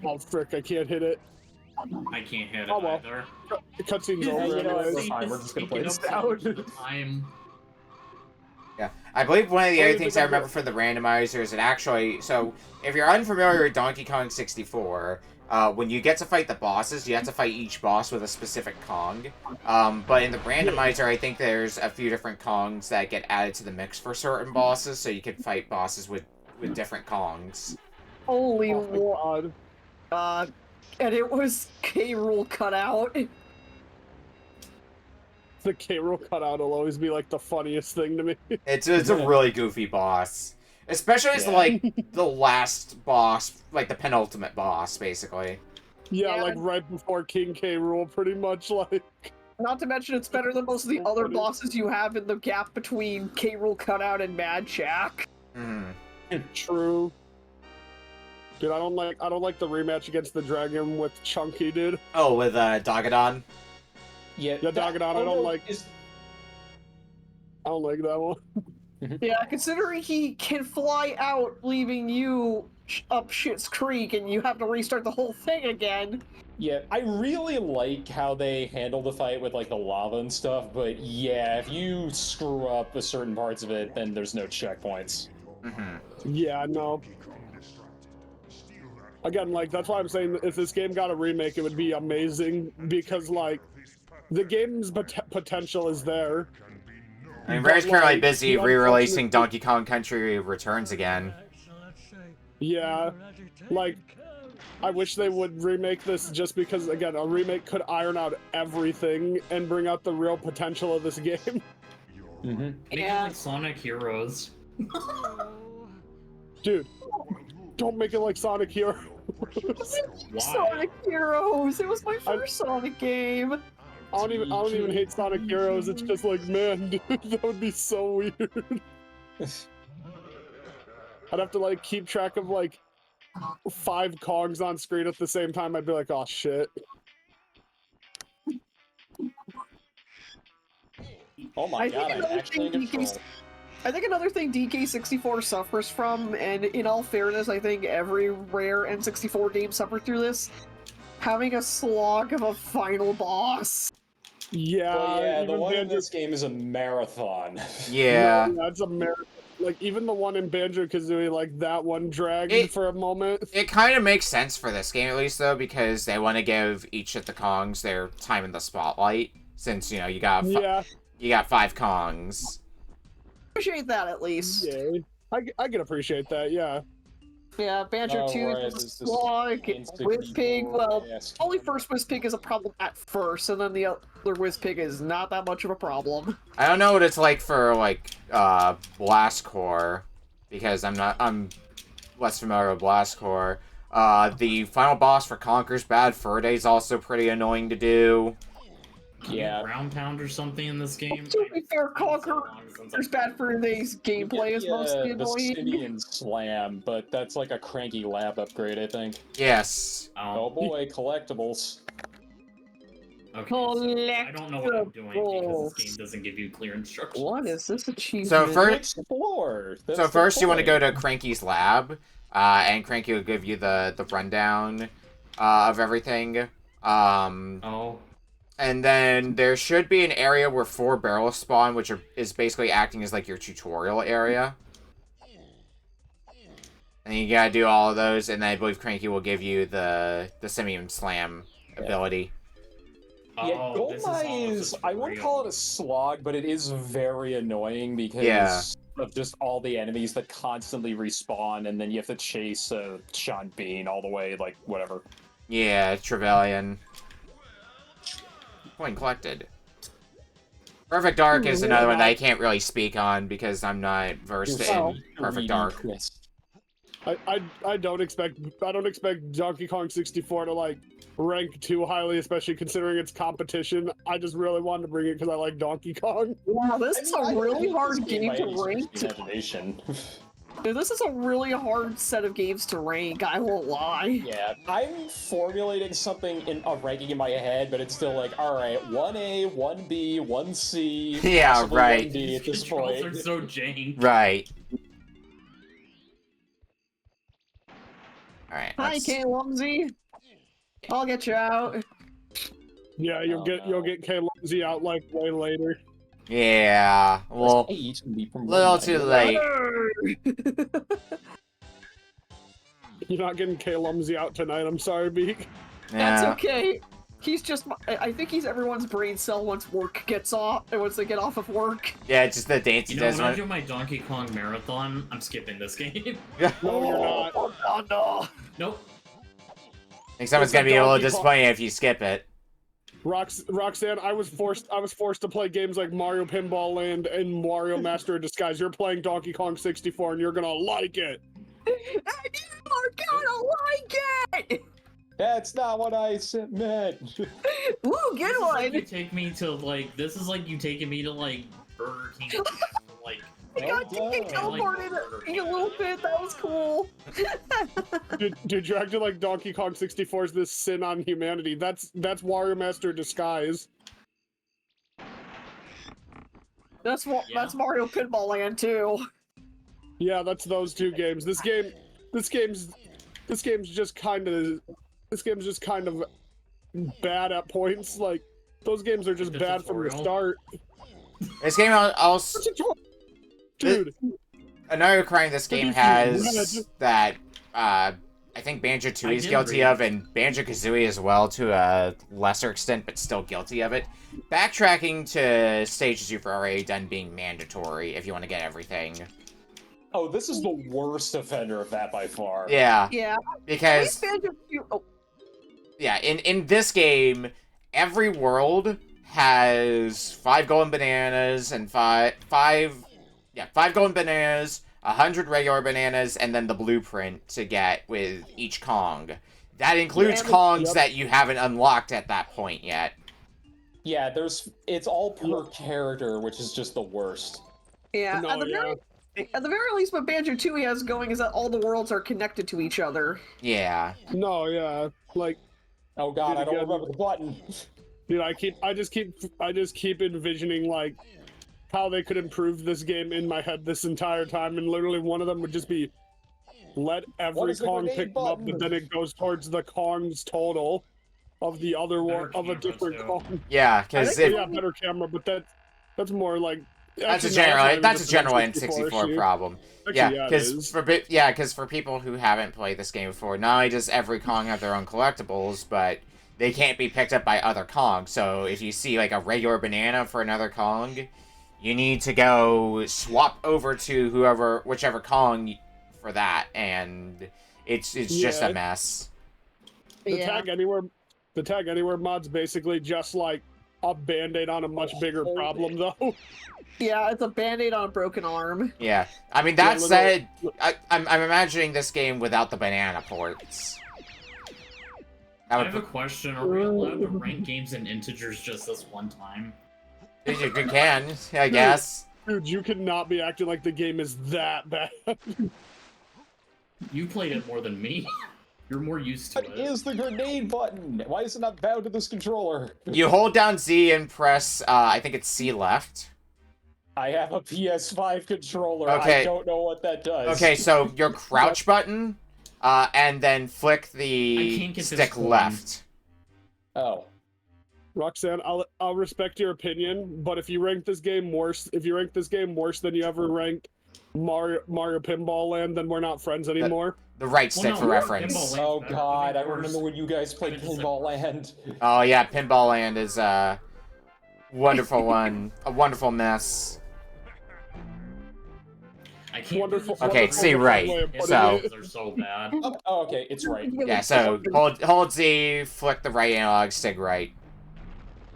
Oh, frick, I can't hit it. I can't hit it well. either. The cutscene's over You know, anyways. it's fine, we're just gonna play this out. Yeah, I believe one of the other things I remember for the randomizer is it actually, so if you're unfamiliar with Donkey Kong 64, when you get to fight the bosses, you have to fight each boss with a specific Kong. But in the randomizer, I think there's a few different Kongs that get added to the mix for certain bosses, so you can fight bosses with different Kongs. Holy God. And it was K. Rool cut out. The K. Rool cutout will always be like the funniest thing to me. It's a really goofy boss. Especially as the last boss, like the penultimate boss, basically. Yeah, like right before King K. Rool, pretty much like. Not to mention it's better than most of the other bosses you have in the gap between K. Rool cutout and Mad Shack. True. Dude, I don't like the rematch against the dragon with Chunky, dude. Oh, with Dogadon? Yeah, Dogadon, I don't like that one. Yeah, considering he can fly out, leaving you up Shit's Creek, and you have to restart the whole thing again. Yeah, I really like how they handle the fight with like the lava and stuff, but yeah, if you screw up with certain parts of it, then there's no checkpoints. Yeah, no. Again, like, that's why I'm saying if this game got a remake, it would be amazing, because, like, the game's potential is there. I mean, Rare's currently busy re-releasing Donkey Kong Country Returns again. Yeah, like, I wish they would remake this just because, again, a remake could iron out everything and bring out the real potential of this game. Make it like Sonic Heroes. Dude, don't make it like Sonic Heroes. Sonic Heroes! It was my first Sonic game! I don't even hate Sonic Heroes, it's just like, man, dude, that would be so weird. I'd have to, like, keep track of, like, 5 Kongs on screen at the same time. I'd be like, oh, shit. Oh my god, I'm actually in control. I think another thing DK64 suffers from, and in all fairness, I think every Rare N64 game suffered through this, having a slog of a final boss. Yeah, well, yeah, the one in this game is a marathon. Yeah. That's a marathon. Like, even the one in Banjo-Kazooie, like, that one dragged for a moment. It kind of makes sense for this game, at least, though, because they want to give each of the Kongs their time in the spotlight, since, you know, you got 5 Kongs. Appreciate that, at least. Yeah, I can appreciate that, yeah. Yeah, Banjo 2 is a slog, Whizpig, well, only first Whizpig is a problem at first, and then the other Whizpig is not that much of a problem. I don't know what it's like for, like, Blast Core, because I'm less familiar with Blast Core. The final boss for Conker's Bad Fur Day is also pretty annoying to do. Yeah. Ground pound or something in this game? To be fair, Conker's Bad Fur Day's gameplay is mostly annoying. Basilian Slam, but that's like a cranky lab upgrade, I think. Yes. Oh boy, collectibles. Okay, I don't know what I'm doing because this game doesn't give you clear instructions. What is this achievement? So first, explore. So first you want to go to Cranky's lab, and Cranky will give you the rundown of everything. And then there should be an area where 4 barrels spawn, which is basically acting as like your tutorial area. And you gotta do all of those, and then I believe Cranky will give you the Simian Slam ability. Yeah, Goldeneye is, I wouldn't call it a slog, but it is very annoying because of just all the enemies that constantly respawn, and then you have to chase Sean Bean all the way, like, whatever. Yeah, Trevelyan. Point collected. Perfect Dark is another one that I can't really speak on because I'm not versed in Perfect Dark. I don't expect Donkey Kong 64 to like rank too highly, especially considering its competition. I just really wanted to bring it because I like Donkey Kong. Wow, this is a really hard game to rank. Dude, this is a really hard set of games to rank, I won't lie. Yeah, I'm formulating something in a ranking in my head, but it's still like, alright, 1A, 1B, 1C, yeah, right. 1D at this point. Are so jank. Right. Alright. Hi, K-Lumsy. I'll get you out. Yeah, you'll get K-Lumsy out like way later. Yeah, well, little too late. You're not getting K-Lumsy out tonight, I'm sorry, Beak. That's okay. He's just, I think he's everyone's brain cell once work gets off, and once they get off of work. Yeah, it's just the dance he does. When I do my Donkey Kong marathon, I'm skipping this game. Yeah. No, you're not. Oh, no. Nope. I think someone's gonna be a little disappointed if you skip it. Roxanne, I was forced to play games like Mario Pinball Land and Wario Master of Disguise. You're playing Donkey Kong 64 and you're gonna like it. You're gonna like it! That's not what I meant. Ooh, good one! Like you take me to, like, this is like you taking me to, like, Burger King. Like, I got to get teleported in a little bit, that was cool. Dude, you're acting like Donkey Kong 64 is this sin on humanity. That's Wario Master of Disguise. That's Mario Pinball Land too. Yeah, that's those two games. This game's just kind of bad at points. Like those games are just bad from the start. This game also, dude. Another crime this game has that I think Banjo-Tooie is guilty of, and Banjo-Kazooie as well to a lesser extent, but still guilty of it. Backtracking to stages you've already done being mandatory if you want to get everything. Oh, this is the worst offender of that by far. Yeah. Yeah. Because yeah, in this game, every world has 5 golden bananas and 5 golden bananas, 100 regular bananas, and then the blueprint to get with each Kong. That includes Kongs that you haven't unlocked at that point yet. Yeah, it's all per character, which is just the worst. Yeah, at the very least, what Banjo-Tooie has going is that all the worlds are connected to each other. Yeah. No, yeah, like. Oh god, I don't remember the button. Dude, I just keep envisioning like how they could improve this game in my head this entire time, and literally one of them would just be let every Kong pick them up, but then it goes towards the Kong's total of the other one of a different Kong. Yeah, because better camera, but that's more like. That's a general N64 problem. Actually, because for people who haven't played this game before, not only does every Kong have their own collectibles, but they can't be picked up by other Kong. So if you see like a regular banana for another Kong, you need to go swap over to whichever Kong for that, and it's just a mess. The tag anywhere mod's basically just like a band-aid on a much bigger problem, though. Yeah, it's a band-aid on a broken arm. Yeah, I mean, that said, I'm imagining this game without the banana ports. I have a question. Are we allowed to rank games in integers just this one time? You can, I guess. Dude, you cannot be acting like the game is that bad. You played it more than me. You're more used to it. What is the grenade button? Why is it not bound to this controller? You hold down Z and press, I think it's C left. I have a PS5 controller. Okay. I don't know what that does. Okay, so your crouch button, and then flick the stick left. Oh. Roxanne, I'll respect your opinion, but if you rank this game worse than you ever ranked Mario Pinball Land, then we're not friends anymore. The right stick for reference. Oh god, I remember when you guys played Pinball Land. Oh yeah, Pinball Land is a wonderful one. A wonderful mess. I can't. Wonderful. Okay, see, right. So- they're so bad. Oh, okay, it's right. Yeah, so hold Z, flick the right analog stick right.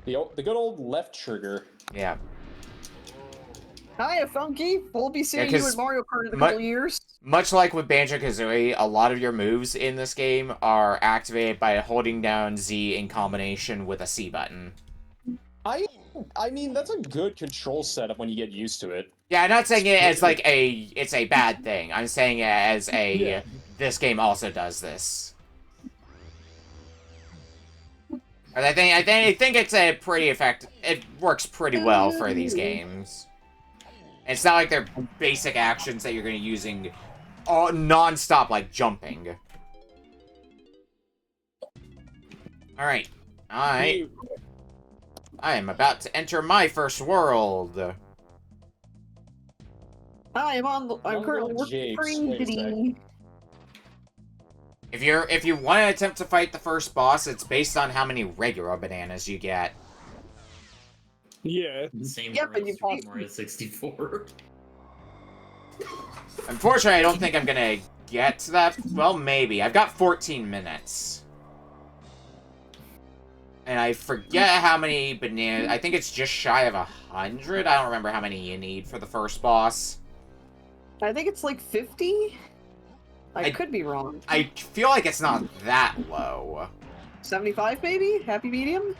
The good old left trigger. Yeah. Hiya, Funky. We'll be seeing Yeah, you 'cause in Mario Kart in a couple years. Much like with Banjo-Kazooie, a lot of your moves in this game are activated by holding down Z in combination with a C button. I mean, that's a good control setup when you get used to it. Yeah, I'm not saying it as like it's a bad thing. I'm saying it as this game also does this. And I think it's a pretty effective. It works pretty well for these games. It's not like they're basic actions that you're going to be using non-stop, like jumping. Alright. I am about to enter my first world. I'm currently working for Diddy. If you want to attempt to fight the first boss, it's based on how many regular bananas you get. Yeah. Same Yep, and you Super Mario 64. Unfortunately, I don't think I'm gonna get to that. Well, maybe. I've got 14 minutes. And I forget how many bananas... I think it's just shy of 100. I don't remember how many you need for the first boss. I think it's like 50? I could be wrong. I feel like it's not that low. 75 maybe? Happy medium?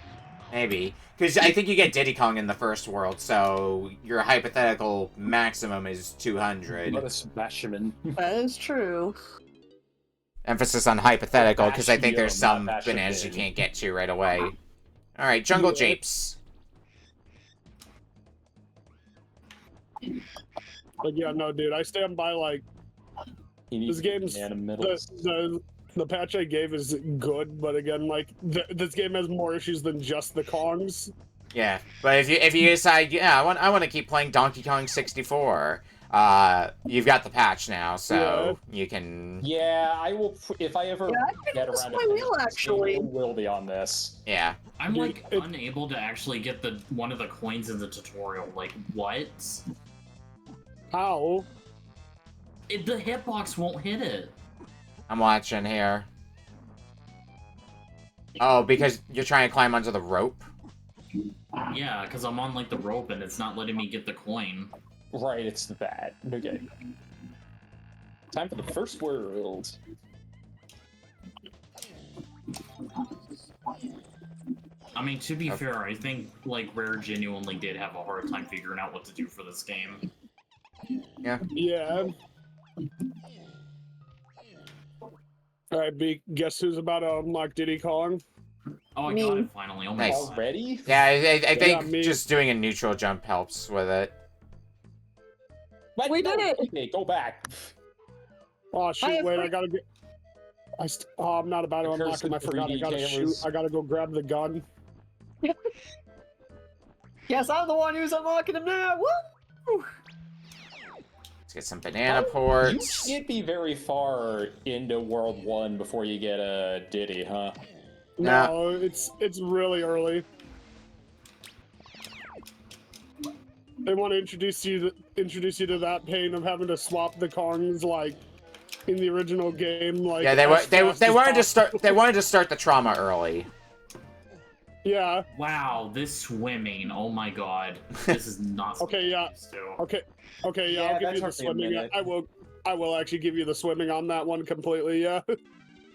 Maybe. Because I think you get Diddy Kong in the first world, so your hypothetical maximum is 200. What a specimen. That is true. Emphasis on hypothetical, because I think there's some Bastion, not bananas you Bastion. can't get to right away. Alright, Jungle Japes. Like, yeah, no, dude, I stand by, like, this game's... The patch I gave is good, but again, like, this game has more issues than just the Kongs. Yeah, but if you decide, yeah, I want to keep playing Donkey Kong 64, you've got the patch now, so you can... Yeah, I will, if I ever get around to will, actually. it will be on this. Yeah. I'm like unable to actually get one of the coins in the tutorial. Like, what? How? The hitbox won't hit it. I'm watching here. Oh, because you're trying to climb onto the rope? Yeah, because I'm on like the rope and it's not letting me get the coin. Right, it's bad. Okay. Time for the first world. I mean, to be fair, I think like Rare genuinely did have a hard time figuring out what to do for this game. Yeah. Yeah. Alright, B, guess who's about to unlock Diddy Kong? Oh, I got it finally. Oh my Nice. god. Already? Yeah, I think me. just doing a neutral jump helps with it. What? We did it! Okay, go back. Oh, shoot, wait, I gotta get... I'm not about to The unlock curse him, I of forgot, I 3D gotta cameras. shoot, I gotta go grab the gun. Yes, I'm the one who's unlocking him now! Woo! Let's get some banana You ports. can't be very far into World 1 before you get a Diddy, huh? No, it's really early. They want to introduce you to that pain of having to swap the Kongs like in the original game. Like Yeah, they wanted to start the trauma early. Yeah. Wow, this swimming. Oh my god. This is not Okay, yeah. Okay, yeah, I'll give you the swimming. I will actually give you the swimming on that one completely. Yeah.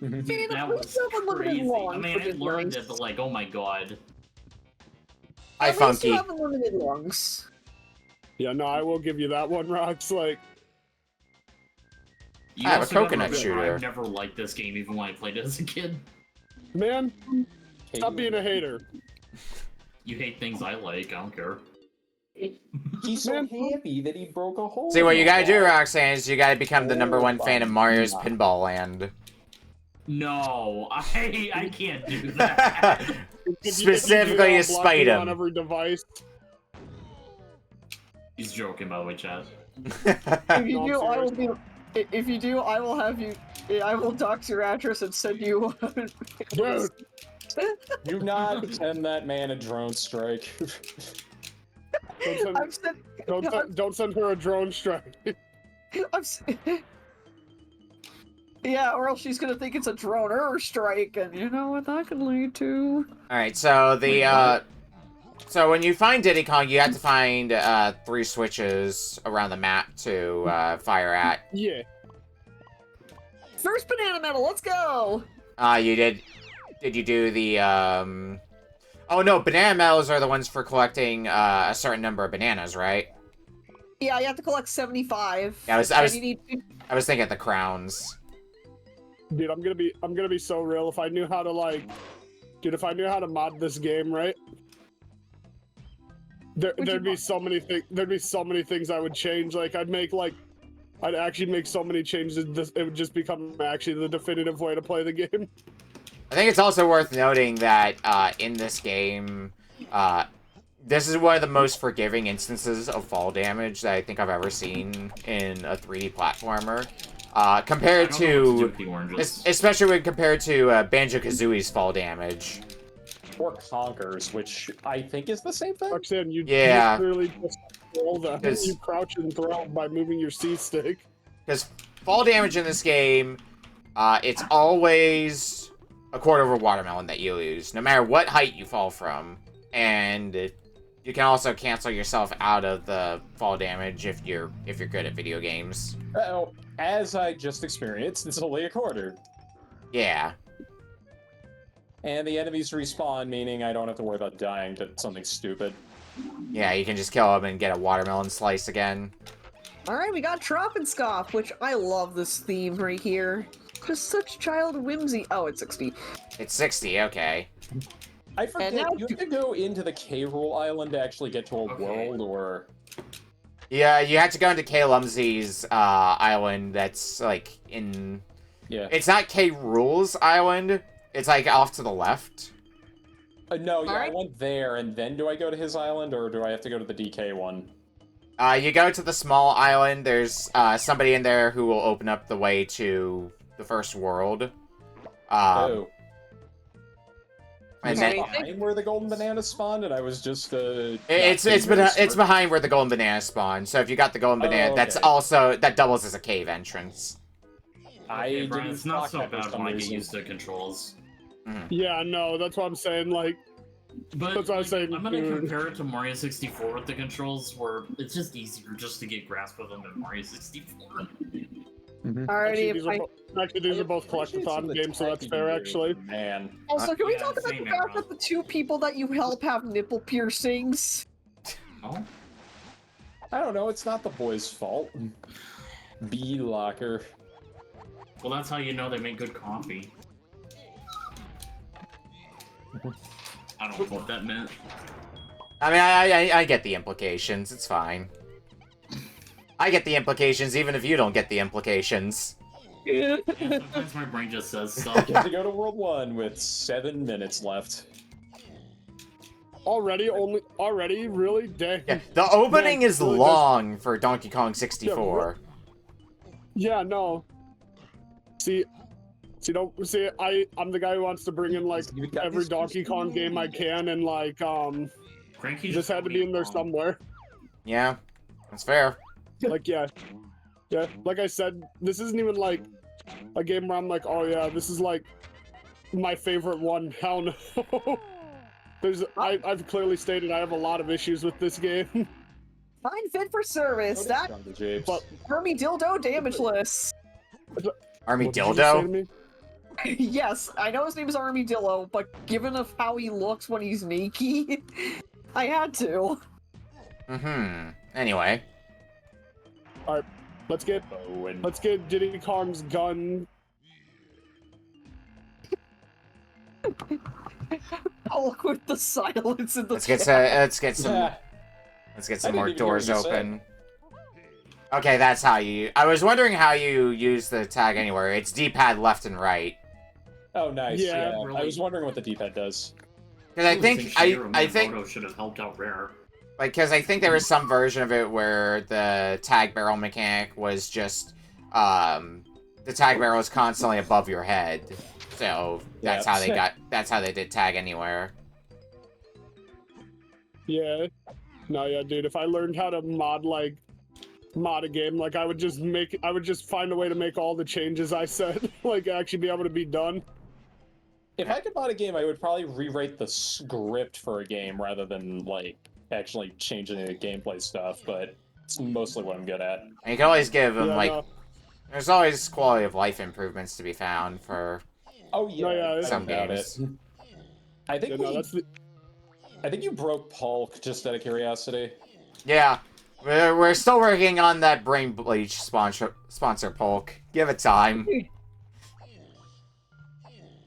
That was crazy. I mean, I learned it, but like, oh my god. Hi, At least Funky. you have unlimited lungs. Yeah, no, I will give you that one, Rox. Like, You I have a also gotta coconut remember, shooter. I've never liked this game, even when I played it as a kid. man, stop being a hater. You hate things I like, I don't care. He's so happy that he broke a hole. See, what in you the gotta do, wall. Roxanne, is you gotta become the #1 fan of Mario's Pinball Land. No, I can't do that. Specifically to spite on him. every device. He's joking, by the way, chat. If you No, I'm do, I will serious. be. If you do, I will have you. I will dox your address and send you. Dude, Do not send that man a drone strike. I've sent. don't send her a drone strike. Yeah, or else she's gonna think it's a drone error strike, and you know what that could lead to. Alright, so so when you find Diddy Kong, you have to find 3 switches around the map to fire at. Yeah. First banana medal, let's go! You did you do the Oh no, banana medals are the ones for collecting a certain number of bananas, right? Yeah, you have to collect 75. Yeah, I was thinking of the crowns. Dude, I'm gonna be so real. If I knew how to if I knew how to mod this game, right? There'd be so many things I would change. Like I'd actually make so many changes. It would just become actually the definitive way to play the game. I think it's also worth noting that in this game, this is one of the most forgiving instances of fall damage that I think I've ever seen in a 3D platformer. Compared to, especially when compared to Banjo-Kazooie's fall damage. Or Conker's, which I think is the same thing. Roxanne, you clearly just roll them. You crouch and throw by moving your C stick. Because fall damage in this game, it's always a quarter of a watermelon that you lose, no matter what height you fall from. And you can also cancel yourself out of the fall damage if you're good at video games. Well, as I just experienced, it's only a quarter. Yeah. And the enemies respawn, meaning I don't have to worry about dying to something stupid. Yeah, you can just kill them and get a watermelon slice again. Alright, we got Tropenscoff, which I love this theme right here. Just such child whimsy. Oh, it's 60. It's 60, okay. I forget, you have to go into the K-Rool Island to actually get to a world, or... Yeah, you have to go into K-Lumsey's island that's, like, in... Yeah. It's not K-Rool's island. It's, like, off to the left. No, yeah, I went there, and then do I go to his island, or do I have to go to the DK one? You go to the small island. There's somebody in there who will open up the way to the first world. Oh. And then, then behind where the golden banana spawned, and I was just it's behind where the golden banana spawned. So if you got the golden banana, okay. that doubles as a cave entrance. Okay, Brian, it's not so bad when I get used to controls. Yeah, no, that's what I'm saying. Like, but that's what I'm saying. I'm gonna compare it to Mario 64 with the controls, where it's just easier just to get grasp of them in Mario 64. Alrighty, actually, these are both collectathon games, so that's fair, actually. Man. Also, can we Yeah, talk about the same fact arrow. that the 2 people that you help have nipple piercings? Oh? I don't know, it's not the boys' fault. B-Locker. Well, that's how you know they make good coffee. I don't know what that meant. I mean, I get the implications. It's fine. I get the implications, even if you don't get the implications. Yeah, sometimes my brain just says I stuff. get to go to World 1 with 7 minutes left. Already? Really? Dang. Yeah, the opening Man, is really long for Donkey Kong 64. Yeah, no. I'm the guy who wants to bring in, like, every Donkey Kong game I can, and, like, Cranky this had to be in there somewhere. Yeah, that's fair. Like, yeah, like I said, this isn't even, like, a game where I'm like, oh yeah, this is, like, my favorite one. Hell no. I've clearly stated I have a lot of issues with this game. Fine fit for service. That But Hermie Dildo damageless. Army what did you just say to Dildo? me? Yes, I know his name is Army Dillo, but given of how he looks when he's naked, I had to. Anyway. Alright, let's get Diddy Kong's gun. I'll look with the silence in the Let's get some more doors open. Okay, that's how you... I was wondering how you use the tag anywhere. It's D-pad left and right. Oh, nice. Yeah, Yeah, really. I was wondering what the D-pad does. Because I think... I think... Miyamoto should have helped out Rare. Like, because I think there was some version of it where the tag barrel mechanic was just... the tag barrel is constantly above your head. So, that's how they got... That's how they did tag anywhere. Yeah. No, yeah, dude, if I learned how to mod, like, mod a game. Like I would just find a way to make all the changes I said like actually be able to be done. If I could mod a game, I would probably rewrite the script for a game rather than like actually change any of the gameplay stuff. But it's mostly what I'm good at. And you can always give them there's always quality of life improvements to be found for. Oh yeah, some games. I think I think you broke Polk just out of curiosity. Yeah, we're still working on that Brain Bleach sponsor Polk. Give it time.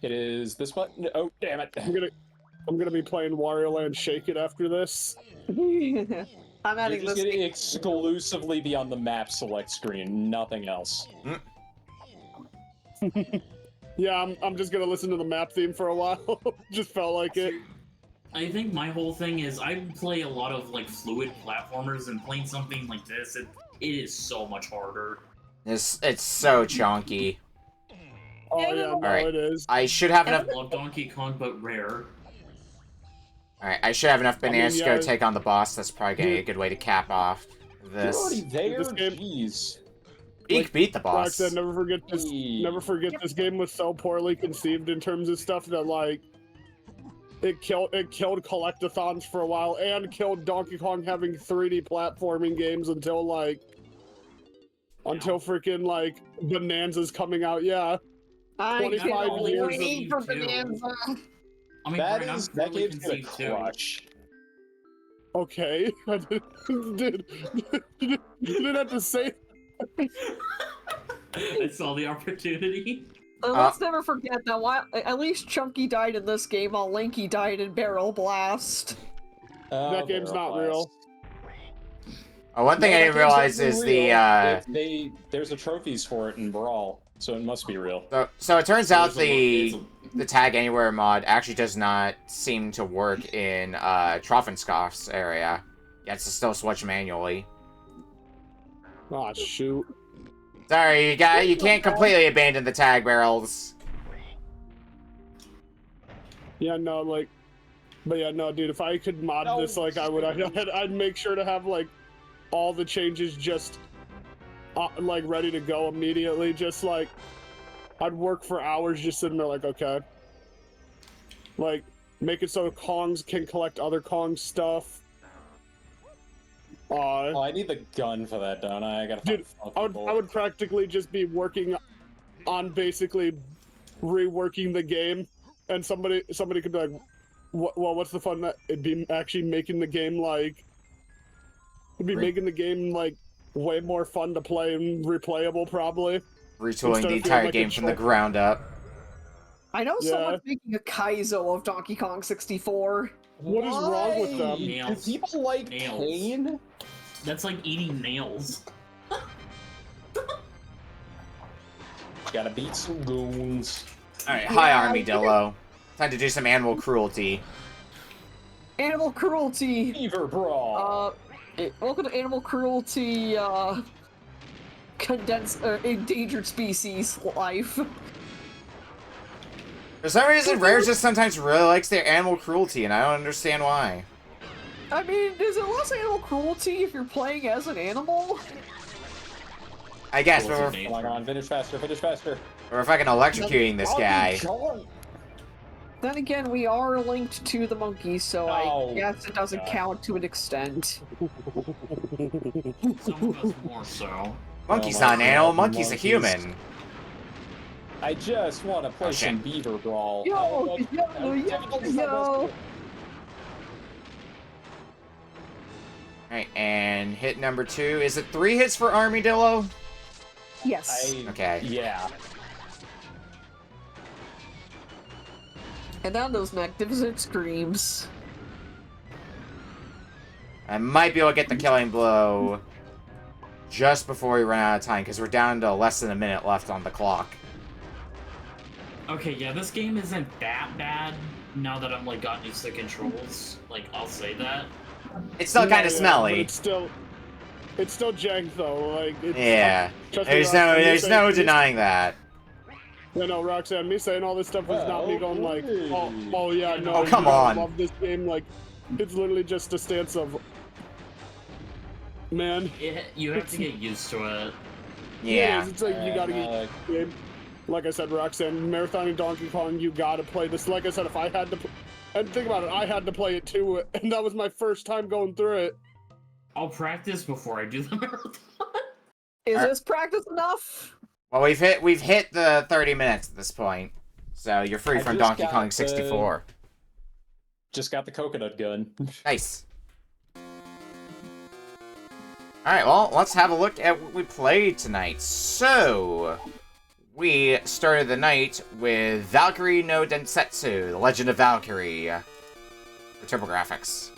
It is this button. Oh damn it! I'm gonna be playing Wario Land Shake It after this. I'm adding You're just this. gonna exclusively be on the map select screen, nothing else. Yeah, I'm just gonna listen to the map theme for a while. Just felt like it. I think my whole thing is I play a lot of like fluid platformers, and playing something like this, it is so much harder. It's so chunky. Oh yeah, no, Alright. it is. I should have enough. I love Donkey Kong, but rare. Alright, I should have enough bananas to go yeah. take on the boss. That's probably gonna be a good way to cap off this. You're already there. This game- Jeez. Beat the boss. Roxanne, never forget this. Never forget this game was so poorly conceived in terms of stuff that like it killed collectathons for a while and killed Donkey Kong having 3D platforming games until freaking like Bonanza's coming out. Yeah. I 25 can only years wait for too. Bonanza. I mean, That Brian, is I'm that totally game's gonna conceived too. crush. Okay. Didn't have to say. I saw the opportunity. Let's never forget that while at least Chunky died in this game, while Lanky died in Barrel Blast. That game's not real. Oh, one thing I didn't realize is there's a trophies for it in Brawl, so it must be real. So it turns out the Tag Anywhere mod actually does not seem to work in Troffenskoff's area. You have to still switch manually. Oh shoot. Sorry, you can't completely abandon the tag barrels. Yeah, no, like, but yeah, no, dude. If I could mod this, like, I'd make sure to have like all the changes just like ready to go immediately. Just like, I'd work for hours just sitting there, like, okay, like, make it so Kongs can collect other Kong stuff. Oh, I need the gun for that, don't I? I gotta find I would practically just be working on basically reworking the game, and somebody could be like, well, what's the fun that it'd be actually making the game like, making the game like way more fun to play and replayable probably. Retooling the entire game from the ground up. I know someone's making a Kaizo of Donkey Kong 64. What is wrong with them? Nails. Do people like Nails. pain? That's like eating nails. Gotta beat some goons. Alright, hi Armadillo. Time to do some animal cruelty. Animal cruelty. Beaver Brawl. Welcome to Animal Cruelty. Endangered species life. For some reason, Rare just sometimes really likes their animal cruelty, and I don't understand why. I mean, is it less animal cruelty if you're playing as an animal? I guess, but Come on, finish faster, finish faster. we're fucking electrocuting this guy. Then again, we are linked to the monkey, so I guess it doesn't count to an extent. Some of us more so. Monkey's not an animal, monkey's a human. I just want to play some Beaver Brawl. Yo! Alright, and hit number 2. Is it 3 hits for Armadillo? Yes. Okay. Yeah. And then those magnificent screams. I might be able to get the killing blow just before we run out of time, because we're down to less than a minute left on the clock. Okay, yeah, this game isn't that bad now that I'm like got used to controls. Like, I'll say that. It's still kind of smelly. It's still jank though. Like, it's, yeah. There's no denying that. Yeah, no, Roxanne, me saying all this stuff is not me going like, oh yeah, no. Oh, come on. I love this game. Like, it's literally just a stance of, man. You have to get used to it. Yeah. It's like you gotta get game. Like I said, Roxanne, Marathon and Donkey Kong, you gotta play this. Like I said, if I had to, and think about it, I had to play it too, and that was my first time going through it. I'll practice before I do the marathon. Is this practice enough? Well, we've hit the 30 minutes at this point, so you're free from Donkey Kong 64. Just got the coconut gun. Nice. Alright, well, let's have a look at what we played tonight. So, we started the night with Valkyrie no Densetsu, The Legend of Valkyrie, for TurboGrafx.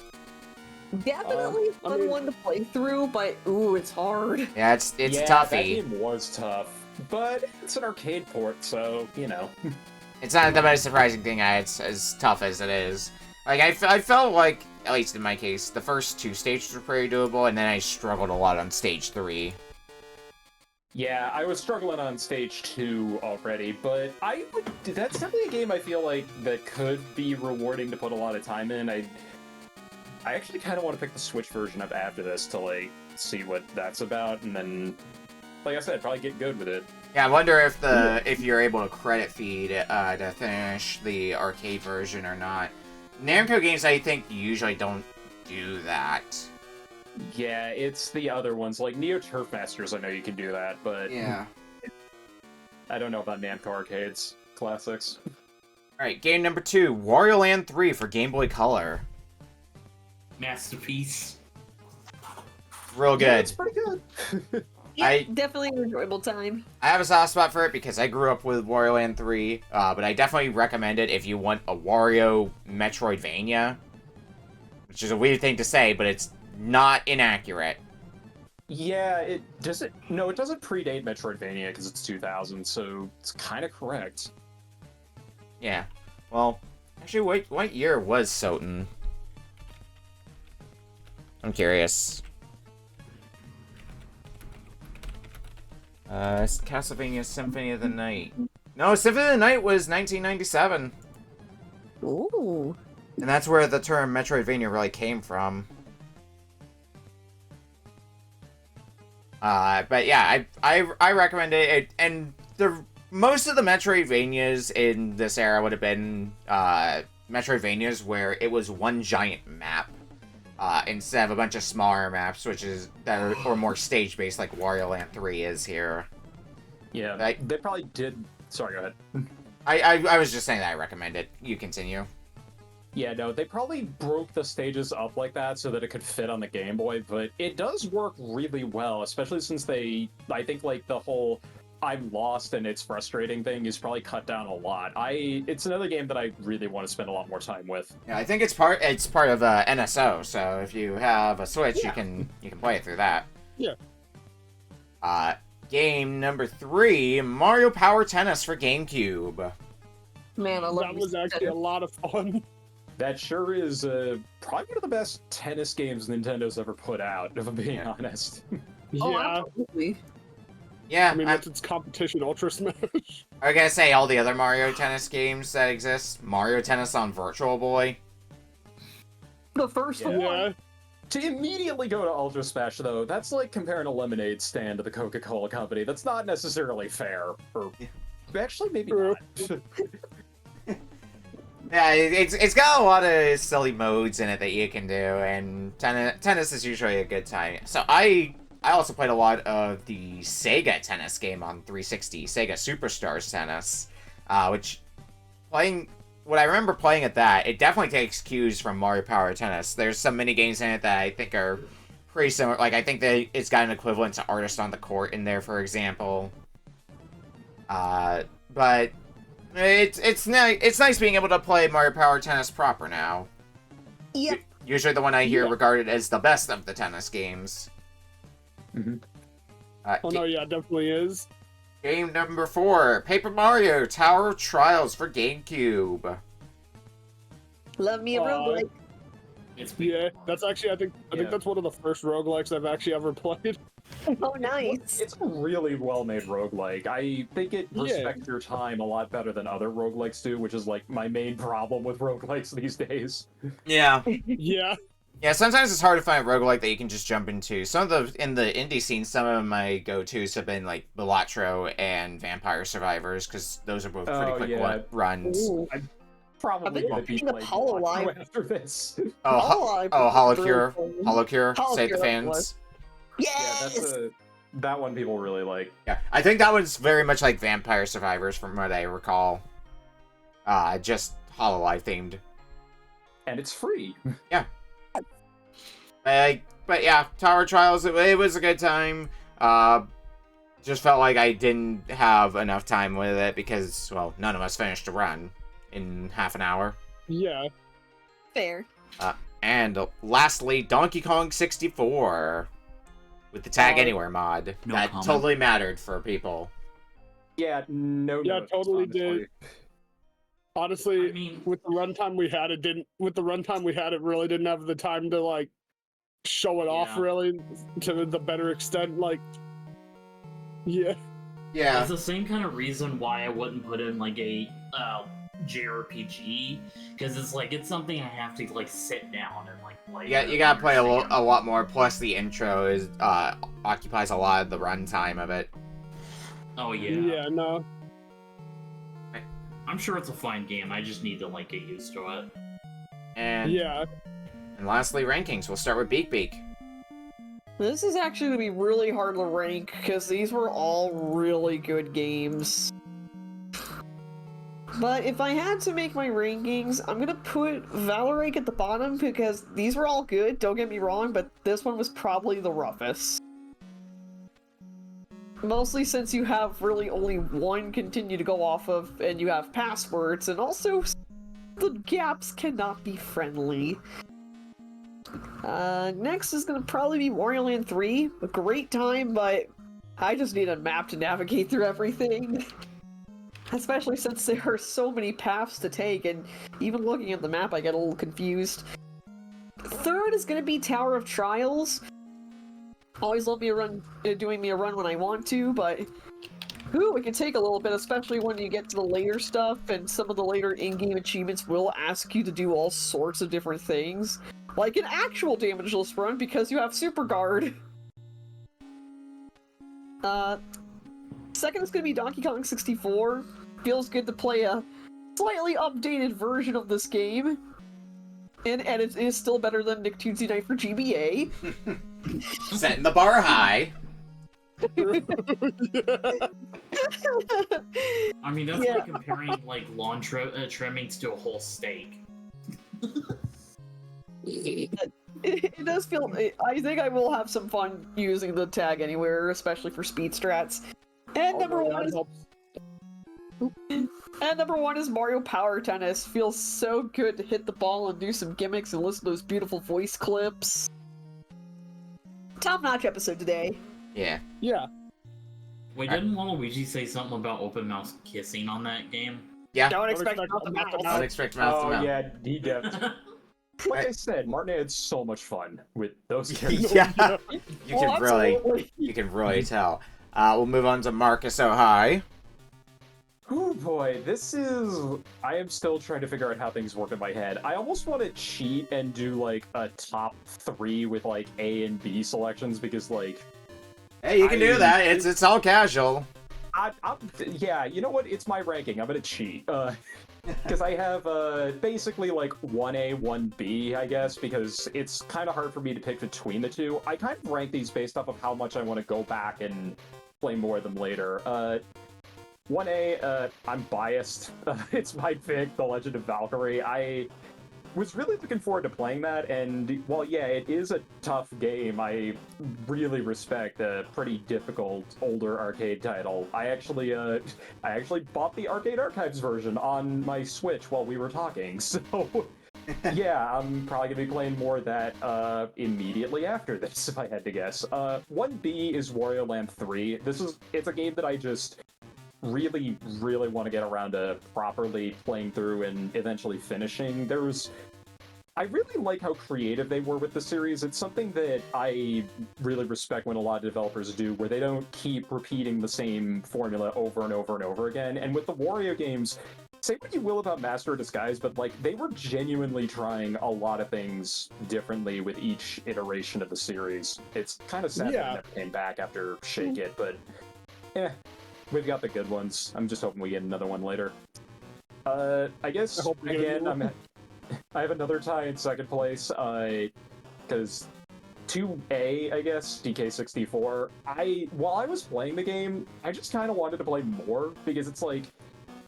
Definitely fun one to play through, but ooh, it's hard. Yeah, it's yeah, toughy. That game was tough, but it's an arcade port, so, you know. It's not the most surprising thing it's as tough as it is. Like, I felt like, at least in my case, the first 2 stages were pretty doable, and then I struggled a lot on stage 3. Yeah, I was struggling on stage 2 already, but that's definitely a game I feel like that could be rewarding to put a lot of time in. I actually kind of want to pick the Switch version up after this to, like, see what that's about, and then, like I said, probably get good with it. Yeah, I wonder if you're able to credit feed to finish the arcade version or not. Namco games, I think, usually don't do that. Yeah, it's the other ones, like Neo Turf Masters, I know you can do that, but... Yeah. I don't know about Namco Arcades Classics. Alright, game number 2, Wario Land 3 for Game Boy Color. Masterpiece. Real good. Yeah, it's pretty good. Yeah, definitely an enjoyable time. I have a soft spot for it because I grew up with Wario Land 3, but I definitely recommend it if you want a Wario Metroidvania. Which is a weird thing to say, but it's not inaccurate. Yeah, it doesn't predate Metroidvania because it's 2000, so it's kind of correct. Yeah. Well, actually, what year was Soten? I'm curious. Castlevania Symphony of the Night. No, Symphony of the Night was 1997. Ooh. And that's where the term Metroidvania really came from. But yeah, I recommend it. And most of the Metroidvanias in this era would have been Metroidvanias where it was one giant map. Instead of a bunch of smaller maps, that are more stage-based, like Wario Land 3 is here. Yeah, they probably did... Sorry, go I ahead. was just saying that I recommend it. You continue. Yeah, no, they probably broke the stages up like that so that it could fit on the Game Boy, but it does work really well, especially since I think, like, the whole I'm lost and it's frustrating thing is probably cut down a lot. It's another game that I really want to spend a lot more time with. Yeah, I think it's part of NSO, so if you have a Switch, you can play it through that. Yeah. Game number 3, Mario Power Tennis for GameCube. Man, I love that was actually a lot of fun. That sure is probably one of the best tennis games Nintendo's ever put out, if I'm being honest. Oh, Yeah. absolutely. Yeah, I mean, that's its competition, Ultra Smash. I gotta say, all the other Mario Tennis games that exist, Mario Tennis on Virtual Boy. The first one. Yeah. To immediately go to Ultra Smash, though, that's like comparing a lemonade stand to the Coca-Cola Company. That's not necessarily fair. Or actually, maybe not. Yeah, it's got a lot of silly modes in it that you can do, and tennis is usually a good time. So I also played a lot of the Sega tennis game on 360, Sega Superstars Tennis, what I remember playing at that, it definitely takes cues from Mario Power Tennis. There's some mini games in it that I think are pretty similar. Like, I think that it's got an equivalent to Artist on the Court in there, for example. But it's nice being able to play Mario Power Tennis proper now. Yep. Usually the one I hear regarded as the best of the tennis games. Mm-hmm. Oh no, yeah, it definitely is. Game number 4, Paper Mario Tower of Trials for GameCube. Love me a roguelike. Yeah, that's actually I think that's one of the first roguelikes I've actually ever played. Oh, nice. It's a really well-made roguelike. I think it respects your time a lot better than other roguelikes do, which is like my main problem with roguelikes these days. Yeah. Yeah. Yeah, sometimes it's hard to find a roguelike that you can just jump into. Some of in the indie scene, some of my go-tos have been like Balatro and Vampire Survivors, because those are both pretty quick runs. Ooh. I'm probably gonna be playing Hololive after this. Holocure. Hololive. Holocure, save the Holocure, fans. Yes! Yeah, that one people really like. Yeah, I think that one's very much like Vampire Survivors from what I recall. Just Hololive themed. And it's free. Yeah. But yeah, Tower Trials, it was a good time. Just felt like I didn't have enough time with it because, well, none of us finished a run in half an hour. Yeah. Fair. And lastly, Donkey Kong 64 with the Tag Anywhere mod. No that comment. totally mattered for people. Yeah, no. Yeah, notes, totally honestly. did. Honestly, I mean, with the runtime we had, it really didn't have the time to like show it off Yeah. really to the better extent. Like, yeah, Yeah. it's the same kind of reason why I wouldn't put in like a JRPG, because it's something I have to like sit down and like play. You gotta play a lot more. Plus, the intro is occupies a lot of the runtime of it. Oh yeah. yeah, no, I'm sure it's a fine game. I just need to like get used to it. And yeah. and lastly, rankings. We'll start with Beak Beak. This is actually going to be really hard to rank, because these were all really good games. But if I had to make my rankings, I'm gonna put Valorant at the bottom, because these were all good, don't get me wrong, but this one was probably the roughest. Mostly since you have really only one continue to go off of, and you have passwords, and also the gaps cannot be friendly. Next is gonna probably be Wario Land 3. A great time, but I just need a map to navigate through everything. Especially since there are so many paths to take, and even looking at the map I get a little confused. Third is gonna be Tower of Trials. Always love doing me a run when I want to, but ooh, it can take a little bit, especially when you get to the later stuff, and some of the later in-game achievements will ask you to do all sorts of different things. Like an actual damageless run, because you have Super Guard. Second is gonna be Donkey Kong 64. Feels good to play a slightly updated version of this game. And it is still better than Nicktoonsy Night for GBA. Setting the bar high. I mean, that's like comparing like lawn trimmings to a whole steak. It does feel. I think I will have some fun using the Tag Anywhere, especially for speed strats. And number one is Mario Power Tennis. Feels so good to hit the ball and do some gimmicks and listen to those beautiful voice clips. Top-notch episode today. Yeah. Yeah. Wait, didn't Waluigi say something about open mouse kissing on that game? Yeah. Don't expect mouth to mouth to mouth. mouth. Don't expect mouth to Oh mouth. yeah, he did. Like I said, Martin had so much fun with those characters. Yeah. You Oh, can really tell. We'll move on to Marcus O'High. Oh boy, I am still trying to figure out how things work in my head. I almost want to cheat and do like a top 3 with like A and B selections because like... Hey, you can do that. It's all casual. Yeah, you know what? It's my ranking. I'm gonna cheat. Because I have basically like 1A, 1B, I guess, because it's kind of hard for me to pick between the two. I kind of rank these based off of how much I want to go back and play more of them later. 1A, I'm biased. It's my pick, The Legend of Valkyrie. I was really looking forward to playing that, and while yeah, it is a tough game, I really respect a pretty difficult older arcade title. I actually bought the Arcade Archives version on my Switch while we were talking, so yeah, I'm probably gonna be playing more of that immediately after this, if I had to guess. 1B is Wario Land 3. It's a game that I just really want to get around to properly playing through and eventually finishing. I really like how creative they were with the series. It's something that I really respect when a lot of developers do, where they don't keep repeating the same formula over and over and over again. And with the Wario games, say what you will about Master of Disguise, but like they were genuinely trying a lot of things differently with each iteration of the series. It's kind of sad that it never came back after Shake It, but we've got the good ones. I'm just hoping we get another one later. I guess again, I have another tie in second place. Because 2A, I guess, DK64. While I was playing the game, I just kind of wanted to play more because it's like.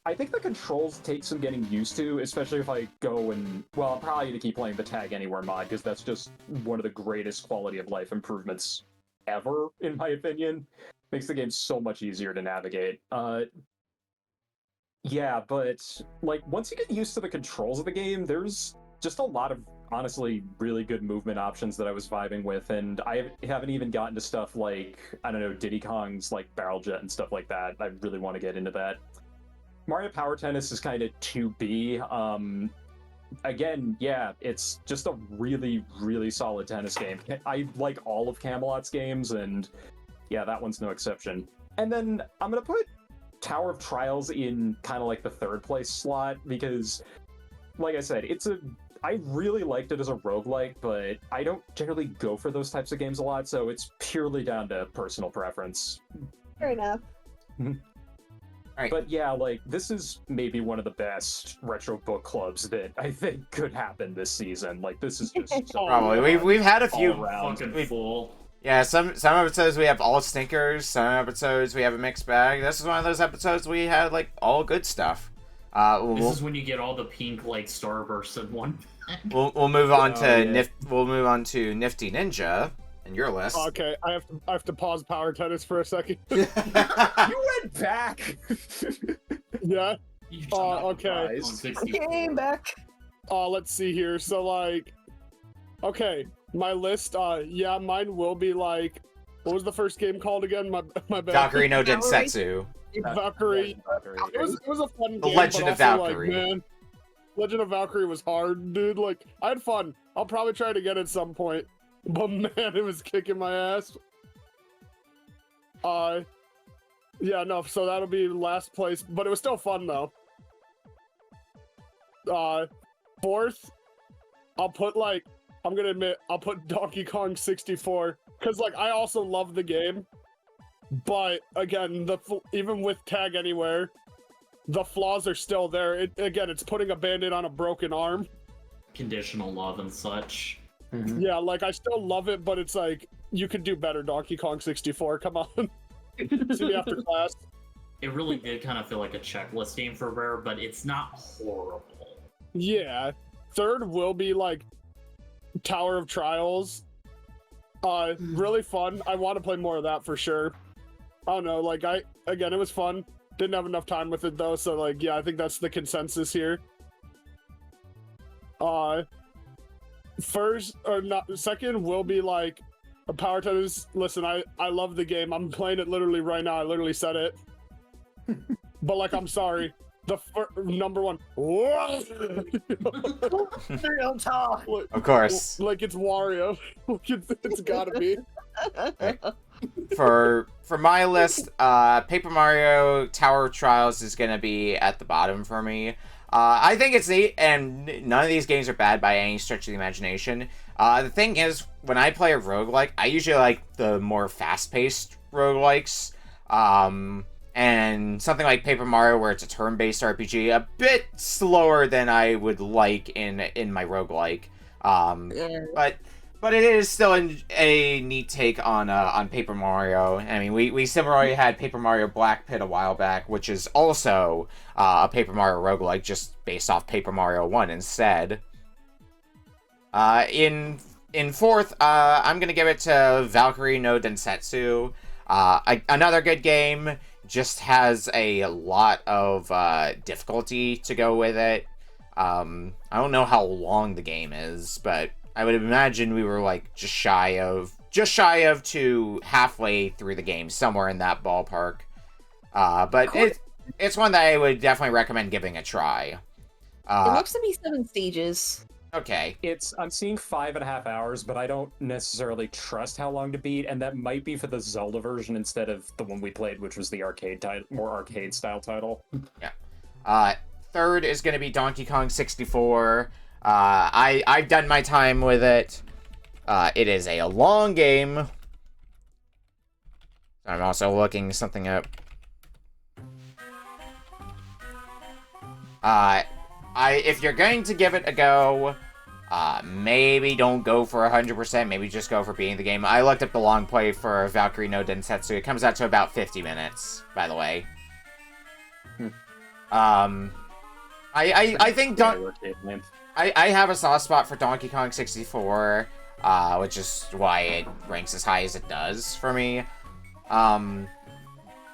I think the controls take some getting used to, especially if I go and... Well, I'm probably going to keep playing the Tag Anywhere mod, because that's just one of the greatest quality of life improvements ever, in my opinion. Makes the game so much easier to navigate. Yeah, but, like, once you get used to the controls of the game, there's just a lot of, honestly, really good movement options that I was vibing with, and I haven't even gotten to stuff like, I don't know, Diddy Kong's, like, Barrel Jet and stuff like that. I really want to get into that. Mario Power Tennis is kind of 2B. Again, yeah, it's just a really, really solid tennis game. I like all of Camelot's games, and yeah, that one's no exception. And then I'm going to put Tower of Trials in kind of like the third place slot, because, like I said, I really liked it as a roguelike, but I don't generally go for those types of games a lot, so it's purely down to personal preference. Fair enough. Right. But yeah, like, this is maybe one of the best retro book clubs that I think could happen this season. Like, this is just probably we've had a few fucking full. Yeah, some episodes we have all stinkers, some episodes we have a mixed bag. This is one of those episodes we had like all good stuff. This is when you get all the pink like starbursts in one. We'll move on to we'll move on to NiftyNinja. In your list. Okay, I have to pause Power Tennis for a second. You went back. Yeah. Okay. Came back. Let's see here. So like, okay, my list. Yeah, mine will be like, what was the first game called again? My bad. Valkyrie no Densetsu. Valkyrie. It was a fun game. The Legend of Valkyrie. Like, man, Legend of Valkyrie was hard, dude. Like, I had fun. I'll probably try it again at some point. But man, it was kicking my ass. Yeah, no, so that'll be last place, but it was still fun though. Fourth, I'll put like, I'm gonna admit, I'll put Donkey Kong 64, because like, I also love the game, but again, even with Tag Anywhere, the flaws are still there. Again, it's putting a band-aid on a broken arm. Conditional love and such. Mm-hmm. Yeah, like, I still love it, but it's like, you could do better, Donkey Kong 64, come on. See me after class. It really did kind of feel like a checklist game for Rare, but it's not horrible. Yeah. Third will be, like, Tower of Trials. Really fun. I want to play more of that for sure. I don't know, like, again, it was fun. Didn't have enough time with it, though, so, like, yeah, I think that's the consensus here. Second will be like a Power Tennis. Listen, I love the game. I'm playing it literally right now. I literally said it. But like, I'm sorry. The number one. Real talk. Of course. Like it's Wario. It's gotta be. For my list, Paper Mario Tower of Trials is gonna be at the bottom for me. I think it's neat, and none of these games are bad by any stretch of the imagination. The thing is, when I play a roguelike, I usually like the more fast-paced roguelikes. And something like Paper Mario, where it's a turn-based RPG, a bit slower than I would like in my roguelike. But it is still a neat take on Paper Mario. I mean, we similarly had Paper Mario Black Pit a while back, which is also a Paper Mario roguelike, just based off Paper Mario 1 instead. In fourth, I'm going to give it to Valkyrie no Densetsu. Another good game, just has a lot of difficulty to go with it. I don't know how long the game is, but I would imagine we were like just shy of to halfway through the game, somewhere in that ballpark. But it's one that I would definitely recommend giving a try. It looks to be 7 stages. Okay. I'm seeing 5.5 hours, but I don't necessarily trust how long to beat, and that might be for the Zelda version instead of the one we played, which was the more arcade style title. Yeah. third is going to be Donkey Kong 64. I've done my time with it. It is a long game. I'm also looking something up. If you're going to give it a go, maybe don't go for 100%. Maybe just go for beating the game. I looked up the long play for Valkyrie no Densetsu. It comes out to about 50 minutes, by the way. I think I have a soft spot for Donkey Kong 64, which is why it ranks as high as it does for me.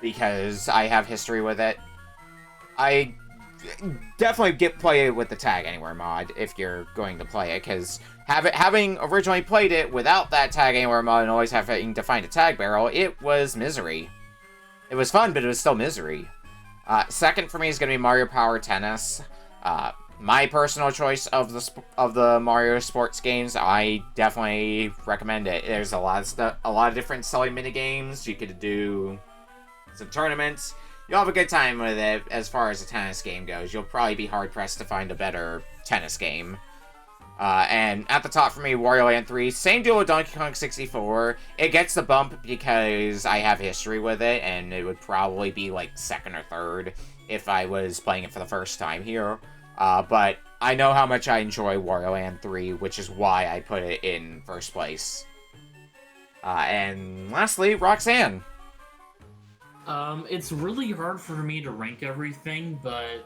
Because I have history with it. I definitely play it with the Tag Anywhere mod if you're going to play it, because having originally played it without that Tag Anywhere mod and always having to find a tag barrel, it was misery. It was fun, but it was still misery. Second for me is going to be Mario Power Tennis. My personal choice of the Mario sports games. I definitely recommend it. There's a lot of stuff, a lot of different silly mini games. You could do some tournaments. You'll have a good time with it as far as a tennis game goes. You'll probably be hard-pressed to find a better tennis game. And at the top for me, Wario Land 3. Same deal with Donkey Kong 64. It gets the bump because I have history with it, and it would probably be like second or third if I was playing it for the first time here. But I know how much I enjoy Wario Land 3, which is why I put it in first place. And lastly, Roxanne. It's really hard for me to rank everything, but,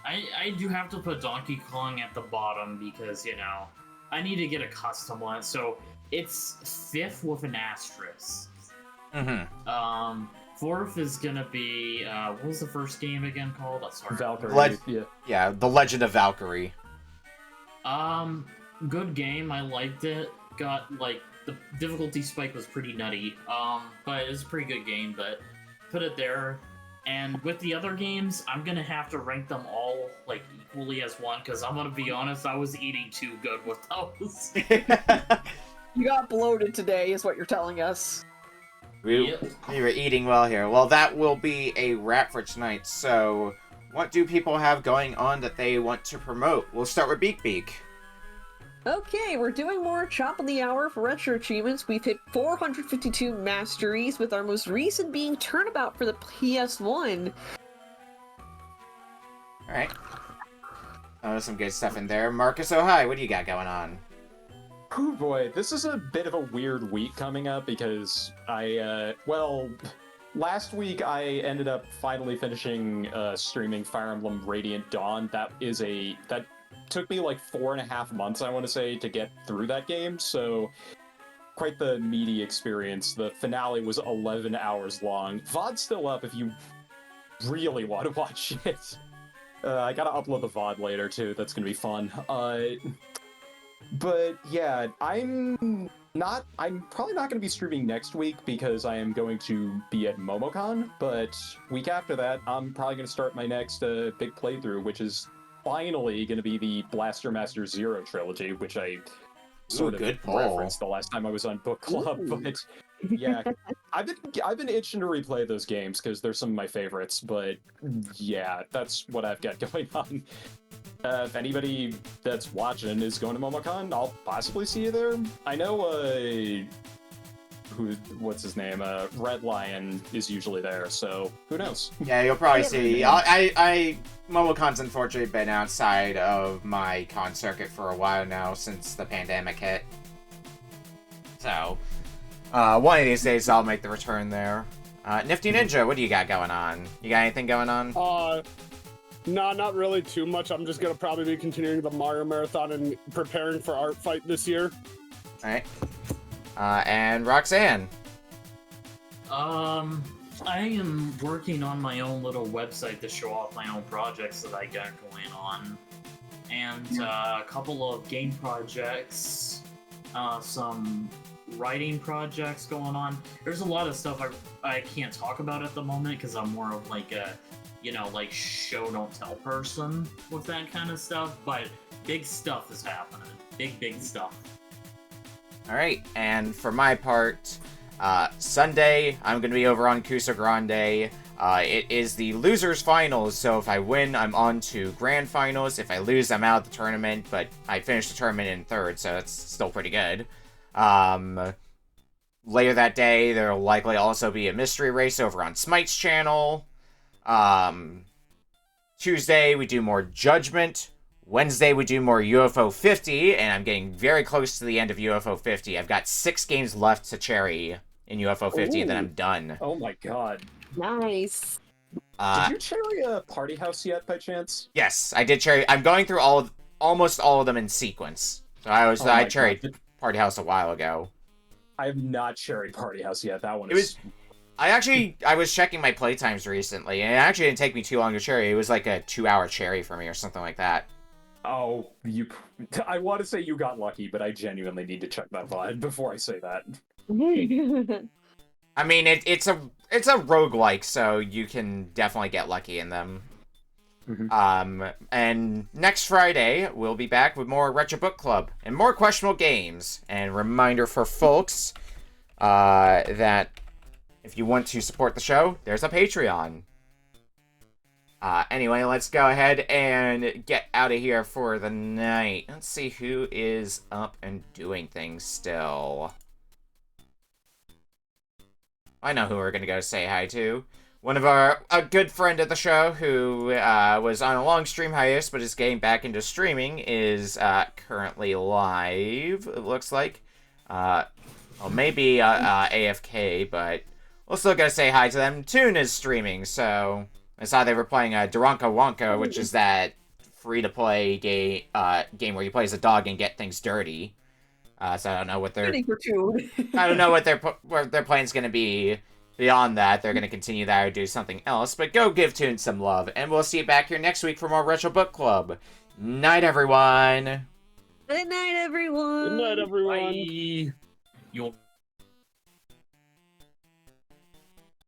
I do have to put Donkey Kong at the bottom because, you know, I need to get a custom one, so it's 5th with an asterisk. Fourth is gonna be, what was the first game again called? That's hard. Valkyrie. Yeah, The Legend of Valkyrie. Good game, I liked it. Got, like, the difficulty spike was pretty nutty, but it was a pretty good game, but put it there. And with the other games, I'm gonna have to rank them all, like, equally as one, because I'm gonna be honest, I was eating too good with those. You got bloated today, is what you're telling us. We were eating well here. Well, that will be a wrap for tonight, so what do people have going on that they want to promote? We'll start with Beak Beak. Okay, we're doing more Chop of the Hour for retro achievements. We've hit 452 masteries, with our most recent being Turnabout for the PS1. Alright. Oh, some good stuff in there. Marcus Ohai, what do you got going on? Oh boy, this is a bit of a weird week coming up because last week I ended up finally finishing streaming Fire Emblem Radiant Dawn. That took me like 4.5 months, I want to say, to get through that game, so quite the meaty experience. The finale was 11 hours long. VOD's still up if you really want to watch it. I gotta upload the VOD later, too. That's gonna be fun. But yeah, I'm probably not gonna be streaming next week because I am going to be at MomoCon, but week after that, I'm probably gonna start my next big playthrough, which is finally going to be the Blaster Master Zero trilogy, which I sort of referenced the last time I was on Book Club. Ooh. But yeah, I've been itching to replay those games because they're some of my favorites. But yeah, that's what I've got going on. If anybody that's watching is going to MomoCon, I'll possibly see you there. I know what's his name? Red Lion is usually there, so who knows? Yeah, you'll probably see. MomoCon's unfortunately been outside of my con circuit for a while now since the pandemic hit. So, one of these days I'll make the return there. NiftyNinja, what do you got going on? You got anything going on? No, not really too much. I'm just gonna probably be continuing the Mario Marathon and preparing for Art Fight this year. Alright. And Roxanne. I am working on my own little website to show off my own projects that I got going on. And a couple of game projects, some writing projects going on. There's a lot of stuff I can't talk about at the moment because I'm more of like a, like show don't tell person with that kind of stuff, but big stuff is happening. Big stuff. Alright, and for my part, Sunday, I'm going to be over on Cusa Grande. It is the losers finals, so if I win, I'm on to grand finals. If I lose, I'm out of the tournament, but I finished the tournament in third, so it's still pretty good. Later that day, there will likely also be a mystery race over on Smite's channel. Tuesday, we do more Judgment. Wednesday, we do more UFO 50, and I'm getting very close to the end of UFO 50. I've got 6 games left to cherry in UFO 50, and then I'm done. Oh my god. Nice. Did you cherry a party house yet, by chance? Yes, I did cherry. I'm going through almost all of them in sequence. So I cherried Party House a while ago. I have not cherried Party House yet. That one I was checking my playtimes recently, and it actually didn't take me too long to cherry. It was like a 2-hour cherry for me or something like that. Oh, I want to say you got lucky, but I genuinely need to check that VOD before I say that. I mean, it's a roguelike, so you can definitely get lucky in them. Mm-hmm. And next Friday, we'll be back with more Retro Book Club and more questionable games. And reminder for folks that if you want to support the show, there's a Patreon. Anyway, let's go ahead and get out of here for the night. Let's see who is up and doing things still. I know who we're going to go say hi to. One of a good friend of the show who was on a long stream hiatus but is getting back into streaming is currently live, it looks like. Well, maybe AFK, but we'll still go say hi to them. Toon is streaming, so I saw they were playing Duranka Wonka, which is that free-to-play game where you play as a dog and get things dirty. So I don't know what their I don't know what their plan's gonna be. Beyond that, they're gonna continue that or do something else. But go give Toon some love, and we'll see you back here next week for more Retro Book Club. Night, everyone. Good night, everyone. Good night, everyone. Bye. You'll